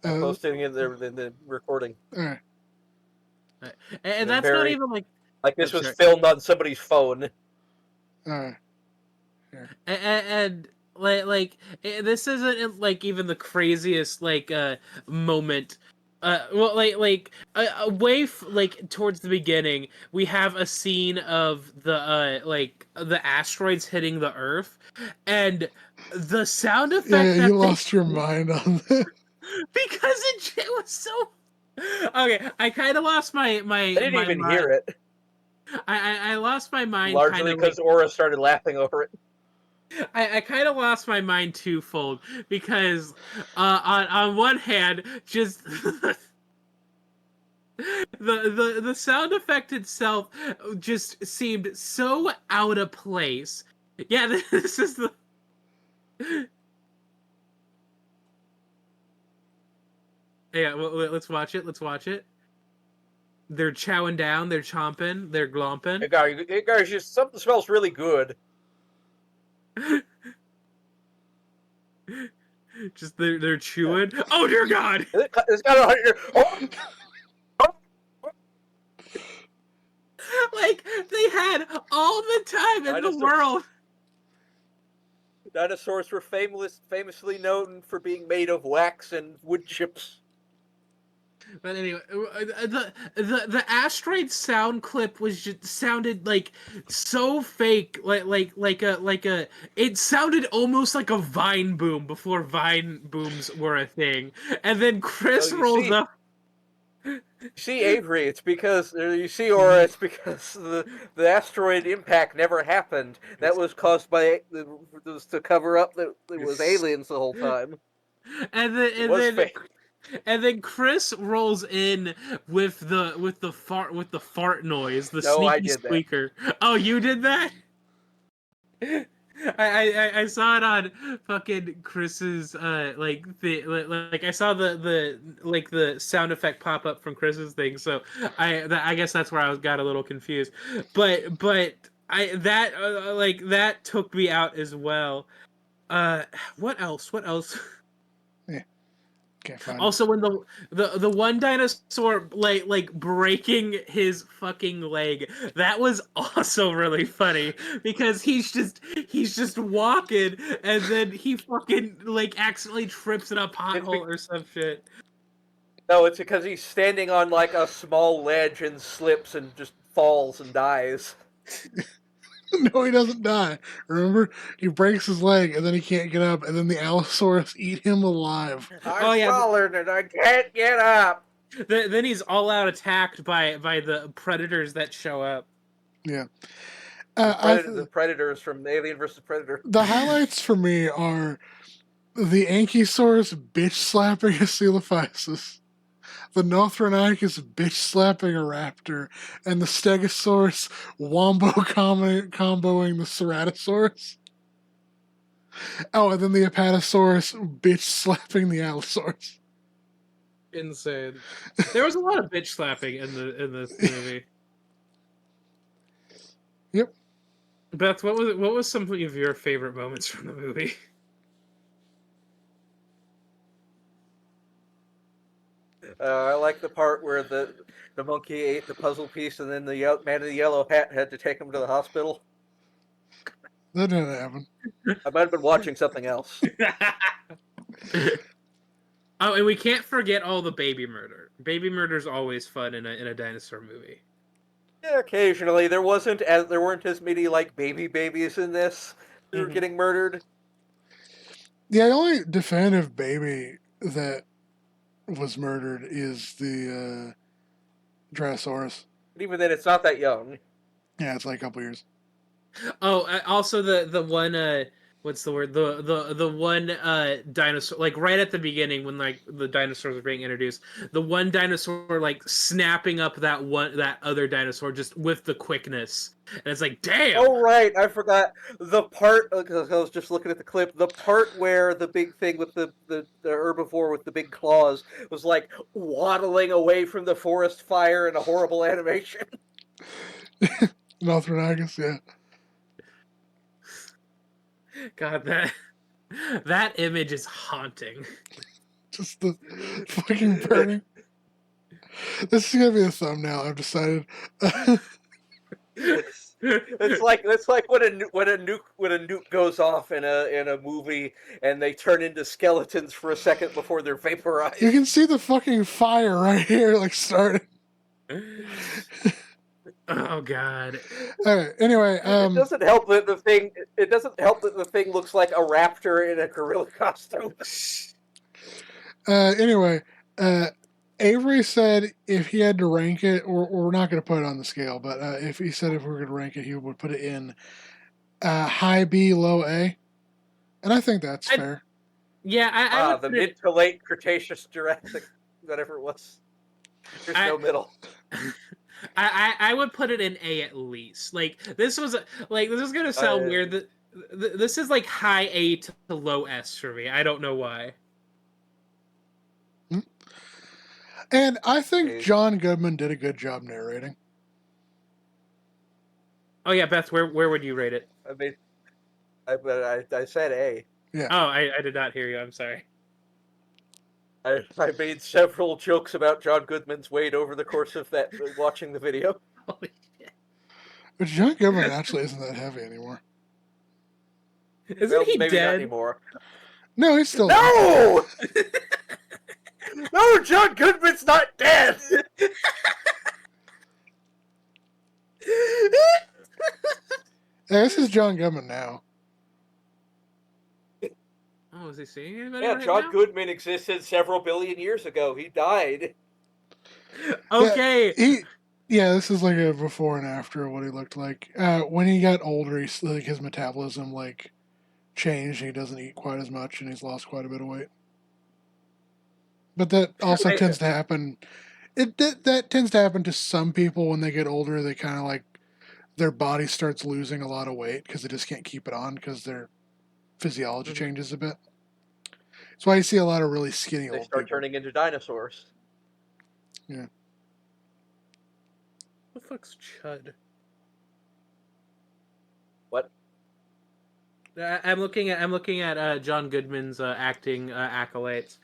I'm posting it in the recording. All right. and that's not even like This was sorry. filmed on somebody's phone. All right. and this isn't like even the craziest like moment well away like towards the beginning we have a scene of the like the asteroids hitting the earth and the sound effect Yeah, that you they lost your mind on that. because it was so okay. I kind of lost my I didn't even hear it. I lost my mind Largely because Aura started laughing over it. I kind of lost my mind twofold because on one hand just the sound effect itself just seemed so out of place. Yeah, this is the yeah. Well, let's watch it. Let's watch it. They're chowing down. They're chomping. They're glomping. Hey guys, just something smells really good. Just they're chewing. Oh dear God! It's got a. Oh! Like they had all the time in the world. Dinosaurs were famously known for being made of wax and wood chips. But anyway, the asteroid sound clip was just sounded like so fake, like a. It sounded almost like a Vine boom before Vine booms were a thing, and then Chris rolls up. You see, Avery, it's because you see, Aura, it's because the asteroid impact never happened. That was caused by was to cover up that it was aliens the whole time. And then Chris rolls in with the fart noise, the No, sneaky I did squeaker. Oh, you did that? I saw it on fucking Chris's like I saw the sound effect pop up from Chris's thing, so I guess that's where I got a little confused. But that took me out as well. What else? What else? Can't find Also, when the one dinosaur like breaking his fucking leg, that was also really funny because he's just walking and then he fucking like accidentally trips in a pothole or some shit. No, it's because he's standing on like a small ledge and slips and just falls and dies. No, he doesn't die. Remember, he breaks his leg and then he can't get up, and then the Allosaurus eat him alive. I'm falling and I can't get up. Then he's all out attacked by the predators that show up. Yeah. The predators from Alien vs. Predator. The highlights for me are the Ankylosaurus bitch slapping a Coelophysis, the Northronicus bitch slapping a raptor, and the Stegosaurus wombo comboing the Ceratosaurus. Oh, and then the Apatosaurus bitch slapping the Allosaurus. Insane. There was a lot of bitch slapping in this movie. Yep. Beth, what was some of your favorite moments from the movie? I like the part where the monkey ate the puzzle piece and then the man in the yellow hat had to take him to the hospital. That didn't happen. I might have been watching something else. Oh, and we can't forget all the baby murder. Baby murder is always fun in a dinosaur movie. Yeah, occasionally there weren't as many like baby babies in this who were Mhm. getting murdered. The only definitive baby that was murdered is the Drosaurus. But even then, it's not that young. Yeah, it's like a couple years. Oh, also the one what's the word, the one dinosaur, like right at the beginning when like the dinosaurs are being introduced, the one dinosaur like snapping up that other dinosaur just with the quickness, and it's like, damn. Oh right, I forgot the part because I was just looking at the clip. The part where the big thing with the herbivore with the big claws was like waddling away from the forest fire in a horrible animation. Nothronagus, yeah. God, that image is haunting. Just the fucking burning. This is gonna be a thumbnail, I've decided. It's like when a nuke goes off in a movie and they turn into skeletons for a second before they're vaporized. You can see the fucking fire right here, like starting. Oh God. Okay, anyway, It doesn't help that the thing. It doesn't help that the thing looks like a raptor in a gorilla costume. anyway, Avery said if he had to rank it, or we're not going to put it on the scale, but if he said if we were going to rank it, he would put it in high B, low A, and I think that's fair. Yeah, I would The put it, mid to late Cretaceous Jurassic, whatever it was. There's no middle. I would put it in A at least. Like this was gonna sound weird. This is like high A to low S for me. I don't know why. And I think Okay. John Goodman did a good job narrating. Oh yeah, Beth, where would you rate it? I mean, I said A. Yeah. Oh, I did not hear you. I'm sorry. I made several jokes about John Goodman's weight over the course of that watching the video. Holy shit. But John Goodman actually isn't that heavy anymore. Isn't he maybe not dead? anymore. No, he's still No! No, John Goodman's not dead! Yeah, this is John Goodman now. Oh, is he seeing anybody Yeah, right John now? Goodman existed several billion years ago. He died. Okay. Yeah, this is like a before and after of what he looked like. When he got older, like his metabolism like changed. He doesn't eat quite as much, and he's lost quite a bit of weight. But that also tends to happen. That tends to happen to some people when they get older. They kind of like their body starts losing a lot of weight because they just can't keep it on because their physiology changes a bit. That's why you see a lot of really skinny They old start people. turning into dinosaurs. Yeah. What the fuck's Chud? What? I'm looking at John Goodman's acting accolades,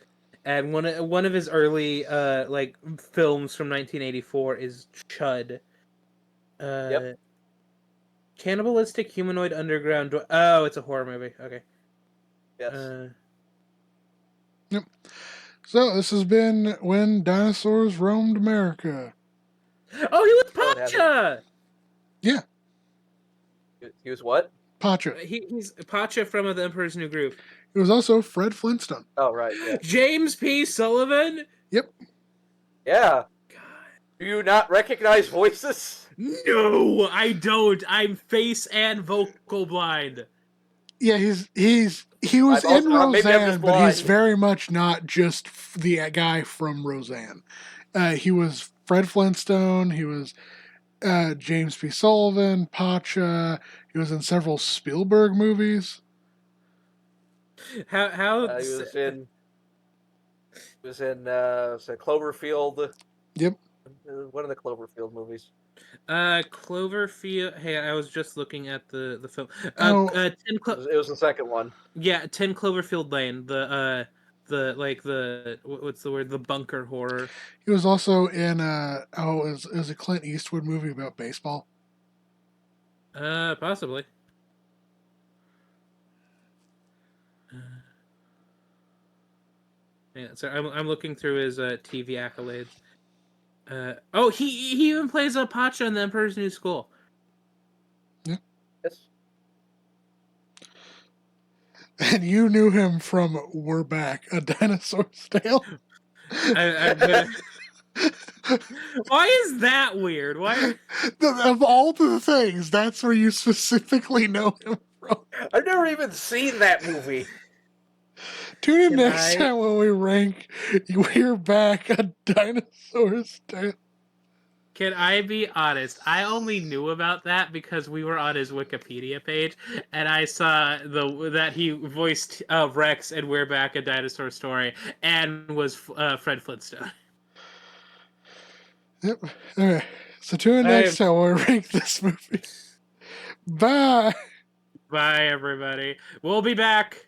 and one of his early like films from 1984 is Chud. Yep. Cannibalistic humanoid underground. Oh, it's a horror movie. Okay. Yes. Yep. So this has been When Dinosaurs Roamed America. Oh, he was Oh, it hasn't. Pacha. Yeah, He was what? Pacha. He's Pacha from The Emperor's New Groove. It was also Fred Flintstone. Oh, right. Yeah. James P. Sullivan. Yep. Yeah. God. Do you not recognize voices? No, I don't. I'm face and vocal blind. Yeah, he was in maybe I'm Roseanne, just but he's blind. very much not just the guy from Roseanne. He was Fred Flintstone. He was James P. Sullivan, Pacha. He was in several Spielberg movies. How He was in Cloverfield. Yep. One of the Cloverfield movies. Cloverfield. Hey, I was just looking at the film. Oh. 10 It was the second one. Yeah, 10 Cloverfield Lane. What's the word? The bunker horror. He was also in it was a Clint Eastwood movie about baseball. Possibly. Yeah, so I'm looking through his TV accolades. He even plays a Pacha in The Emperor's New School. Yes. And you knew him from We're Back, A Dinosaur's Tale. I'm gonna. Why is that weird? Why? Of all the things, that's where you specifically know him from. I've never even seen that movie. Tune in Can next I- time when we rank We're Back, A Dinosaur's Tale. Can I be honest? I only knew about that because we were on his Wikipedia page, and I saw that he voiced Rex and We're Back, A Dinosaur Story, and was Fred Flintstone. Yep. Alright. So tune in next time when we rank this movie. Bye. Bye, everybody. We'll be back.